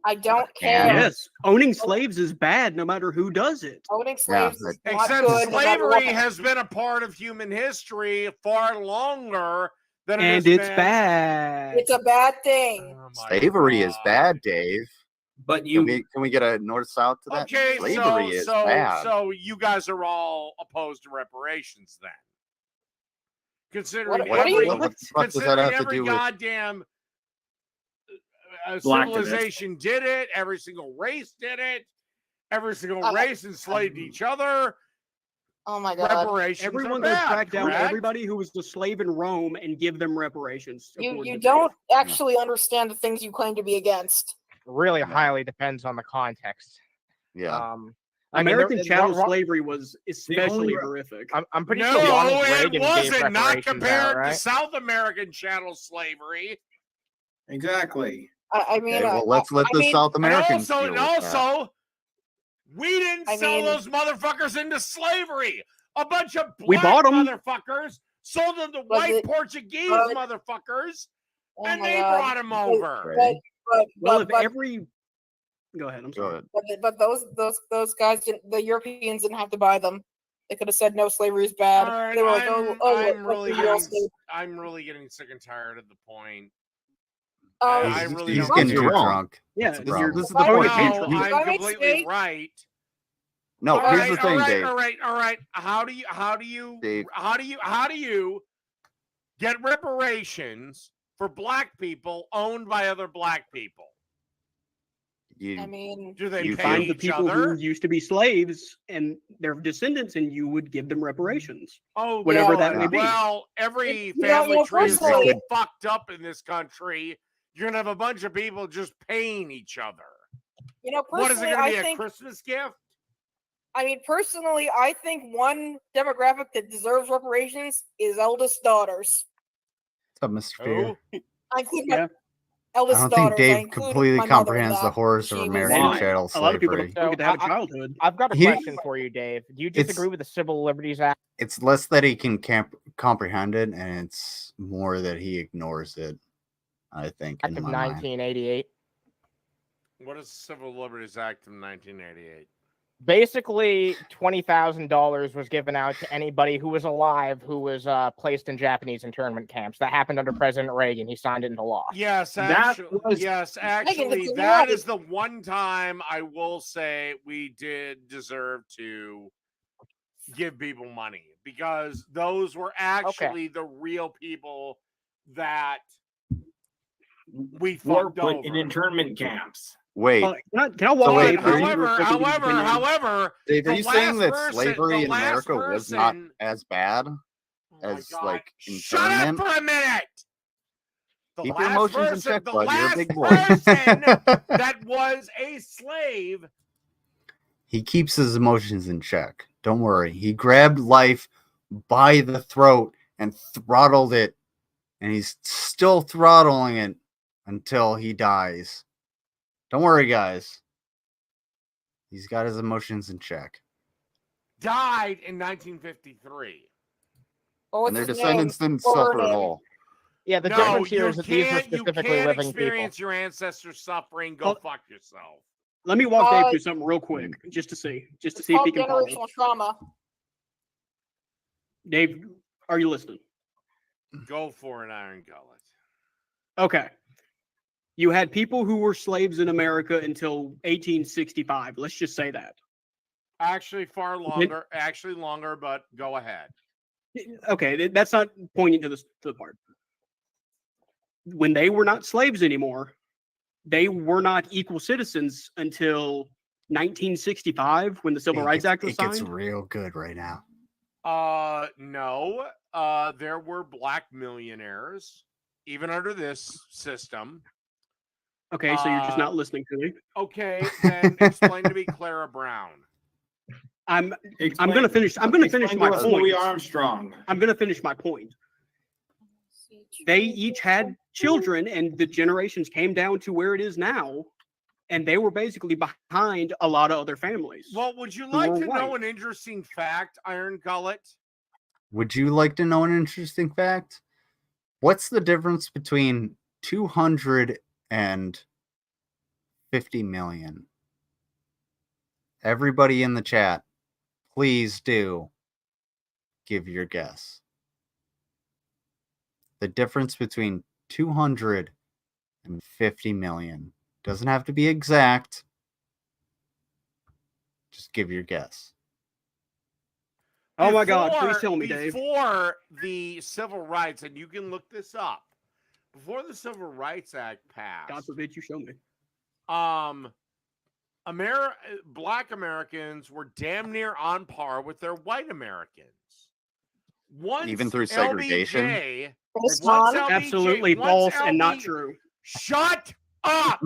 H: I don't care.
G: Yes, owning slaves is bad no matter who does it.
H: Owning slaves is not
B: Except
H: good.
B: slavery has been a part of human history far longer than it
G: And
B: has
G: it's
B: been.
G: bad.
H: It's a bad thing.
K: Slavery is bad, Dave.
F: But
K: can we get a north-south to that?
B: Okay,
K: Slavery is bad.
B: so you guys are all opposed to reparations then? Considering
K: what does that have to
B: every
K: do with
B: goddamn civilization did it, every single race did it, every single race enslaved each other.
H: Oh my God!
B: Reparations.
G: Everyone goes track down everybody who was a slave in Rome and give them reparations.
H: You don't actually understand the things you claim to be against.
E: Really highly depends on the context.
K: Yeah.
G: American chattel slavery was especially horrific.
E: I'm pretty sure Ronald Reagan
B: it wasn't.
E: gave
B: Not compared
E: right?
B: to South American chattel slavery.
F: Exactly.
H: I mean,
K: well, let's let the South Americans.
B: And also, we didn't sell those motherfuckers into slavery. A bunch of black motherfuckers sold them to white Portuguese motherfuckers, and they brought them over.
G: Go ahead. I'm sorry.
H: But those guys didn't. The Europeans didn't have to buy them. They could have said no, slavery is bad.
B: Right,
H: they were like,
B: I'm really getting sick and tired of the point.
A: He's getting too drunk.
G: Yeah,
A: this is the point.
B: I'm completely right.
K: No, here's the thing, Dave.
B: All right. How do you get reparations for black people owned by other black people?
H: Do
B: they
G: you
B: pay
G: find the
B: each
G: people
B: other?
G: who used to be slaves and their descendants, and you would give them reparations?
B: Oh,
G: whatever that may be.
B: Well, every family tree is so fucked up in this country. You're gonna have a bunch of people just paying each other. What is it gonna be? A Christmas gift?
H: I mean, personally, I think one demographic that deserves reparations is eldest daughters.
A: What's up, Mr. Fear?
H: I think
A: I don't think Dave completely comprehends the horrors of American chattel slavery.
G: A lot of people don't get to have a childhood.
E: I've got a question for you, Dave. Do you disagree with the Civil Liberties Act?
A: It's less that he can comprehend it, and it's more that he ignores it, I think.
E: Act of 1988.
B: What is the Civil Liberties Act of 1988?
E: Basically, $20,000 was given out to anybody who was alive who was placed in Japanese internment camps. That happened under President Reagan. He signed it into law.
B: Yes, actually, that is the one time I will say we did deserve to give people money, because those were actually the real people that we
F: were
B: fucked
F: put
B: over
F: in internment camps.
K: Wait.
G: Can I walk away?
B: However,
K: Dave, are you saying that slavery in America was not as bad as like internment?
B: Shut up for a minute.
K: Keep your emotions in check, bud. You're a big boy.
B: That was a slave.
A: He keeps his emotions in check. Don't worry. He grabbed life by the throat and throttled it, and he's still throttling it until he dies. Don't worry, guys. He's got his emotions in check.
B: Died in 1953.
A: And their descendants didn't suffer at all.
E: Yeah, the difference here is that these are specifically living people.
B: Experience your ancestors' suffering. Go fuck yourself.
G: Let me walk Dave through something real quick, just to see if he can follow.
H: Generational trauma.
G: Dave, are you listening?
B: Go for an iron gullet.
G: Okay. You had people who were slaves in America until 1865. Let's just say that.
B: Actually, far longer. Actually, longer. But go ahead.
G: Okay, that's not pointing to the part. When they were not slaves anymore, they were not equal citizens until 1965, when the Civil Rights Act was signed.
A: It gets real good right now.
B: No. There were black millionaires even under this system.
G: Okay, so you're just not listening to me.
B: Okay, then explain to me Clara Brown.
G: I'm gonna finish my point.
F: Louis Armstrong.
G: I'm gonna finish my point. They each had children, and the generations came down to where it is now, and they were basically behind a lot of other families.
B: Well, would you like to know an interesting fact, Iron Gullet?
A: Would you like to know an interesting fact? What's the difference between 250 million? Everybody in the chat, please do give your guess. The difference between 250 million. Doesn't have to be exact. Just give your guess.
G: Oh my God, please tell me, Dave.
B: Before the Civil Rights, and you can look this up, before the Civil Rights Act passed,
G: God forbid you show me.
B: Black Americans were damn near on par with their white Americans.
K: Even through segregation?
G: Absolutely false and not true.
B: Shut up!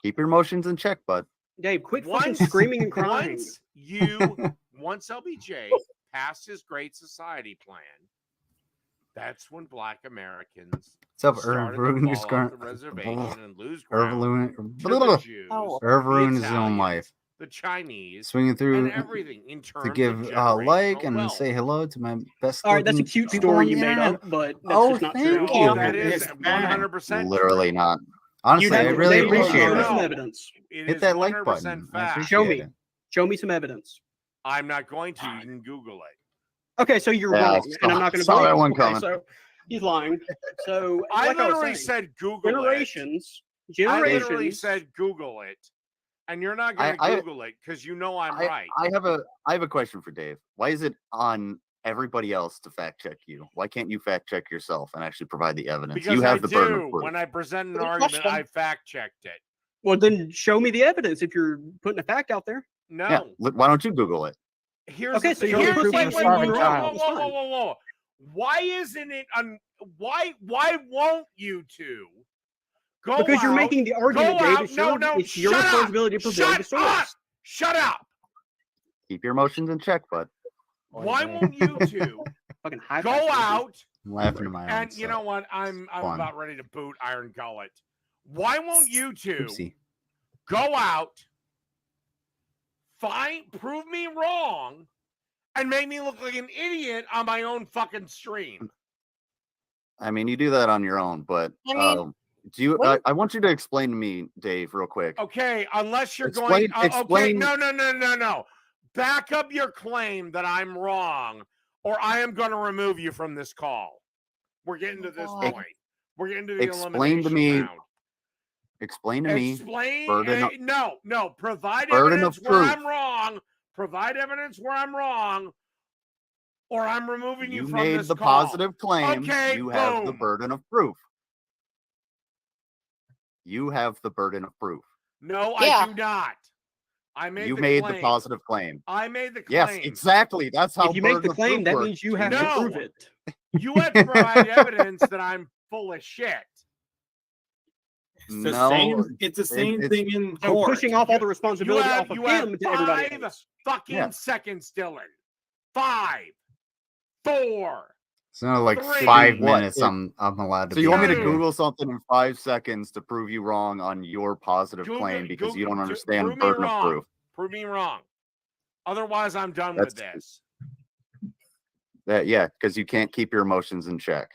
K: Keep your emotions in check, bud.
G: Dave, quit fucking screaming and crying.
B: Once LBJ passed his Great Society plan, that's when Black Americans started to fall off the reservation and lose ground to the Jews,
A: ruined his own life.
B: The Chinese,
A: swinging through
B: and everything in terms
A: to give a like and say hello to my best.
G: All right, that's a cute story you made up, but that's just not true.
A: Thank you.
B: That is 100%
K: literally not.
A: Honestly, I really appreciate it.
G: Some evidence.
A: Hit that like button.
G: Show me. Show me some evidence.
B: I'm not going to. You can Google it.
G: Okay, so you're wrong, and I'm not going to believe
K: that one
G: okay,
K: coming.
G: so he's lying. So
B: I
G: like
B: literally
G: was
B: said Google
G: generations.
B: I literally said Google it, and you're not going to Google it because you know I'm right.
K: I have a question for Dave. Why is it on everybody else to fact check you? Why can't you fact check yourself and actually provide the evidence?
B: Because
K: you have the burden of proof.
B: When I present an argument, I fact checked it.
G: Well, then show me the evidence if you're putting a fact out there.
B: No.
K: Yeah, why don't you Google it?
G: Okay, so you're
B: whoa. Why isn't it why won't you two go
G: because you're
B: out,
G: making the argument, Dave.
B: No,
G: it's your responsibility to provide the source.
B: Shut up.
K: Keep your emotions in check, bud.
B: Why won't you two
G: fucking
B: go out?
A: I'm laughing to my own
B: And you know what? I'm about ready to boot Iron Gullet. Why won't you two go out, prove me wrong, and make me look like an idiot on my own fucking stream?
K: I mean, you do that on your own, but do you? I want you to explain to me, Dave, real quick.
B: Okay, unless you're
K: explain.
B: Okay, no. Back up your claim that I'm wrong, or I am going to remove you from this call. We're getting to this point. We're getting to the elimination round.
K: Explain to me.
B: No. Provide evidence where I'm wrong. Provide evidence where I'm wrong, or I'm removing you from this call.
K: You made the positive claim.
B: Okay,
K: you have the burden of proof. You have the burden of proof.
B: No, I do not.
K: You made the positive claim.
B: I made the claim.
K: Yes, exactly. That's how.
G: If you make the claim, that means you have to prove it.
B: You have to provide evidence that I'm full of shit.
F: It's the same thing in court.
G: Pushing off all the responsibility off of him to everybody else.
B: 5 fucking seconds, Dylan. 5, 4.
A: It's not like
B: 3.
A: 5 minutes. I'm allowed to.
K: So you want me to Google something in 5 seconds to prove you wrong on your positive claim because you don't understand burden of proof?
B: Prove me wrong. Otherwise, I'm done with this.
K: Yeah, because you can't keep your emotions in check.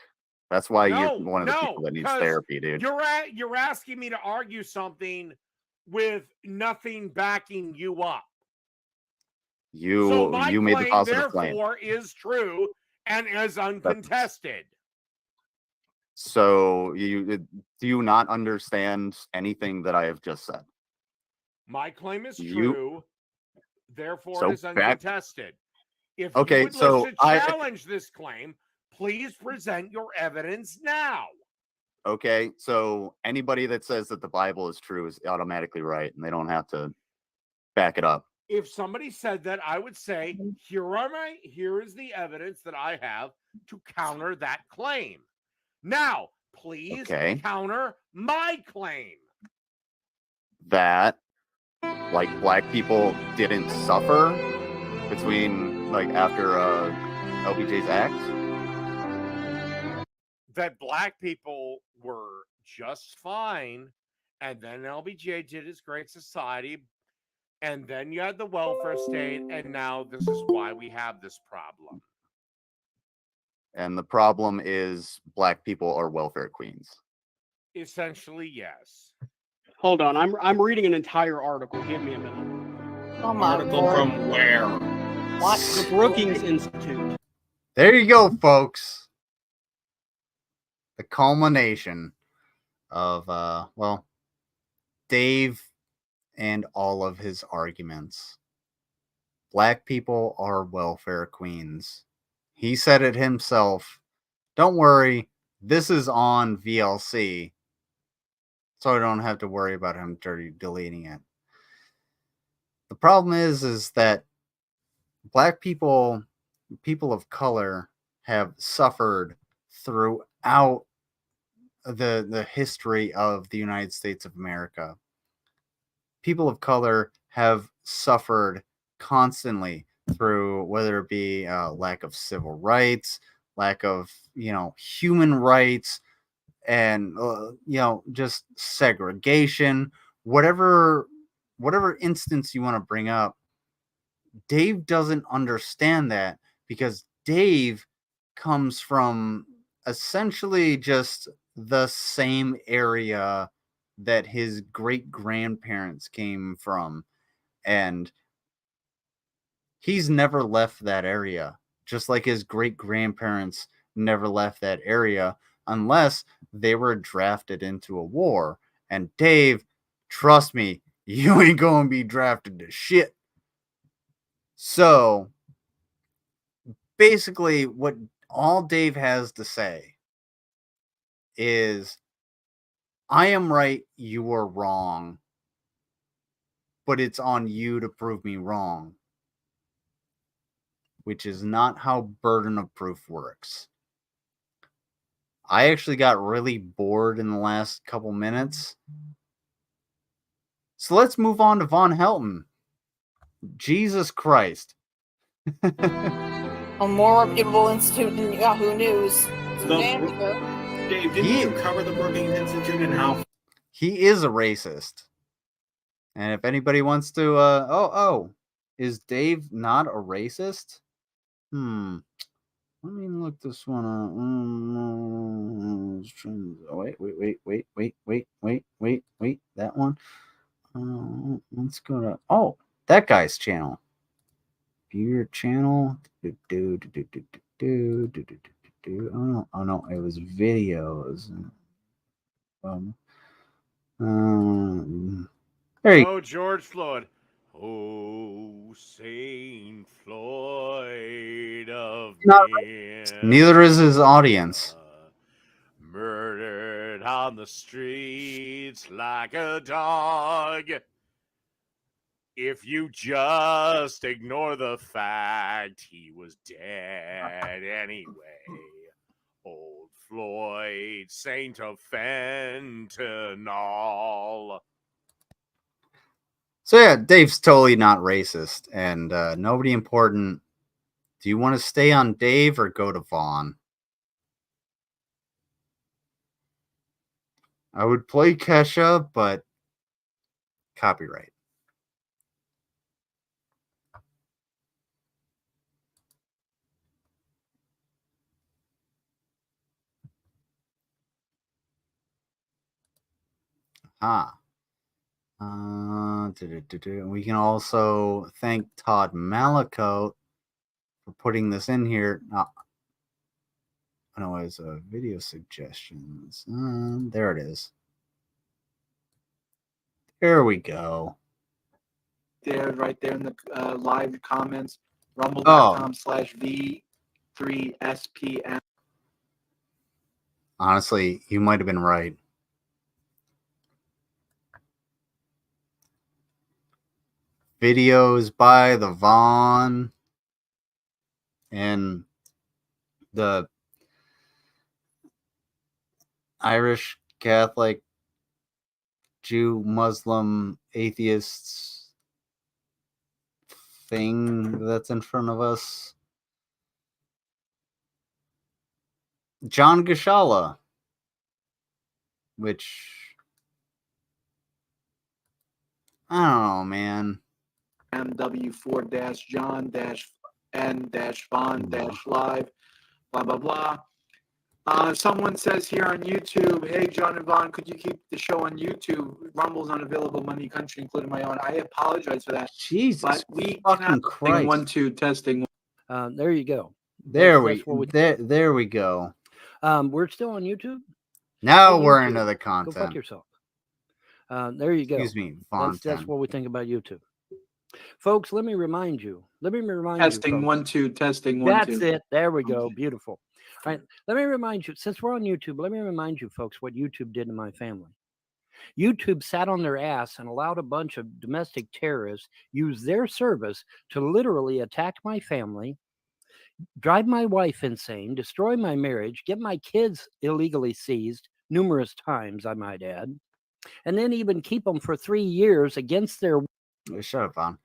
K: That's why you're one of the people that needs therapy, dude.
B: You're asking me to argue something with nothing backing you up.
K: You made the positive claim.
B: Therefore, is true and is uncontested.
K: So do you not understand anything that I have just said?
B: My claim is true. Therefore, it is uncontested. If you would wish to challenge this claim, please present your evidence now.
K: Okay, so anybody that says that the Bible is true is automatically right, and they don't have to back it up.
B: If somebody said that, I would say, here is the evidence that I have to counter that claim. Now, Please counter my claim.
K: That, like, black people didn't suffer between, like, after LBJ's act?
B: That black people were just fine, and then LBJ did his Great Society, and then you had the welfare state, and now this is why we have this problem.
K: And the problem is black people are welfare queens.
B: Essentially, yes.
G: Hold on, I'm reading an entire article. Give me a minute.
H: Oh my
F: Article from where?
H: What?
G: The Brookings Institute.
A: There you go, folks. The culmination of well, Dave and all of his arguments. Black people are welfare queens. He said it himself. Don't worry, this is on VLC, so I don't have to worry about him deleting it. The problem is that black people, people of color, have suffered throughout the history of the United States of America. People of color have suffered constantly through whether it be lack of civil rights, lack of, human rights, and just segregation, whatever instance you want to bring up. Dave doesn't understand that because Dave comes from essentially just the same area that his great grandparents came from, and he's never left that area, just like his great grandparents never left that area unless they were drafted into a war. And Dave, trust me, you ain't gonna be drafted to shit. So basically, what all Dave has to say is, I am right, you are wrong, but it's on you to prove me wrong, which is not how burden of proof works. I actually got really bored in the last couple minutes. So let's move on to Von Helton. Jesus Christ.
H: A more reputable institute than Yahoo News.
F: Dave, didn't you cover the Brookings Institute and how?
A: He is a racist. And if anybody wants to, is Dave not a racist? Let me look this one up. Wait. That one. Let's go to, that guy's channel. View your channel. Oh no, it was videos. There you go.
B: George Floyd. Oh, Saint Floyd of
A: Neither is his audience.
B: Murdered on the streets like a dog. If you just ignore the fact he was dead anyway. Old Floyd, saint of fentanyl.
A: So yeah, Dave's totally not racist and nobody important. Do you want to stay on Dave or go to Vaughn? I would play Kesha, but copyright. We can also thank Todd Malicote for putting this in here. I know it's video suggestions. There it is. There we go.
L: There, right there in the live comments. Rumble.com/V3SPM.
A: Honestly, you might have been right. Videos by the Vaughn and the Irish, Catholic, Jew, Muslim, atheists thing that's in front of us. John Gashala, which I don't know, man.
L: MW4-John-N-Vaughn-Live, blah, blah, blah. Someone says here on YouTube, hey, John and Vaughn, could you keep the show on YouTube? Rumble's unavailable in any country, including my own. I apologize for that.
A: Jesus,
L: but we
A: fucking Christ.
L: 1, 2, testing.
M: There you go.
A: There we go.
M: We're still on YouTube.
A: Now we're into the content.
M: Go fuck yourself. There you go.
A: Excuse me, Vaughn.
M: That's what we think about YouTube. Folks, let me remind you.
L: Testing you, 1, 2, testing 1, 2.
M: That's it. There we go. Okay. Beautiful. All right. Let me remind you, since we're on YouTube, let me remind you, folks, what YouTube did to my family. YouTube sat on their ass and allowed a bunch of domestic terrorists use their service to literally attack my family, drive my wife insane, destroy my marriage, get my kids illegally seized numerous times, I might add, and then even keep them for 3 years against their...
A: Shut up, Vaughn.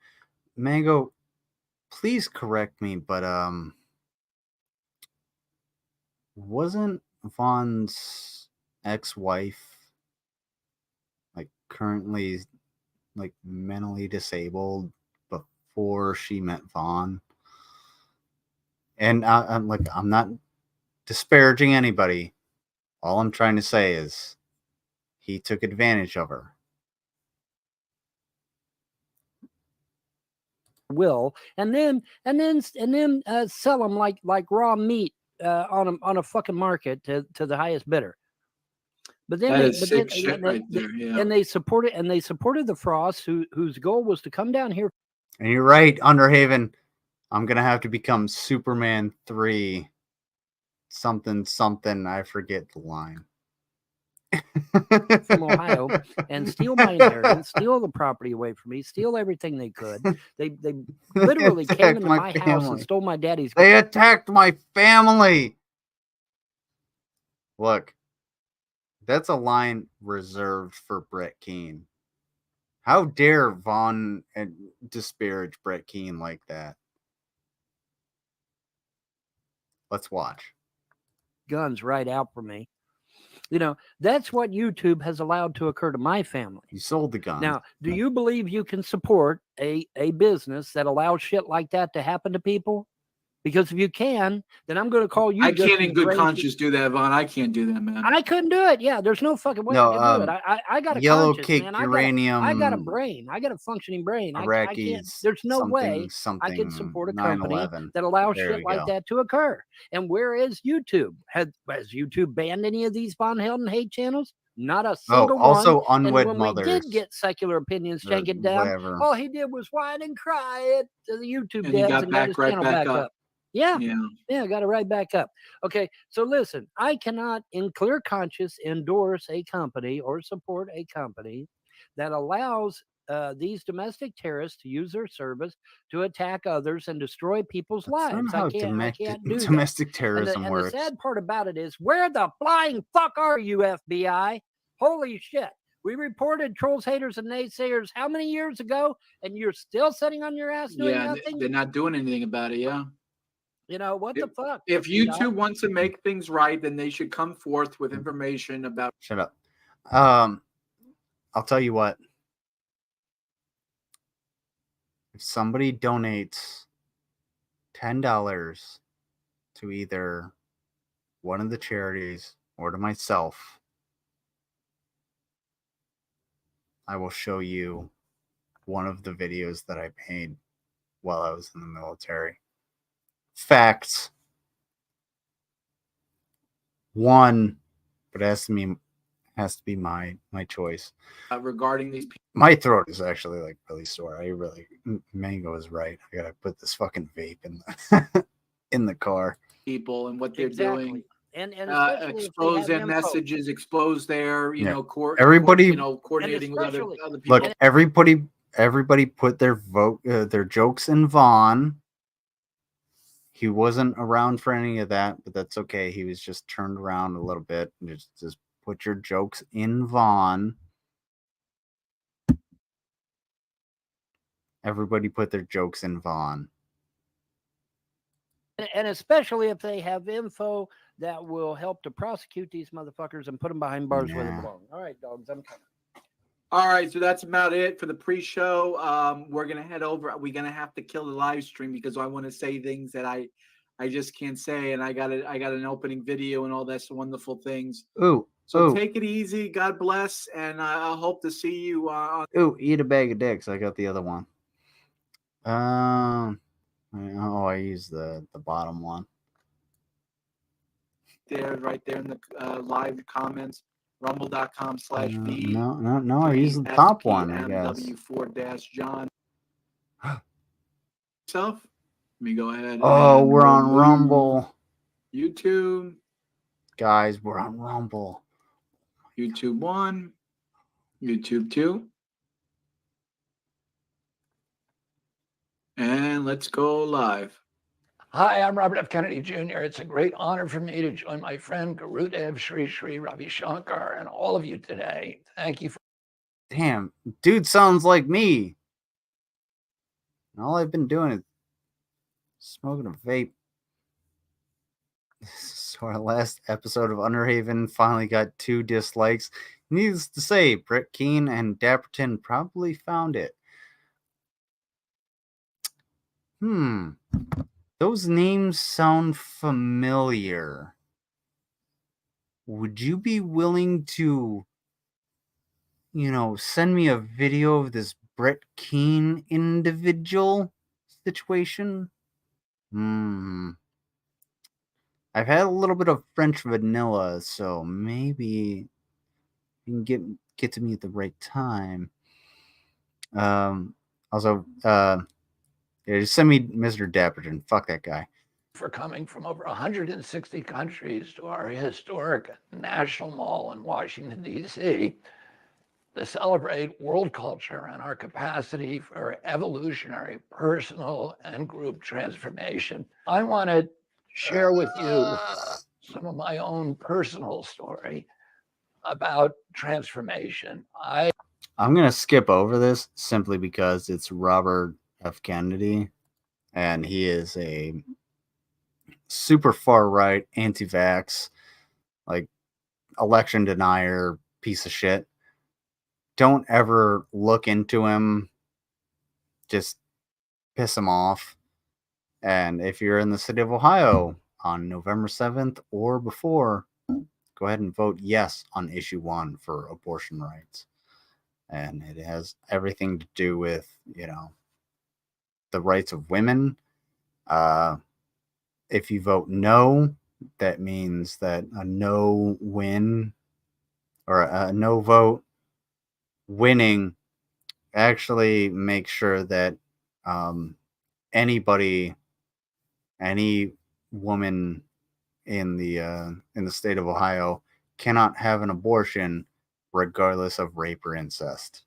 A: Mango, please correct me, but wasn't Vaughn's ex-wife like currently like mentally disabled before she met Vaughn? And I'm not disparaging anybody. All I'm trying to say is he took advantage of her.
M: Will and then sell them like raw meat on a fucking market to the highest bidder. But then they supported the Frosts whose goal was to come down here.
A: And you're right, Underhaven. I'm gonna have to become Superman 3 something. I forget the line.
M: From Ohio and steal my inheritance, steal the property away from me, steal everything they could. They literally came into my house and stole my daddy's.
A: They attacked my family. Look, that's a line reserved for Brett Keane. How dare Vaughn disparage Brett Keane like that? Let's watch.
M: Guns right out for me. You know, that's what YouTube has allowed to occur to my family.
A: You sold the gun.
M: Now, do you believe you can support a business that allows shit like that to happen to people? Because if you can, then I'm going to call you.
L: I can't in good conscience do that, Vaughn. I can't do that, man.
M: I couldn't do it. Yeah, there's no fucking way I can do it. I got a
A: yellow
M: conscience,
A: cake
M: man.
A: uranium.
M: I got a brain. I got a functioning brain. I can't. There's no way I can support a company that allows shit like that to occur. And where is YouTube? Has YouTube banned any of these Von Helden hate channels? Not a single one.
A: Also unwed
M: and when
A: mothers.
M: We did get secular opinions taken down.
A: Whatever.
M: All he did was whine and cry at the YouTube
L: and
M: devs
L: he got
M: and
L: back
M: his
L: right
M: channel
L: back
M: back
L: up.
M: up. Yeah, got it right back up. Okay, so listen, I cannot in clear conscience endorse a company or support a company that allows these domestic terrorists to use their service to attack others and destroy people's lives. I can't do
A: domestic
M: that.
A: terrorism works.
M: And the sad part about it is, where the flying fuck are you, FBI? Holy shit. We reported trolls, haters, and naysayers how many years ago, and you're still sitting on your ass doing nothing?
L: They're not doing anything about it,
M: You know, what the fuck?
L: If YouTube wants to make things right, then they should come forth with information about...
A: Shut up. I'll tell you what. If somebody donates $10 to either one of the charities or to myself, I will show you one of the videos that I made while I was in the military. Facts. One, but it has to be my choice.
L: Regarding these people.
A: My throat is actually like really sore. Mango is right. I gotta put this fucking vape in the car.
L: People and what they're doing.
M: And
L: expose their messages, expose their,
A: everybody,
L: coordinating with other people.
A: Look, everybody put their jokes in Vaughn. He wasn't around for any of that, but that's okay. He was just turned around a little bit and just put your jokes in Vaughn. Everybody put their jokes in Vaughn.
M: And especially if they have info that will help to prosecute these motherfuckers and put them behind bars where they belong. All right, dogs, I'm coming.
L: All right, so that's about it for the pre-show. We're gonna head over. We're gonna have to kill the live stream because I want to say things that I just can't say, and I got an opening video and all that wonderful things.
A: Ooh,
L: so take it easy. God bless, and I hope to see you.
A: Ooh, eat a bag of dicks. I got the other one. I used the bottom one.
L: There, right there in the live comments. Rumble.com/V.
A: No. I used the top one, I guess.
L: W4-John. Self. Let me go ahead.
A: Oh, we're on Rumble.
L: YouTube.
A: Guys, we're on Rumble.
L: YouTube 1. YouTube 2. And let's go live.
N: Hi, I'm Robert F. Kennedy Jr. It's a great honor for me to join my friend Gurudev Sri Sri Ravi Shankar and all of you today. Thank you for.
A: Damn, dude sounds like me. All I've been doing is smoking a vape. So our last episode of Underhaven finally got 2 dislikes. Needless to say, Brett Keane and Dapperton probably found it. Those names sound familiar. Would you be willing to, send me a video of this Brett Keane individual situation? I've had a little bit of French vanilla, so maybe you can get to me at the right time. Also, just send me Mr. Dapperton. Fuck that guy.
N: For coming from over 160 countries to our historic National Mall in Washington, D.C. to celebrate world culture and our capacity for evolutionary, personal, and group transformation. I want to share with you some of my own personal story about transformation.
A: I'm going to skip over this simply because it's Robert F. Kennedy, and he is a super far right, anti-vax, like election denier piece of shit. Don't ever look into him. Just piss him off. And if you're in the state of Ohio on November 7th or before, go ahead and vote yes on issue 1 for abortion rights. And it has everything to do with, the rights of women. If you vote no, that means that a no win or a no vote winning actually makes sure that any woman in the state of Ohio cannot have an abortion regardless of rape or incest.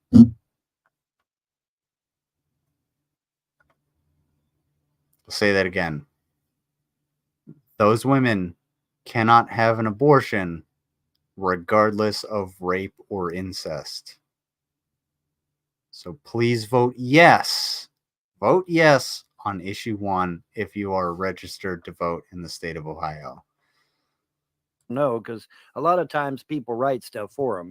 A: I'll say that again. Those women cannot have an abortion regardless of rape or incest. So please vote yes. Vote yes on issue 1 if you are registered to vote in the state of Ohio.
M: No, because a lot of times people write stuff for them,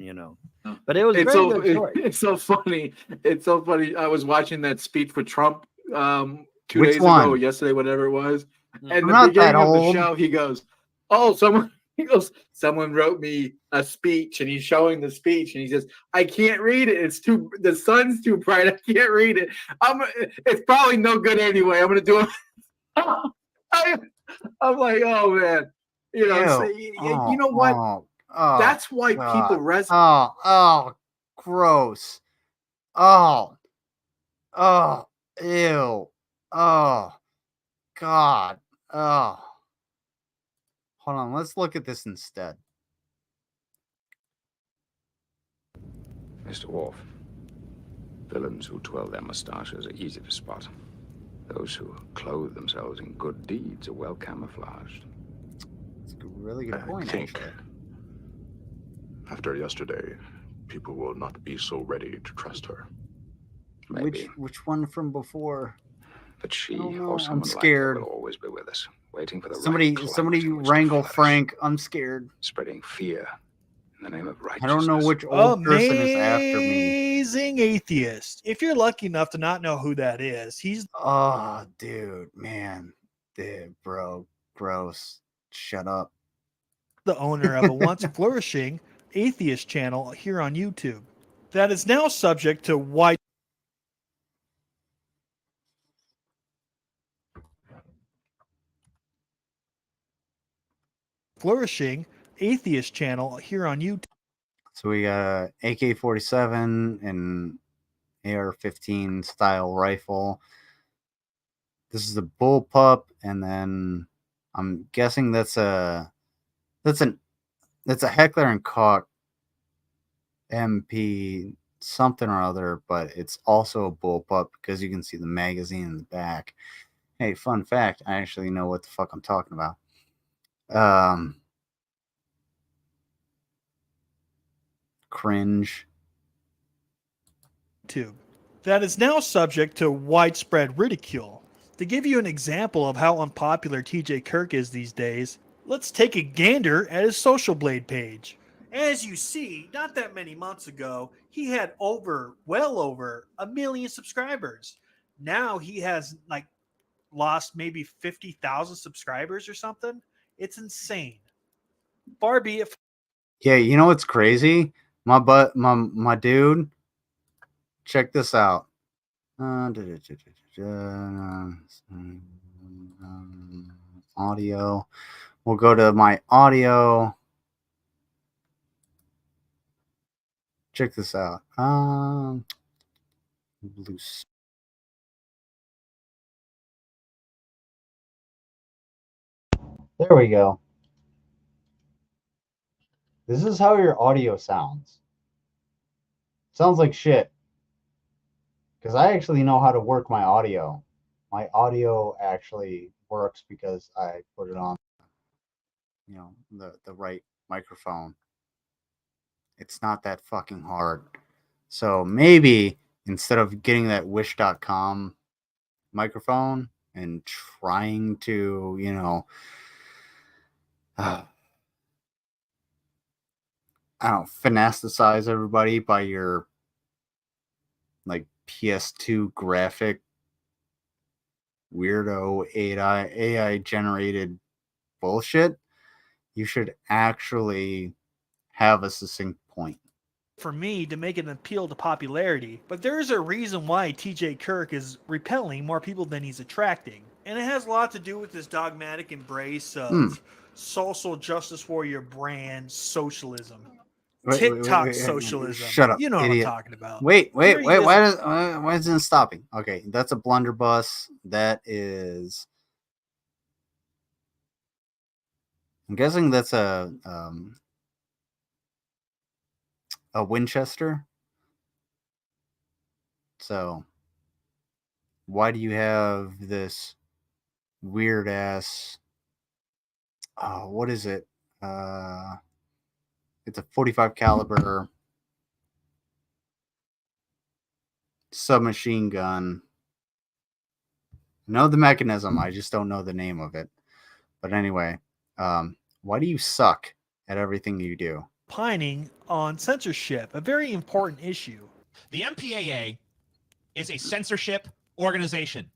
M: But it was a very good story.
L: It's so funny. It's so funny. I was watching that speech for Trump 2
A: Which
L: days
A: one?
L: ago, yesterday, whatever it was. And
A: I'm
L: the beginning of the
A: old.
L: show, he goes, someone wrote me a speech, and he's showing the speech, and he says, I can't read it. The sun's too bright. I can't read it. It's probably no good anyway. I'm going to do it. I'm like, oh, man. You know what? That's why people resonate.
A: Oh, gross. Oh, ew. Oh, God. Oh. Hold on, let's look at this instead.
O: Mr. Worf, villains who twirl their mustaches are easy to spot. Those who clothe themselves in good deeds are well camouflaged.
A: That's a really good point, actually.
O: After yesterday, people will not be so ready to trust her. Maybe.
A: Which one from before?
O: But she
A: know.
O: or
A: I'm
O: someone like her
A: scared.
O: will always be with us, waiting for the
A: Somebody wrangle Frank. I'm scared.
O: Spreading fear in the name of righteousness.
A: I don't know which old person is after me.
P: Amazing Atheist. If you're lucky enough to not know who that is, he's.
A: Oh, dude, man, dude, bro, gross. Shut up.
P: The owner of a once flourishing atheist channel here on YouTube that is now subject to wide flourishing atheist channel here on YouTube.
A: So we got a AK-47 and AR-15 style rifle. This is a bullpup, and then I'm guessing that's a Heckler and Koch MP something or other, but it's also a bullpup because you can see the magazine in the back. Hey, fun fact, I actually know what the fuck I'm talking about. Cringe.
P: YouTube that is now subject to widespread ridicule. To give you an example of how unpopular TJ Kirk is these days, let's take a gander at his Social Blade page. As you see, not that many months ago, he had well over 1 million subscribers. Now he has lost maybe 50,000 subscribers or something. It's insane. Far be it.
A: Yeah, you know what's crazy? My dude. Check this out. Audio. We'll go to my audio. Check this out. Loose. There we go. This is how your audio sounds. Sounds like shit. Because I actually know how to work my audio. My audio actually works because I put it on, the right microphone. It's not that fucking hard. So maybe instead of getting that wish.com microphone and trying to, I don't finesse everybody by your PS2 graphic weirdo AI generated bullshit, you should actually have a succinct point.
P: For me to make an appeal to popularity, but there is a reason why TJ Kirk is repelling more people than he's attracting. And it has a lot to do with this dogmatic embrace of social justice warrior brand socialism. TikTok socialism.
A: Shut up,
P: you know
A: idiot.
P: what I'm talking about.
A: Wait. Why isn't it stopping? Okay, that's a blunderbuss. That is. I'm guessing that's a Winchester. So, why do you have this weird ass? What is it? It's a .45 caliber submachine gun. I know the mechanism, I just don't know the name of it. But anyway, why do you suck at everything you do?
P: Pining on censorship, a very important issue.
Q: The MPAA is a censorship organization.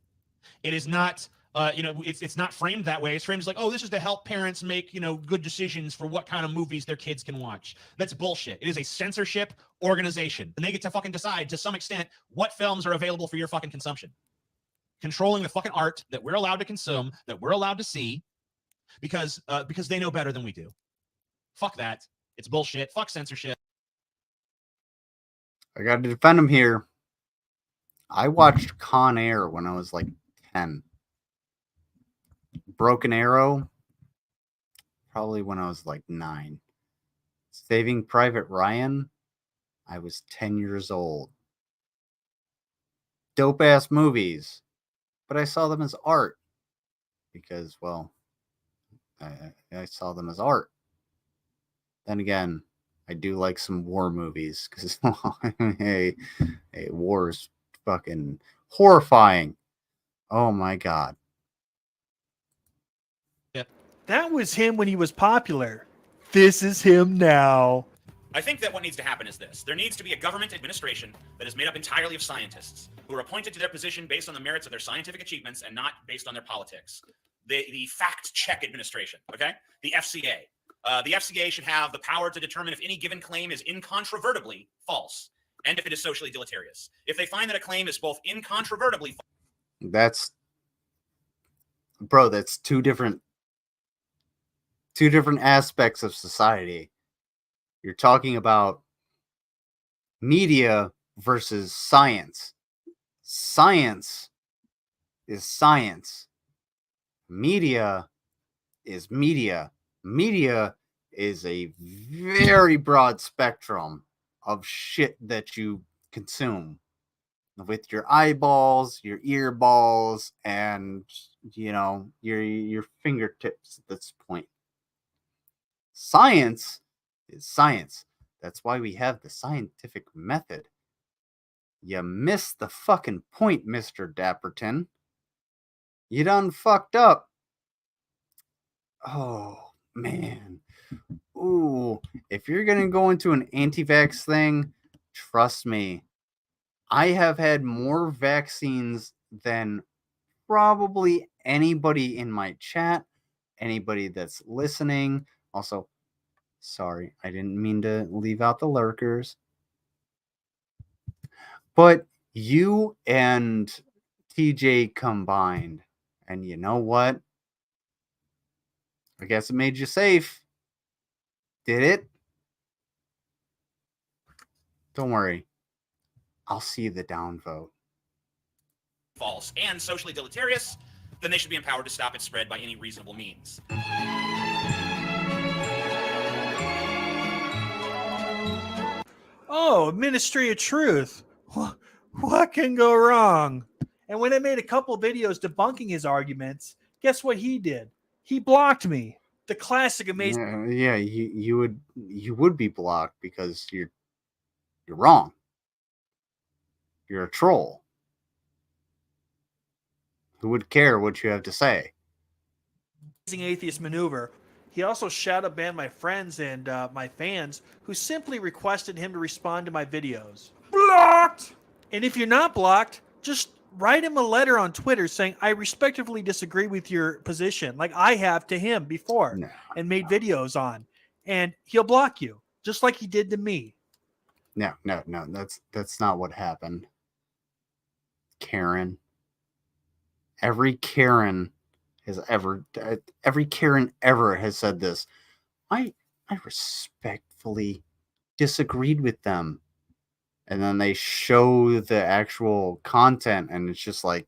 Q: It is not, it's not framed that way. It's framed as like, oh, this is to help parents make, good decisions for what kind of movies their kids can watch. That's bullshit. It is a censorship organization, and they get to fucking decide to some extent what films are available for your fucking consumption. Controlling the fucking art that we're allowed to consume, that we're allowed to see, because they know better than we do. Fuck that. It's bullshit. Fuck censorship.
A: I got to defend him here. I watched Con Air when I was like 10. Broken Arrow, probably when I was like 9. Saving Private Ryan, I was 10 years old. Dope ass movies, but I saw them as art because, well, I saw them as art. Then again, I do like some war movies because hey, war is fucking horrifying. Oh my god.
P: That was him when he was popular. This is him now.
R: I think that what needs to happen is this. There needs to be a government administration that is made up entirely of scientists who are appointed to their position based on the merits of their scientific achievements and not based on their politics. The fact check administration, okay? The FCA. The FCA should have the power to determine if any given claim is incontrovertibly false and if it is socially deleterious. If they find that a claim is both incontrovertibly false.
A: That's two different aspects of society. You're talking about media versus science. Science is science. Media is media. Media is a very broad spectrum of shit that you consume with your eyeballs, your earballs, and your fingertips at this point. Science is science. That's why we have the scientific method. You missed the fucking point, Mr. Dapperton. You done fucked up. Oh, man. Ooh, if you're going to go into an anti-vax thing, trust me, I have had more vaccines than probably anybody in my chat, anybody that's listening. Also, sorry, I didn't mean to leave out the lurkers. But you and TJ combined, and you know what? I guess it made you safe. Did it? Don't worry. I'll see the downvote.
R: False and socially deleterious, then they should be empowered to stop its spread by any reasonable means.
P: Oh, Ministry of Truth. What can go wrong? And when I made a couple videos debunking his arguments, guess what he did? He blocked me. The classic amazing.
A: Yeah, you would be blocked because you're wrong. You're a troll. Who would care what you have to say?
P: Amazing atheist maneuver. He also shadow banned my friends and my fans who simply requested him to respond to my videos. Blocked! And if you're not blocked, just write him a letter on Twitter saying, I respectfully disagree with your position, like I have to him before, and made videos on. And he'll block you, just like he did to me.
A: No, that's not what happened. Karen. Every Karen ever has said this. I respectfully disagreed with them. And then they show the actual content and it's just like,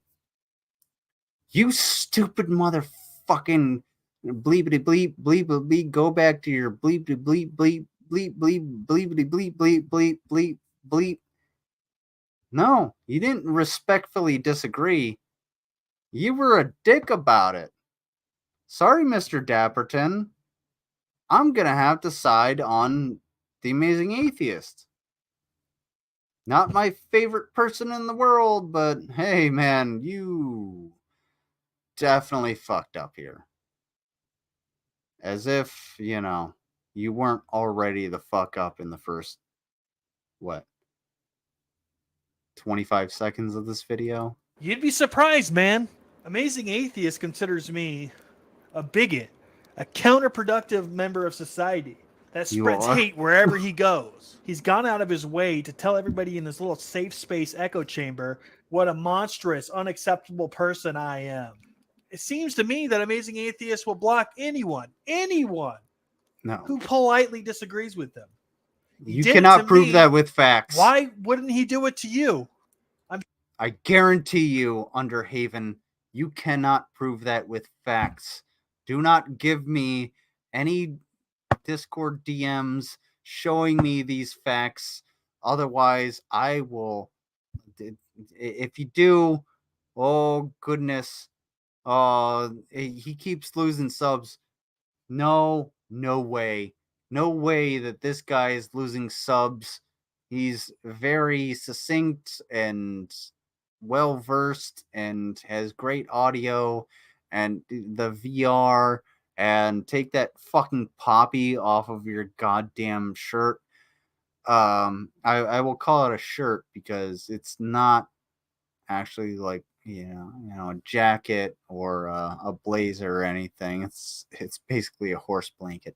A: you stupid motherfucking bleepity bleep bleep bleep, go back to your bleepity bleep bleep bleep bleep bleepity bleep bleep bleep bleep bleep. No, you didn't respectfully disagree. You were a dick about it. Sorry, Mr. Dapperton. I'm going to have to side on the Amazing Atheist. Not my favorite person in the world, but hey, man, you definitely fucked up here. As if, you weren't already the fuck up in the first, 25 seconds of this video?
P: You'd be surprised, man. Amazing Atheist considers me a bigot, a counterproductive member of society that spreads hate wherever he goes. He's gone out of his way to tell everybody in this little safe space echo chamber what a monstrous, unacceptable person I am. It seems to me that Amazing Atheist will block anyone who politely disagrees with them.
A: You cannot prove that with facts.
P: Why wouldn't he do it to you?
A: I guarantee you, Underhaven, you cannot prove that with facts. Do not give me any Discord DMs showing me these facts. Otherwise, I will. If you do, oh goodness, he keeps losing subs. No way. no way that this guy is losing subs. He's very succinct and well versed and has great audio and the VR, and take that fucking poppy off of your goddamn shirt. I will call it a shirt because it's not actually like a jacket or a blazer or anything. It's basically a horse blanket.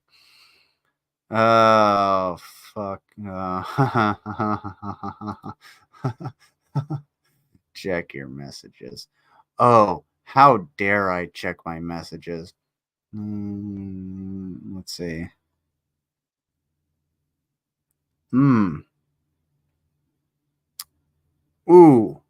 A: Oh fuck! Check your messages. Oh, how dare I check my messages? Let's see. Ooh.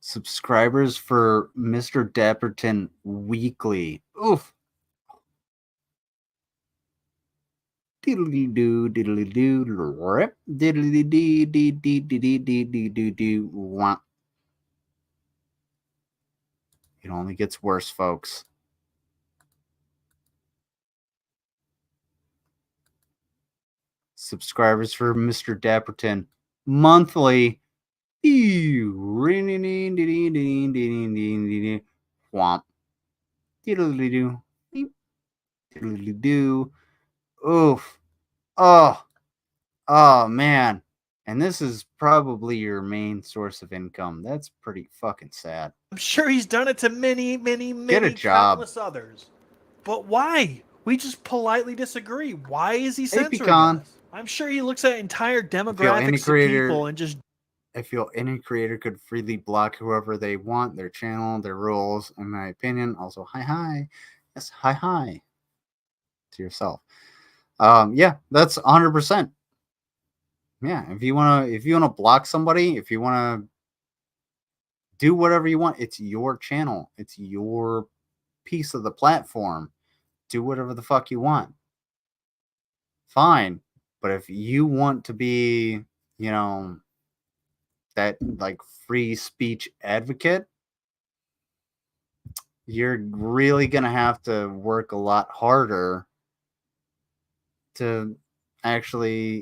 A: Subscribers for Mr. Dapperton weekly. Oof. Diddly doo, diddly doo, rip, diddly dee, dee, dee, dee, dee, dee, dee, dee, dee, wah. It only gets worse, folks. Subscribers for Mr. Dapperton monthly. Womp. Diddly doo. Diddly doo. Oof. Oh, man. And this is probably your main source of income. That's pretty fucking sad.
P: I'm sure he's done it to many, many,
A: Get a
P: many
A: job.
P: countless others. But why? We just politely disagree. Why is he censoring
A: Pecan.
P: us? I'm sure he looks at entire demographics of people and just...
A: I feel any creator could freely block whoever they want, their channel, their rules, in my opinion. Also, hi. Yes, hi. To yourself. Yeah, that's 100%. Yeah, if you wanna block somebody, if you wanna do whatever you want, it's your channel. It's your piece of the platform. Do whatever the fuck you want. Fine. But if you want to be, that like free speech advocate, you're really gonna have to work a lot harder to actually,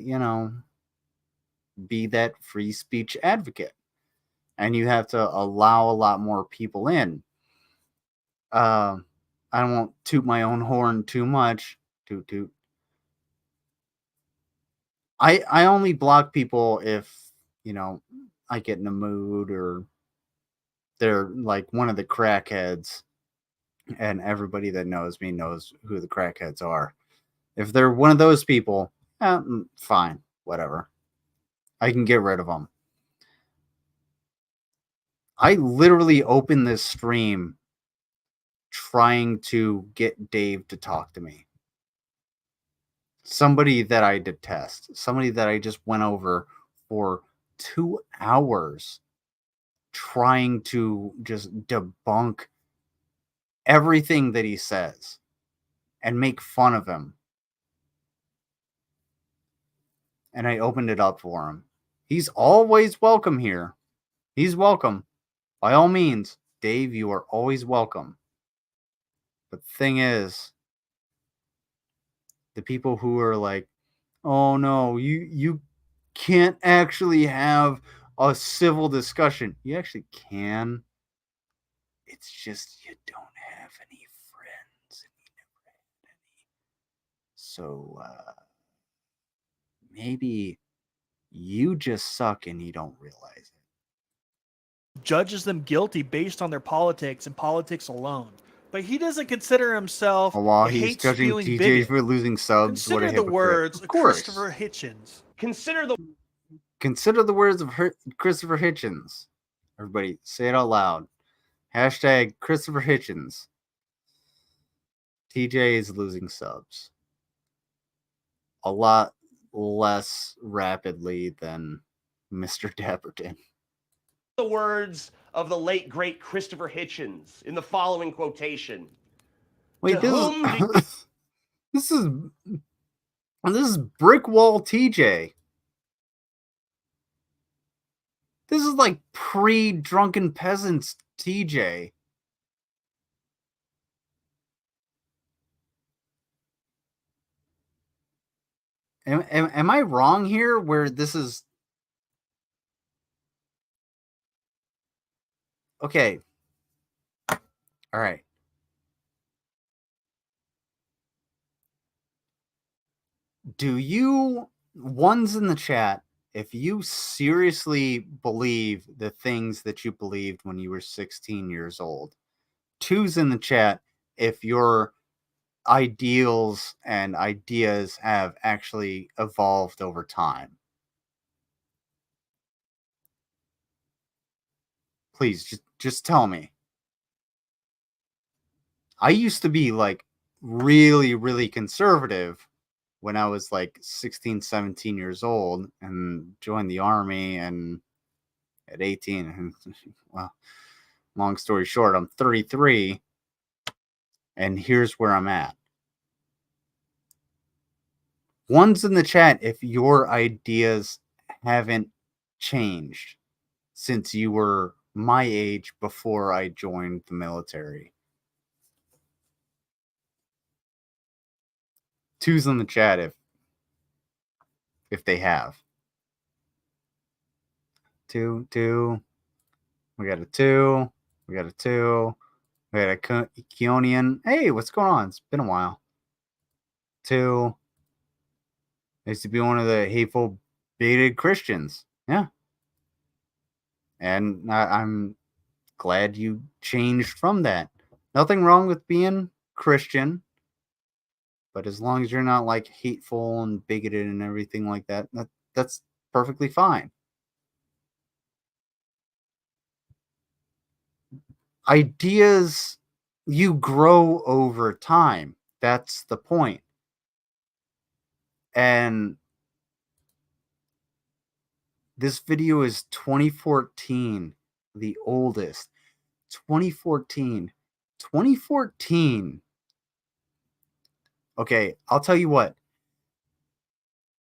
A: be that free speech advocate. And you have to allow a lot more people in. I won't toot my own horn too much. Toot. I only block people if, I get in a mood or they're like one of the crackheads, and everybody that knows me knows who the crackheads are. If they're one of those people, fine, whatever. I can get rid of them. I literally opened this stream trying to get Dave to talk to me. Somebody that I detest. Somebody that I just went over for 2 hours trying to just debunk everything that he says and make fun of him. And I opened it up for him. He's always welcome here. He's welcome. By all means, Dave, you are always welcome. But the thing is, the people who are like, oh no, you can't actually have a civil discussion. You actually can. It's just you don't have any friends and you never had any. So maybe you just suck and you don't realize it.
P: Judges them guilty based on their politics and politics alone. But he doesn't consider himself
A: while
P: a
A: he's judging
P: hate-spewing
A: TJ
P: bigot.
A: for losing subs.
P: Consider
A: what a
P: the
A: hypocrite.
P: words of
A: course.
P: Christopher Hitchens.
A: Consider the words of Christopher Hitchens. Everybody, say it out loud. Hashtag Christopher Hitchens. TJ is losing subs. A lot less rapidly than Mr. Dapperton.
S: The words of the late, great Christopher Hitchens in the following quotation.
A: Wait, this is brick wall TJ. This is like pre-drunken peasants TJ. Am I wrong here where this is... Okay. All right. Do you, ones in the chat, if you seriously believe the things that you believed when you were 16 years old? Twos in the chat if your ideals and ideas have actually evolved over time. Please, just tell me. I used to be like really, really conservative when I was like 16, 17 years old and joined the army, and at 18, well, long story short, I'm 33 and here's where I'm at. One's in the chat if your ideas haven't changed since you were my age before I joined the military. Twos in the chat if they have. Two. We got a 2. We got a 2. We got a Keonian. Hey, what's going on? It's been a while. 2. I used to be one of the hateful, bigoted Christians. Yeah. And I'm glad you changed from that. Nothing wrong with being Christian. But as long as you're not like hateful and bigoted and everything like that, that's perfectly fine. Ideas, you grow over time. That's the point. And this video is 2014, the oldest. 2014. 2014. Okay, I'll tell you what.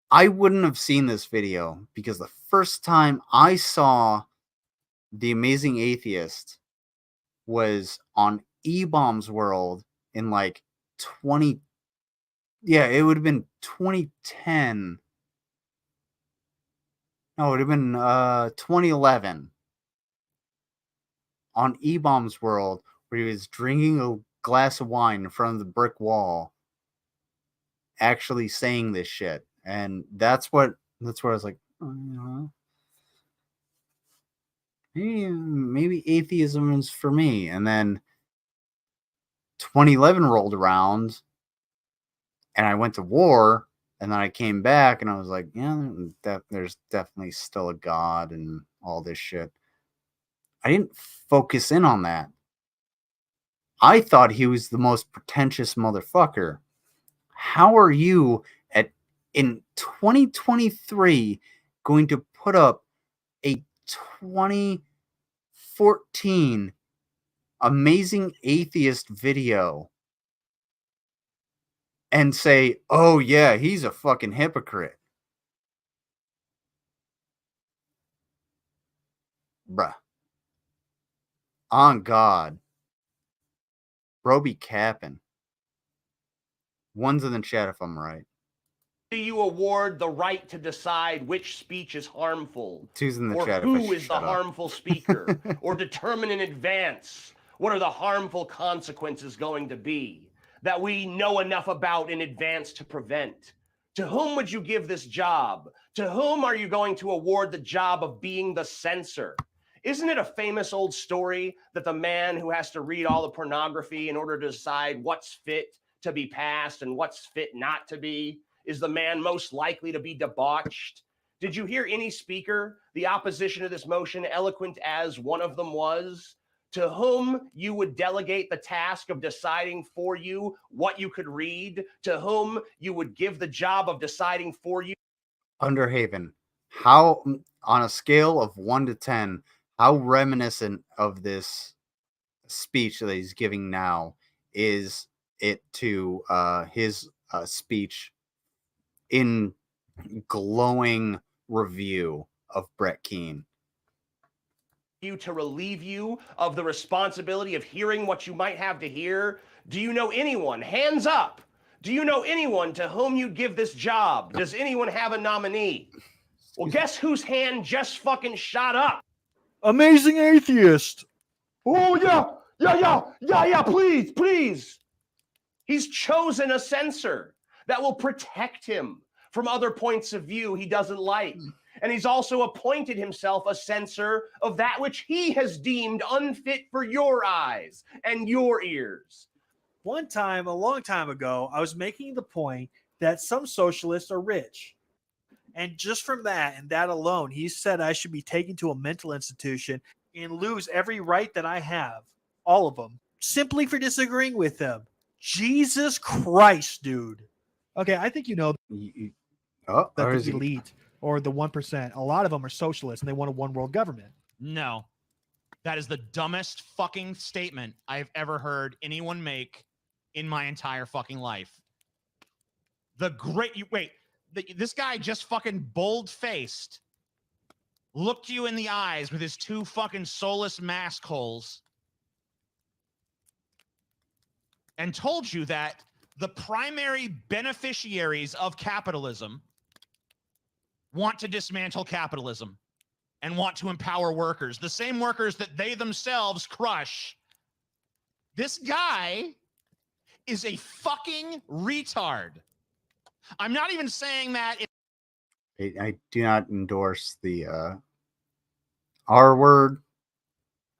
A: I wouldn't have seen this video because the first time I saw The Amazing Atheist was on E-Bombs World in like 20. Yeah, it would have been 2010. No, it would have been 2011 on E-Bombs World, where he was drinking a glass of wine in front of the brick wall, actually saying this shit. And that's where I was like, maybe atheism is for me. And then 2011 rolled around and I went to war, and then I came back and I was like, yeah, there's definitely still a God and all this shit. I didn't focus in on that. I thought he was the most pretentious motherfucker. How are you in 2023 going to put up a 2014 Amazing Atheist video and say, oh yeah, he's a fucking hypocrite? Bruh. On God. Bro be capping. One's in the chat if I'm right.
S: Do you award the right to decide which speech is harmful?
A: Two's in the
S: or
A: chat
S: who is the harmful speaker? Or determine in advance what are the harmful consequences going to be that we know enough about in advance to prevent? To whom would you give this job? To whom are you going to award the job of being the censor? Isn't it a famous old story that the man who has to read all the pornography in order to decide what's fit to be passed and what's fit not to be is the man most likely to be debauched? Did you hear any speaker, the opposition to this motion, eloquent as one of them was, to whom you would delegate the task of deciding for you what you could read, to whom you would give the job of deciding for you?
A: Underhaven, how, on a scale of 1 to 10, how reminiscent of this speech that he's giving now is it to his speech in glowing review of Brett Keane?
S: You to relieve you of the responsibility of hearing what you might have to hear? Do you know anyone, hands up, Do you know anyone to whom you'd give this job? Does anyone have a nominee? Well, guess whose hand just fucking shot up?
P: Amazing atheist.
S: Oh, yeah, please. He's chosen a censor that will protect him from other points of view he doesn't like. And he's also appointed himself a censor of that which he has deemed unfit for your eyes and your ears.
P: One time, a long time ago, I was making the point that some socialists are rich. And just from that and that alone, he said I should be taken to a mental institution and lose every right that I have. All of them. Simply for disagreeing with him. Jesus Christ, dude. Okay, I think you know that the elite or the 1%, a lot of them are socialists and they want a one world government.
Q: No. That is the dumbest fucking statement I've ever heard anyone make in my entire fucking life. This guy just fucking bold-faced looked you in the eyes with his two fucking soulless mask holes and told you that the primary beneficiaries of capitalism want to dismantle capitalism and want to empower workers, the same workers that they themselves crush. This guy is a fucking retard. I'm not even saying that.
A: I do not endorse the R word.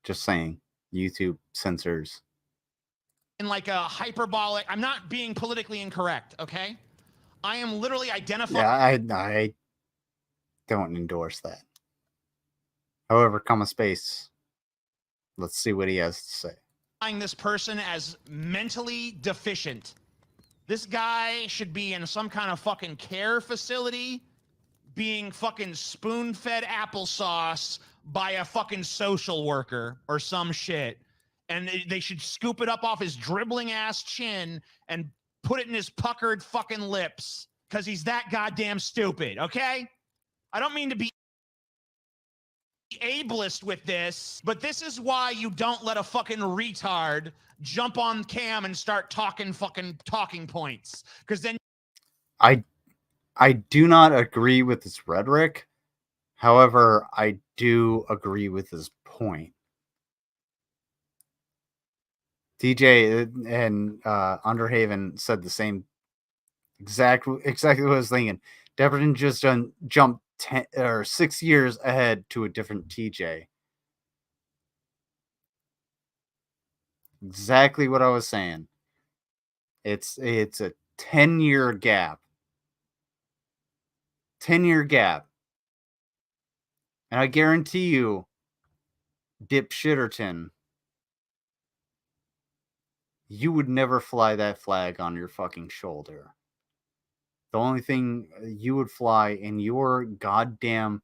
A: Just saying, YouTube censors.
Q: In like a hyperbolic, I'm not being politically incorrect, okay? I am literally identifying.
A: Yeah, I don't endorse that. However, comma space. Let's see what he has to say.
Q: This person as mentally deficient. This guy should be in some kind of fucking care facility being fucking spoon-fed applesauce by a fucking social worker or some shit. And they should scoop it up off his dribbling ass chin and put it in his puckered fucking lips because he's that goddamn stupid, okay? I don't mean to be ableist with this, but this is why you don't let a fucking retard jump on cam and start talking fucking talking points, because then
A: I do not agree with his rhetoric. However, I do agree with his point. DJ and Underhaven said the same exactly what I was thinking. Deverton just jumped 10 or 6 years ahead to a different TJ. Exactly what I was saying. It's a 10-year gap. 10-year gap. And I guarantee you, dipshitterton, you would never fly that flag on your fucking shoulder. The only thing you would fly in your goddamn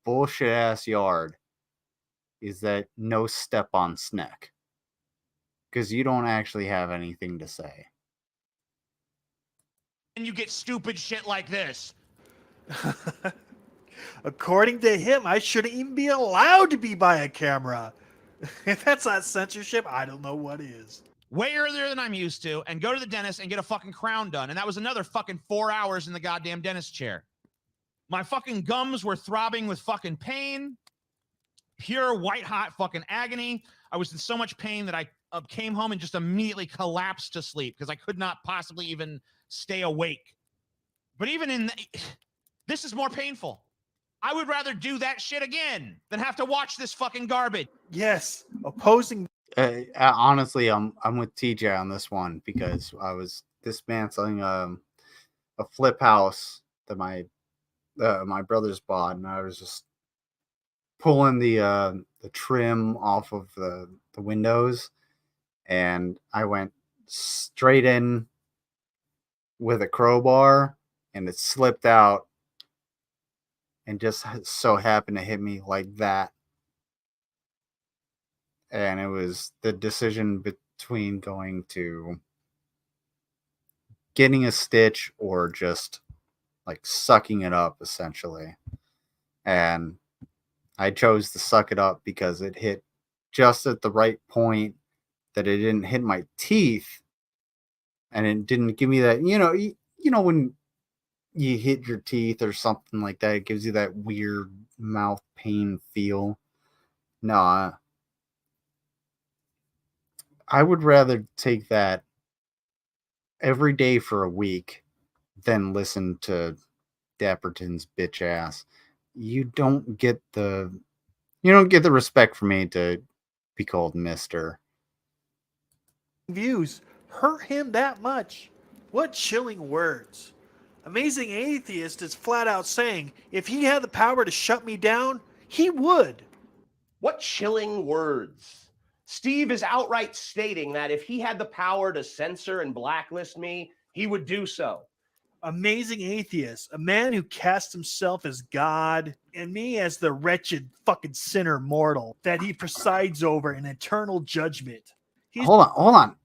A: bullshit ass yard is that no step on snack. Because you don't actually have anything to say.
Q: and you get stupid shit like this.
P: According to him, I shouldn't even be allowed to be by a camera. If that's not censorship, I don't know what is.
Q: Way earlier than I'm used to, and go to the dentist and get a fucking crown done. And that was another fucking 4 hours in the goddamn dentist chair. My fucking gums were throbbing with fucking pain. Pure white hot fucking agony. I was in so much pain that I came home and just immediately collapsed to sleep because I could not possibly even stay awake. But even in this is more painful. I would rather do that shit again than have to watch this fucking garbage.
P: Yes, opposing.
A: Honestly, I'm with TJ on this one because I was dismantling a flip house that my brothers bought, and I was just pulling the trim off of the windows, and I went straight in with a crowbar, and it slipped out and just so happened to hit me like that. And it was the decision between going to getting a stitch or just like sucking it up, essentially. And I chose to suck it up because it hit just at the right point that it didn't hit my teeth and it didn't give me that, you know when you hit your teeth or something like that, it gives you that weird mouth pain feel. No, I would rather take that every day for a week than listen to Dapperton's bitch ass. You don't get the respect for me to be called Mister.
P: Views hurt him that much? What chilling words. Amazing Atheist is flat out saying, if he had the power to shut me down, he would.
S: What chilling words. Steve is outright stating that if he had the power to censor and blacklist me, he would do so.
P: Amazing Atheist, a man who casts himself as God and me as the wretched fucking sinner mortal that he presides over in eternal judgment.
A: Hold on.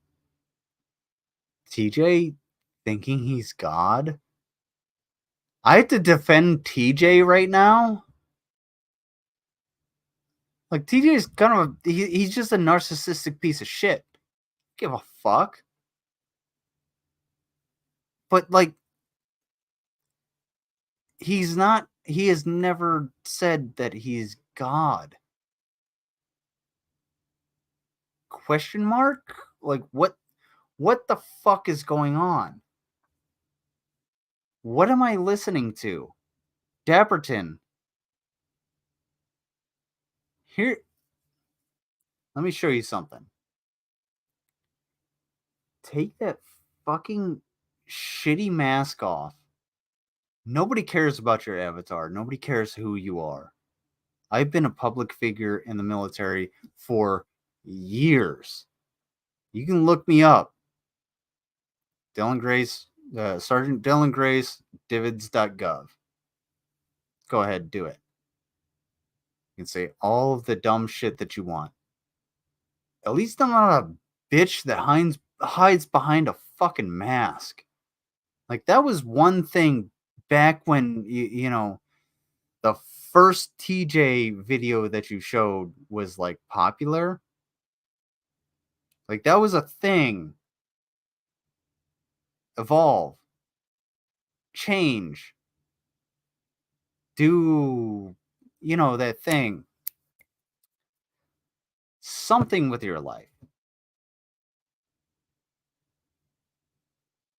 A: TJ thinking he's God? I have to defend TJ right now? Like, TJ's kind of he's just a narcissistic piece of shit. Give a fuck. But like, he has never said that he's God. Question mark? Like, what the fuck is going on? What am I listening to? Dapperton. Here, let me show you something. Take that fucking shitty mask off. Nobody cares about your avatar. Nobody cares who you are. I've been a public figure in the military for years. You can look me up. Dylan Grace, Sergeant Dylan Grace, divids.gov. Go ahead, do it. You can say all of the dumb shit that you want. At least I'm not a bitch that hides behind a fucking mask. Like, that was one thing back when, you know, the first TJ video that you showed was, like, popular. Like, that was a thing. Evolve. Change. Do, you know, that thing. Something with your life.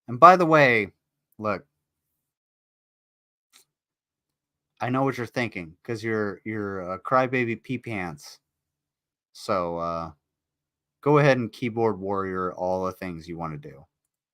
A: And by the way, look, I know what you're thinking because you're a crybaby pee pants. So go ahead and keyboard warrior all the things you want to do.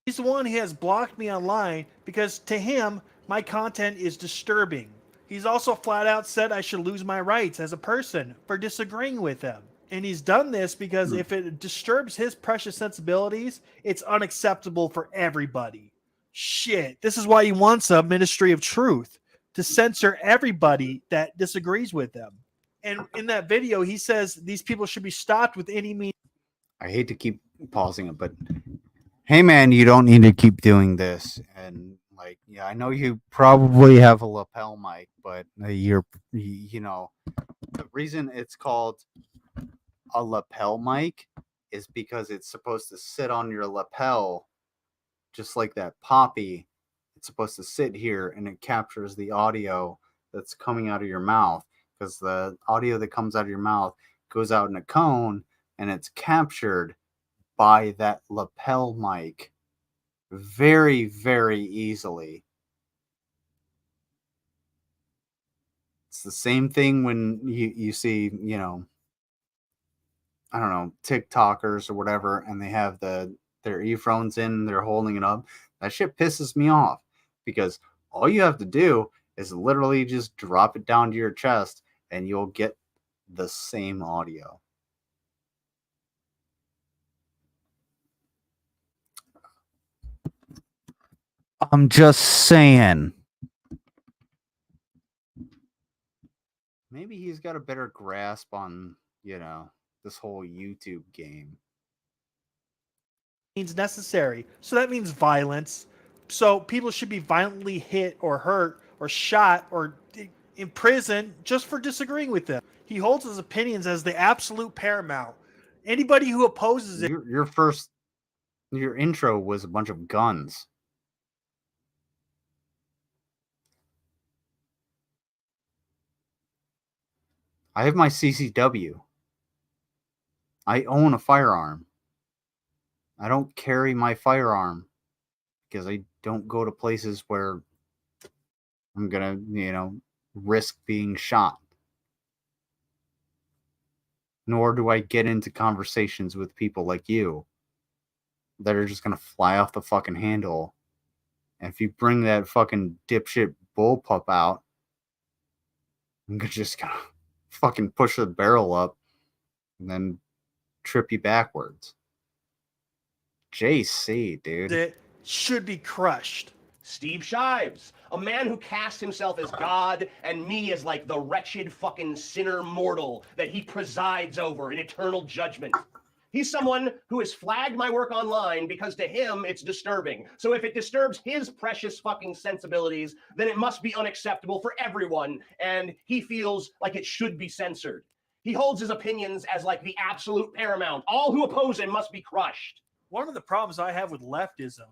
P: He's the one who has blocked me online because to him, my content is disturbing. He's also flat out said I should lose my rights as a person for disagreeing with him. And he's done this because if it disturbs his precious sensibilities, it's unacceptable for everybody. Shit, this is why he wants a Ministry of Truth, to censor everybody that disagrees with him. And in that video, he says these people should be stopped with any means.
A: I hate to keep pausing it, but hey man, you don't need to keep doing this. And like, yeah, I know you probably have a lapel mic, but you know, the reason it's called a lapel mic is because it's supposed to sit on your lapel just like that poppy. It's supposed to sit here and it captures the audio that's coming out of your mouth, because the audio that comes out of your mouth goes out in a cone and it's captured by that lapel mic very, very easily. It's the same thing when you see, you know, I don't know, TikTokers or whatever, and they have their earphones in, they're holding it up. That shit pisses me off because all you have to do is literally just drop it down to your chest and you'll get the same audio. I'm just saying. Maybe he's got a better grasp on, you know, this whole YouTube game.
P: Means necessary. So that means violence. So people should be violently hit or hurt or shot or in prison just for disagreeing with him. He holds his opinions as the absolute paramount. Anybody who opposes it.
A: Your first Your intro was a bunch of guns. I have my CCW. I own a firearm. I don't carry my firearm because I don't go to places where I'm gonna, risk being shot. Nor do I get into conversations with people like you that are just gonna fly off the fucking handle. And if you bring that fucking dipshit bullpup out, I'm just gonna fucking push the barrel up and then trip you backwards. JC, dude.
P: That should be crushed.
S: Steve Shives, a man who cast himself as God and me as like the wretched fucking sinner mortal that he presides over in eternal judgment. He's someone who has flagged my work online because to him it's disturbing. So if it disturbs his precious fucking sensibilities, then it must be unacceptable for everyone, and he feels like it should be censored. He holds his opinions as like the absolute paramount. All who oppose him must be crushed.
P: One of the problems I have with leftism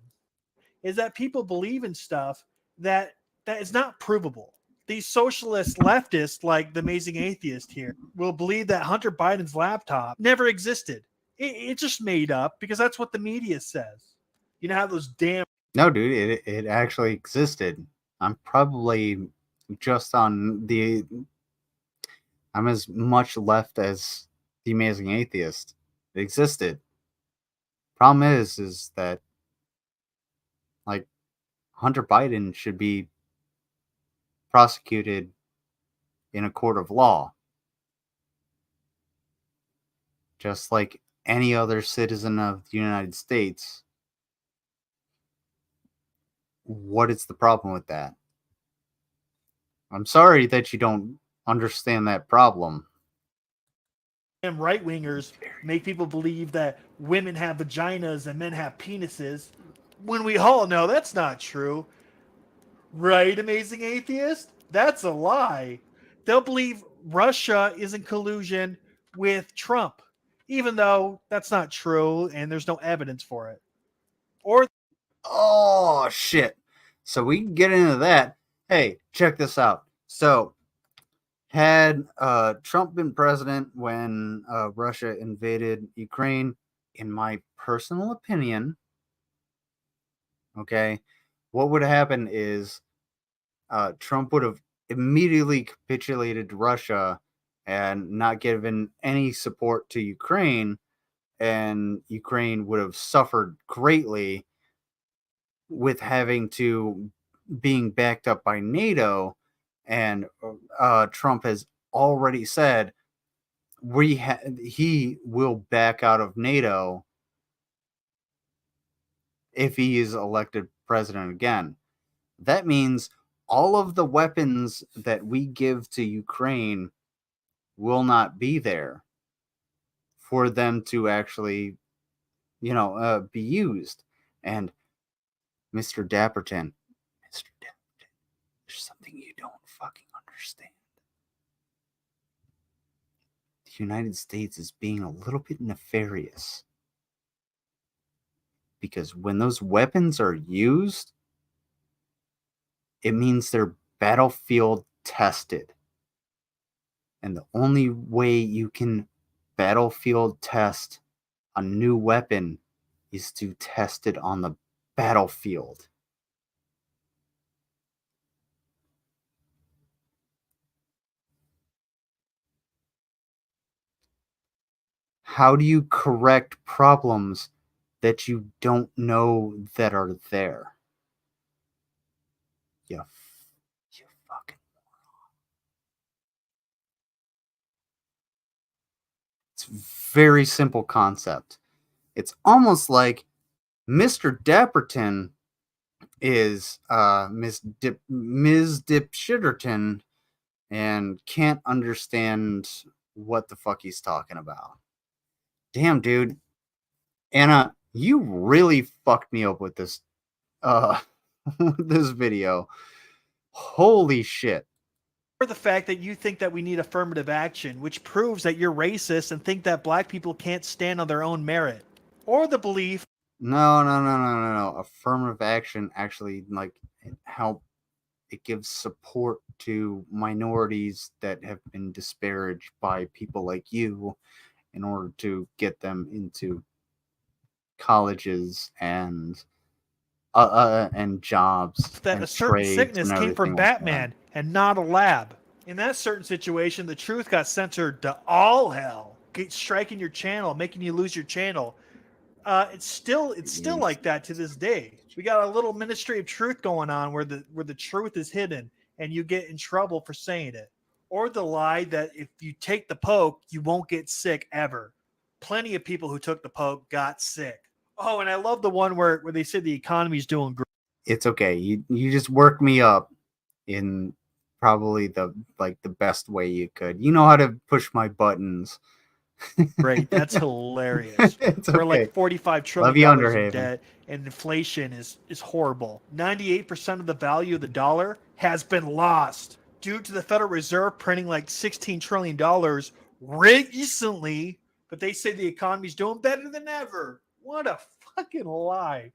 P: is that people believe in stuff that is not provable. These socialist leftists, like the Amazing Atheist here, will believe that Hunter Biden's laptop never existed. It just made up because that's what the media says. You know how those damn...
A: No, dude, it actually existed. I'm probably just on the... I'm as much left as the Amazing Atheist. It existed. Problem is that like Hunter Biden should be prosecuted in a court of law, just like any other citizen of the United States. What is the problem with that? I'm sorry that you don't understand that problem.
P: And right-wingers make people believe that women have vaginas and men have penises, when we all know that's not true. Right, Amazing Atheist? That's a lie. They'll believe Russia is in collusion with Trump, even though that's not true and there's no evidence for it. Or...
A: Oh, shit. So we can get into that. Hey, check this out. So, had Trump been president when Russia invaded Ukraine, in my personal opinion, okay, what would happen is Trump would have immediately capitulated to Russia and not given any support to Ukraine, and Ukraine would have suffered greatly with having to being backed up by NATO. And Trump has already said he will back out of NATO if he is elected president again. That means all of the weapons that we give to Ukraine will not be there for them to actually, be used. And Mr. Dapperton, there's something you don't fucking understand. The United States is being a little bit nefarious. Because when those weapons are used, it means they're battlefield tested. And the only way you can battlefield test a new weapon is to test it on the battlefield. How do you correct problems that you don't know that are there? You fucking moron. It's a very simple concept. It's almost like Mr. Dapperton is Ms. Dipshitterton and can't understand what the fuck he's talking about. Damn, dude. Anna, you really fucked me up with this this video. Holy shit.
P: Or the fact that you think that we need affirmative action, which proves that you're racist and think that black people can't stand on their own merit. Or the belief
A: No. Affirmative action actually like help. It gives support to minorities that have been disparaged by people like you in order to get them into colleges and jobs.
P: That
A: and
P: a certain sickness came from
A: like
P: Batman and not a lab. In that certain situation, the truth got censored to all hell, striking your channel, making you lose your channel. It's still like that to this day. We got a little Ministry of Truth going on where the truth is hidden and you get in trouble for saying it, or the lie that if you take the poke you won't get sick ever. Plenty of people who took the poke got sick. Oh, and I love the one where they said the economy's doing great.
A: It's okay. You just work me up in probably the best way you could. You know how to push my buttons.
P: Great, that's hilarious.
A: It's
P: We're
A: okay.
P: like $45 trillion in debt, and inflation is horrible. 98% of the value of the dollar has been lost due to the Federal Reserve printing like $16 trillion recently, but they say the economy's doing better than ever. What a fucking lie.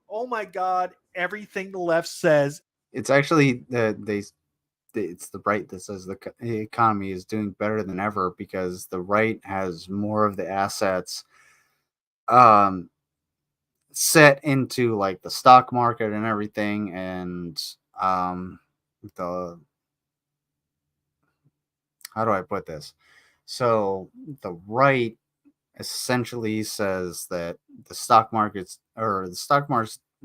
P: Oh my God, everything the left says.
A: It's actually it's the right that says the economy is doing better than ever because the right has more of the assets set into like the stock market and everything, and the how do I put this? So the right essentially says that the stock market's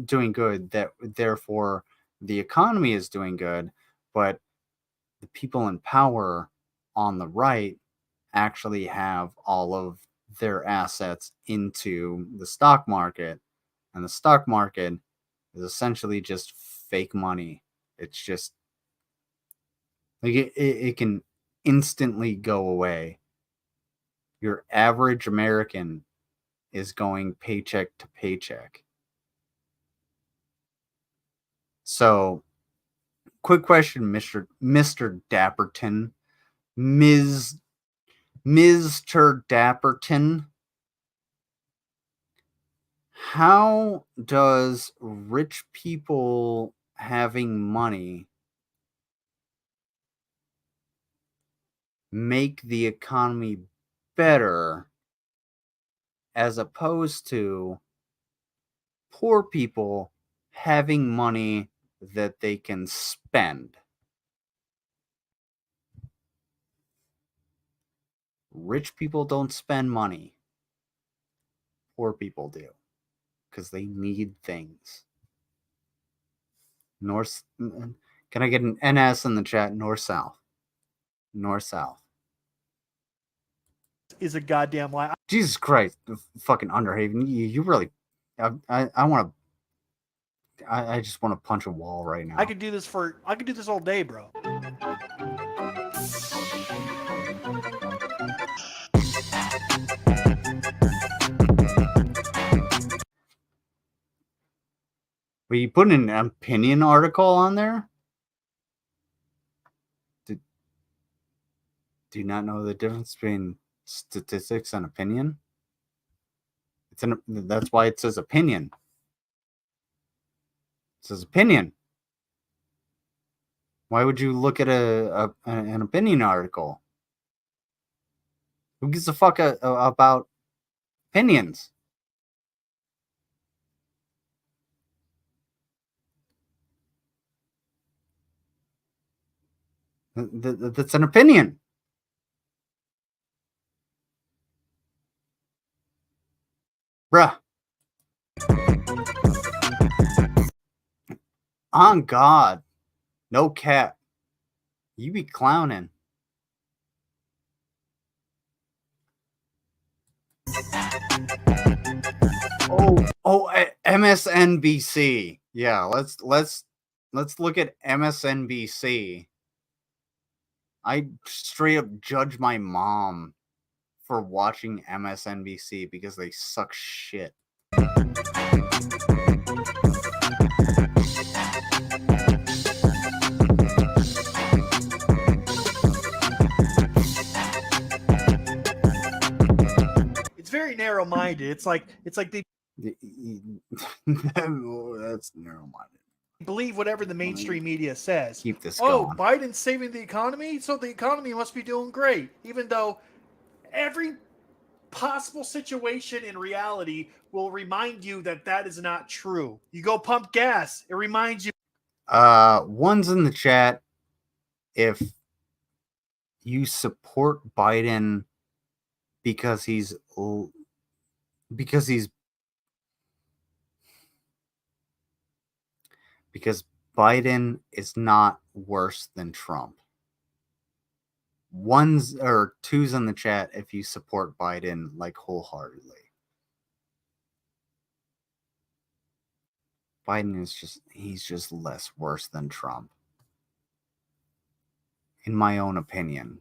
A: doing good, that therefore the economy is doing good, but the people in power on the right actually have all of their assets into the stock market, and the stock market is essentially just fake money. It's just like it can instantly go away. Your average American is going paycheck to paycheck. So, quick question, Mr. Dapperton, Mr. Dapperton. How does rich people having money make the economy better as opposed to poor people having money that they can spend? Rich people don't spend money. Poor people do, because they need things. North, can I get an NS in the chat? North, south. North, south.
P: Is a goddamn lie.
A: Jesus Christ, fucking Underhaven. You really, I want to, I just want to punch a wall right now.
P: I could do this all day, bro.
A: Were you putting an opinion article on there? Do you not know the difference between statistics and opinion? That's why it says opinion. It says opinion. Why would you look at an opinion article? Who gives a fuck about opinions? That's an opinion. Bruh. On God. No cap. You be clowning. MSNBC. Yeah, let's look at MSNBC. I straight up judge my mom for watching MSNBC because they suck shit.
P: It's very narrow-minded. It's like they
A: That's narrow-minded.
P: Believe whatever the mainstream media says.
A: Keep this
P: going.
A: going.
P: Biden's saving the economy, so the economy must be doing great, even though every possible situation in reality will remind you that that is not true. You go pump gas, it reminds you.
A: One's in the chat. If you support Biden because Biden is not worse than Trump. One's or two's in the chat if you support Biden like wholeheartedly. Biden is he's just less worse than Trump. In my own opinion.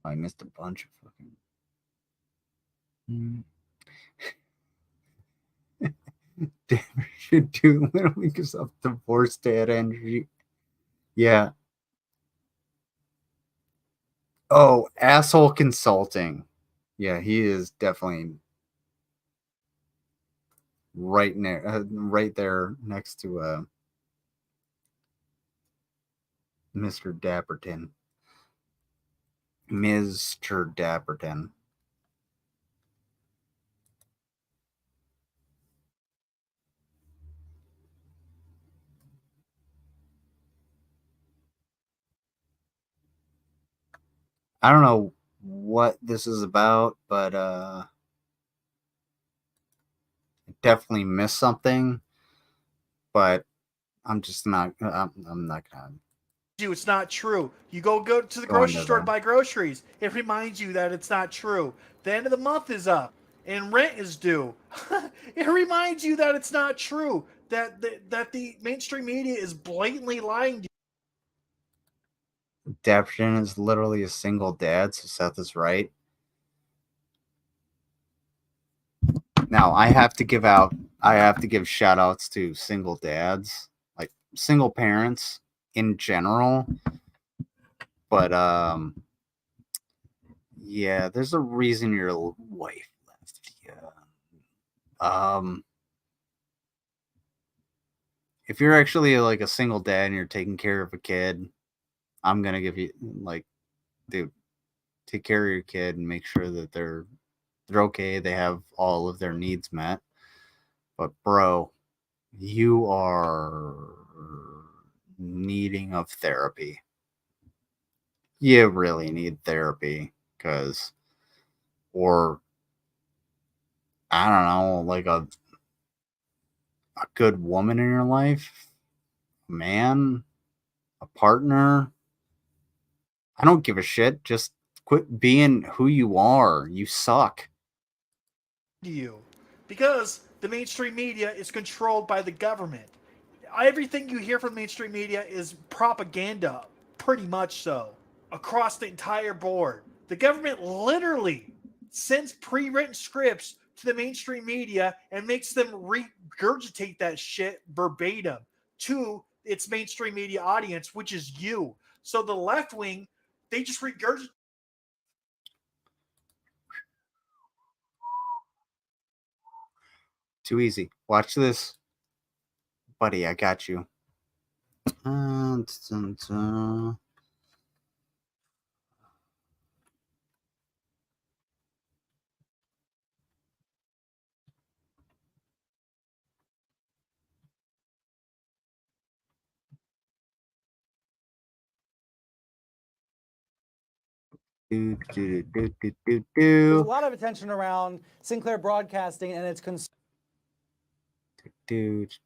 A: I missed a bunch of fucking. Damn, should do Little because of divorce dad energy. Yeah. Oh, asshole consulting. Yeah, he is definitely right there next to Mr. Dapperton. Mr. Dapperton. I don't know what this is about, but definitely missed something. But I'm just not. I'm not gonna.
P: It's not true. You go to the grocery store to buy groceries. It reminds you that it's not true. The end of the month is up and rent is due. It reminds you that it's not true. That the mainstream media is blatantly lying to you.
A: Dapperton is literally a single dad, so Seth is right. Now I have to give shout outs to single dads, like single parents in general. But yeah, there's a reason your wife left you. If you're actually like a single dad and you're taking care of a kid, I'm gonna give you like, dude, take care of your kid and make sure that they're okay, they have all of their needs met. But bro, you are needing of therapy. You really need therapy or I don't know, like a good woman in your life, a man, a partner. I don't give a shit. Just quit being who you are. You suck.
P: You, because the mainstream media is controlled by the government. Everything you hear from mainstream media is propaganda, pretty much so, across the entire board. The government literally sends pre-written scripts to the mainstream media and makes them regurgitate that shit verbatim to its mainstream media audience, which is you. So the left wing, they just regurgitate.
A: Too easy. Watch this. Buddy, I got you.
T: There's a lot of attention around Sinclair Broadcasting and its There's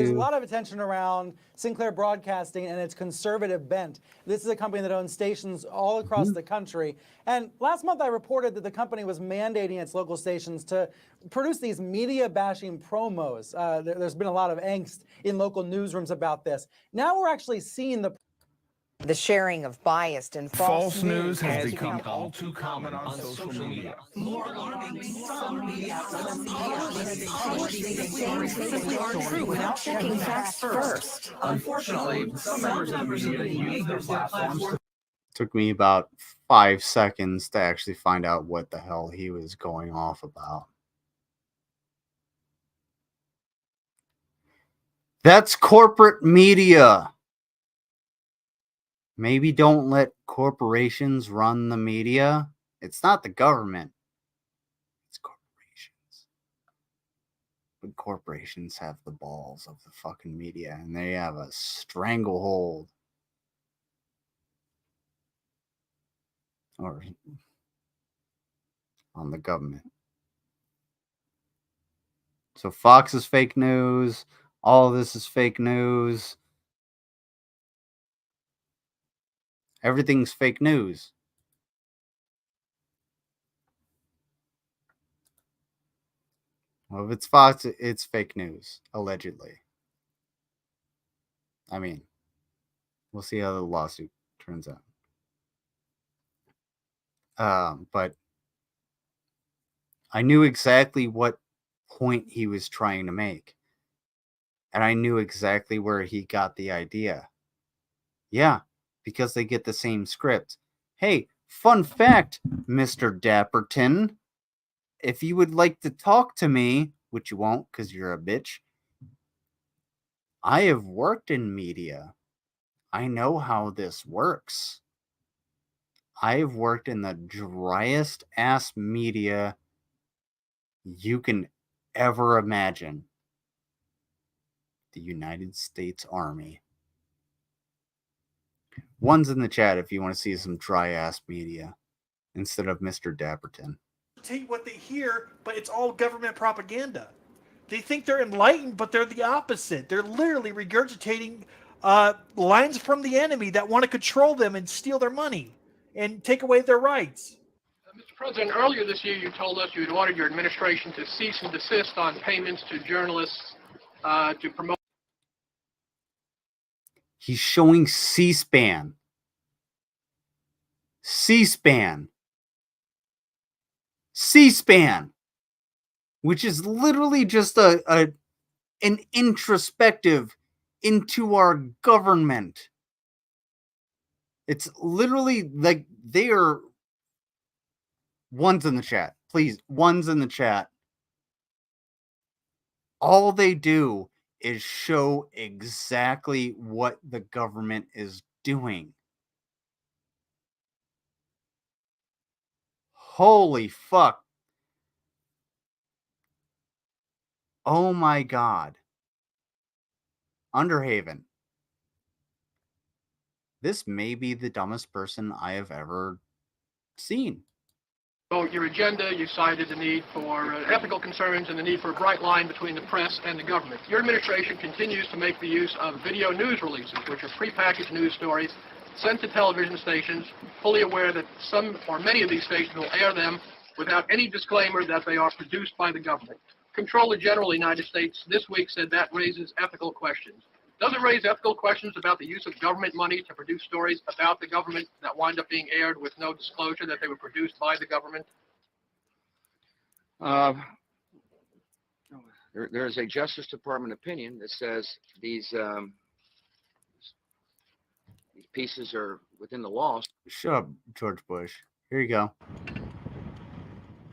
T: a lot of attention around Sinclair Broadcasting and its conservative bent. This is a company that owns stations all across the country. And last month I reported that the company was mandating its local stations to produce these media bashing promos. There's been a lot of angst in local newsrooms about this. Now we're actually seeing the
U: The sharing of biased and false
V: news has become all too common on social media.
U: More alarming, some media simply aren't true without checking facts first.
V: Unfortunately, some members of the media use their platforms.
A: Took me about 5 seconds to actually find out what the hell he was going off about. That's corporate media. Maybe don't let corporations run the media. It's not the government. It's corporations. But corporations have the balls of the fucking media, and they have a stranglehold. Or on the government. So Fox is fake news. All of this is fake news. Everything's fake news. Well, if it's Fox, it's fake news, allegedly. I mean, we'll see how the lawsuit turns out. But I knew exactly what point he was trying to make. And I knew exactly where he got the idea. Yeah, because they get the same script. Hey, fun fact, Mr. Dapperton. If you would like to talk to me, which you won't because you're a bitch, I have worked in media. I know how this works. I have worked in the driest ass media you can ever imagine. The United States Army. One's in the chat if you want to see some dry ass media instead of Mr. Dapperton.
P: Take what they hear, but it's all government propaganda. They think they're enlightened, but they're the opposite. They're literally regurgitating lines from the enemy that want to control them and steal their money and take away their rights.
W: Mr. President, earlier this year you told us you had ordered your administration to cease and desist on payments to journalists to promote.
A: He's showing C-SPAN. C-SPAN. C-SPAN. Which is literally just an introspective into our government. It's literally like they are ones in the chat. Please, ones in the chat. All they do is show exactly what the government is doing. Holy fuck. Oh my God. Underhaven. This may be the dumbest person I have ever seen.
W: Your agenda, you cited the need for ethical concerns and the need for a bright line between the press and the government. Your administration continues to make the use of video news releases, which are prepackaged news stories sent to television stations, fully aware that some or many of these stations will air them without any disclaimer that they are produced by the government. Comptroller General of the United States this week said that raises ethical questions. Does it raise ethical questions about the use of government money to produce stories about the government that wind up being aired with no disclosure that they were produced by the government?
O: There is a Justice Department opinion that says these pieces are within the law.
A: Shut up, George Bush. Here you go.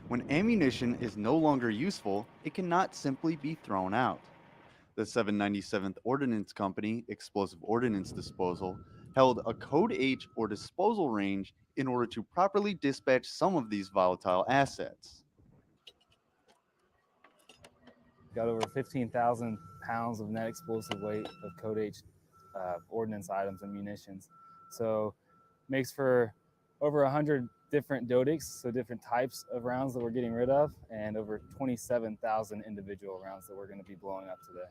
X: When ammunition is no longer useful, it cannot simply be thrown out. The 797th Ordnance Company Explosive Ordnance Disposal held a Code H or disposal range in order to properly dispatch some of these volatile assets.
Y: Got over 15,000 pounds of net explosive weight of Code H ordnance items and munitions. So makes for over 100 different dodics, so different types of rounds that we're getting rid of, and over 27,000 individual rounds that we're going to be blowing up today.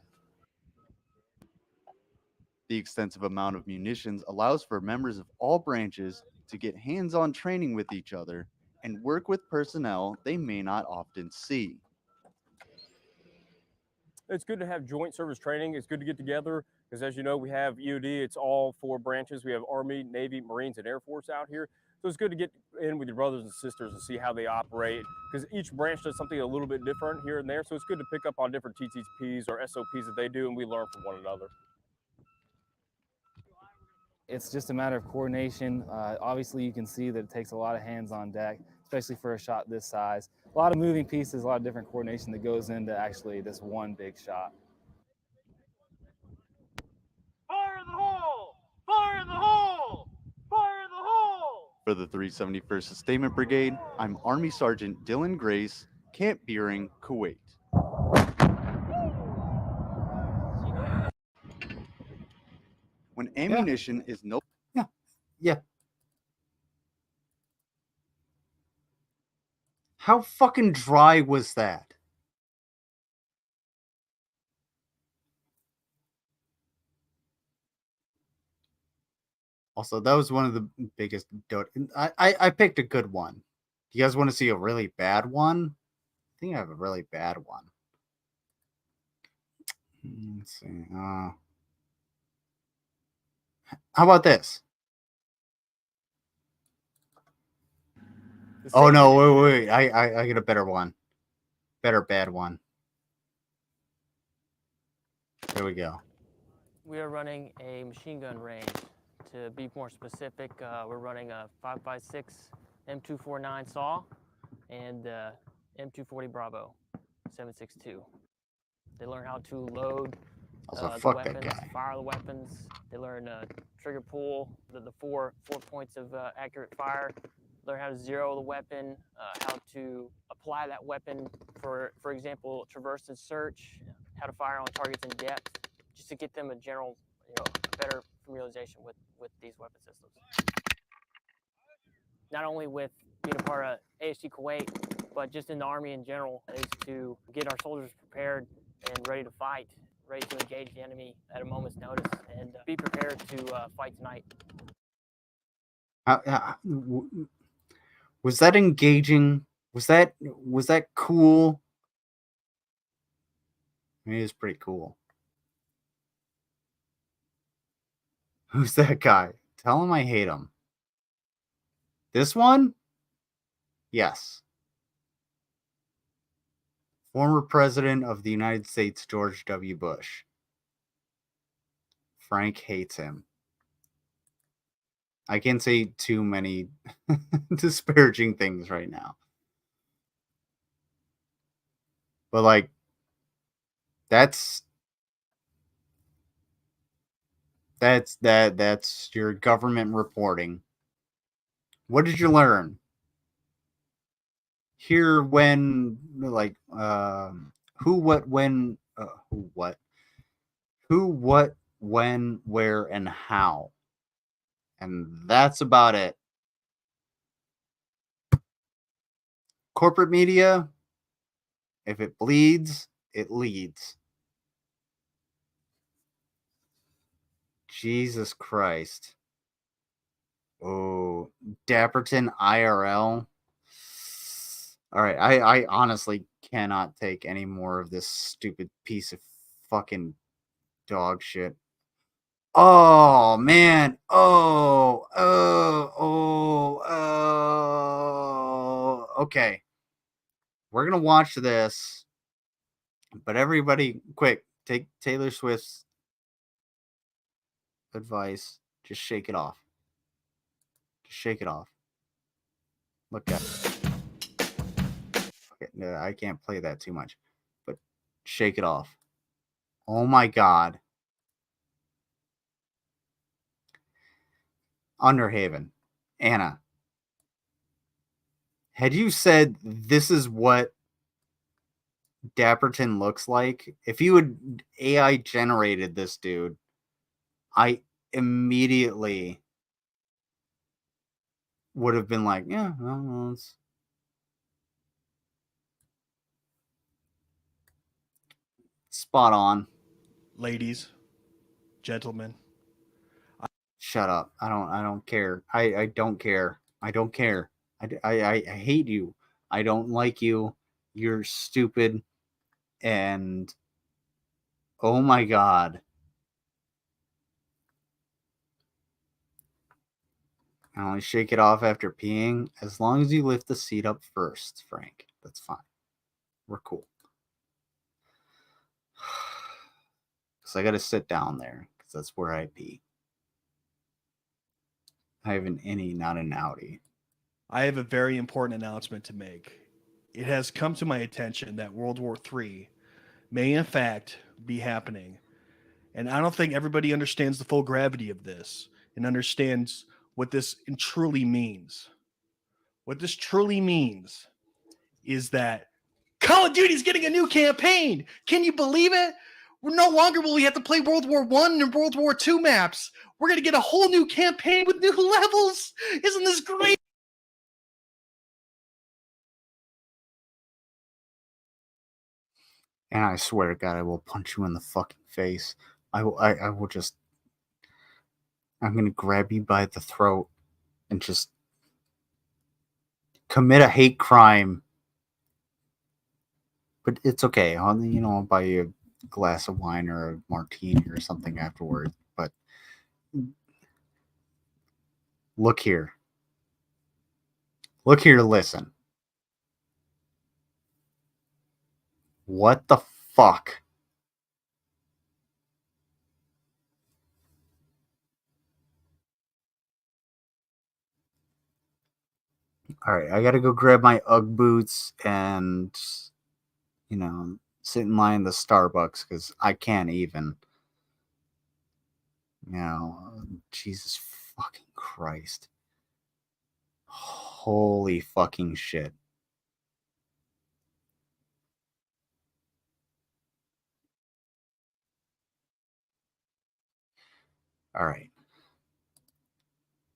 X: The extensive amount of munitions allows for members of all branches to get hands-on training with each other and work with personnel they may not often see.
Z: It's good to have joint service training. It's good to get together
C: Because as you know, we have EOD, it's all 4 branches. We have Army, Navy, Marines, and Air Force out here. So it's good to get in with your brothers and sisters and see how they operate, because each branch does something a little bit different here and there. So it's good to pick up on different TTPs or SOPs that they do, and we learn from one another.
Y: It's just a matter of coordination. Obviously, you can see that it takes a lot of hands on deck, especially for a shot this size. A lot of moving pieces, a lot of different coordination that goes into actually this one big shot.
D: Fire in the hole! Fire in the hole! Fire in the hole!
X: For the 371st Sustainment Brigade, I'm Army Sergeant Dylan Grace, Camp Beering, Kuwait. When ammunition is no...
A: Yeah. How fucking dry was that? Also, that was one of the biggest... I picked a good one. Do you guys want to see a really bad one? I think I have a really bad one. Let's see. How about this? Oh no! Wait! I get a better one. Better bad one. There we go.
E: We are running a machine gun range. To be more specific, we're running a 5.56 M249 SAW and M240 Bravo 7.62. They learn how to load the weapons, fire the weapons. They learn trigger pull, the four points of accurate fire. Learn how to zero the weapon, how to apply that weapon for example, traverse and search, how to fire on targets in depth, just to get them a general, better familiarization with these weapon systems. Not only with being a part of ASG Kuwait, but just in the Army in general, is to get our soldiers prepared and ready to fight, ready to engage the enemy at a moment's notice, and be prepared to fight tonight.
A: Was that engaging? Was that cool? I mean, it was pretty cool. Who's that guy? Tell him I hate him. This one? Yes. Former President of the United States, George W. Bush. Frank hates him. I can't say too many disparaging things right now. But like, that's your government reporting. What did you learn? Here, when, like, who, what, when, where, and how. And that's about it. Corporate media, if it bleeds, it leads. Jesus Christ. Oh, Dapperton IRL. All right, I honestly cannot take any more of this stupid piece of fucking dog shit. Oh, man. Oh. Okay. We're going to watch this. But everybody, quick, take Taylor Swift's advice. Just shake it off. Just shake it off. Look at it. Okay, no, I can't play that too much. But shake it off. Oh, my God. Underhaven, Anna, had you said this is what Dapperton looks like, if you had AI generated this dude, I immediately would have been like, yeah, well, it's spot on.
P: Ladies, gentlemen.
A: Shut up. I don't care. I don't care. I don't care. I hate you. I don't like you. You're stupid. And oh my God. I only shake it off after peeing. As long as you lift the seat up first, Frank. That's fine. We're cool. Because I got to sit down there. Because that's where I pee. I have an innie, not an outie.
P: I have a very important announcement to make. It has come to my attention that World War III may in fact be happening. And I don't think everybody understands the full gravity of this and understands what this truly means. What this truly means is that Call of Duty is getting a new campaign. Can you believe it? No longer will we have to play World War I and World War II maps. We're going to get a whole new campaign with new levels. Isn't this great?
A: And I swear to God, I will punch you in the fucking face. I will just... I'm going to grab you by the throat and just commit a hate crime. But it's okay. I'll buy you a glass of wine or a martini or something afterwards. But look here. Look here, listen. What the fuck? All right, I gotta go grab my Ugg boots and, sit in line in the Starbucks because I can't even. Jesus fucking Christ. Holy fucking shit. All right.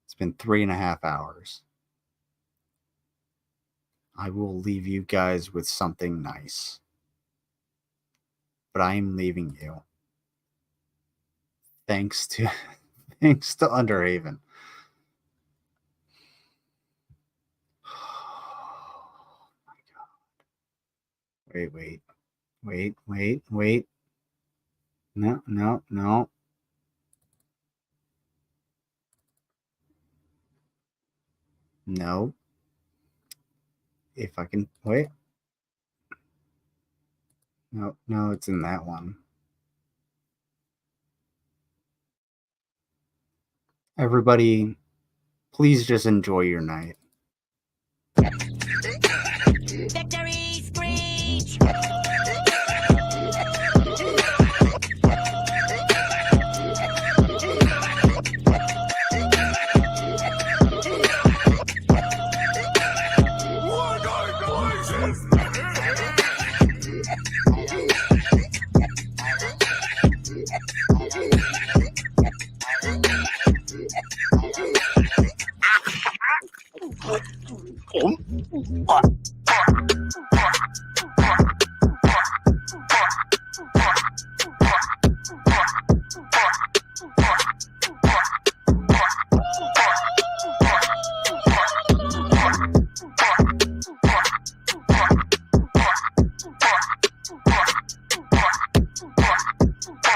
A: It's been 3.5 hours. I will leave you guys with something nice. But I am leaving you. Thanks to Underhaven. Oh my God. Wait. No. No. If I can wait. No, it's in that one. Everybody, please just enjoy your night.
U: Victory screech!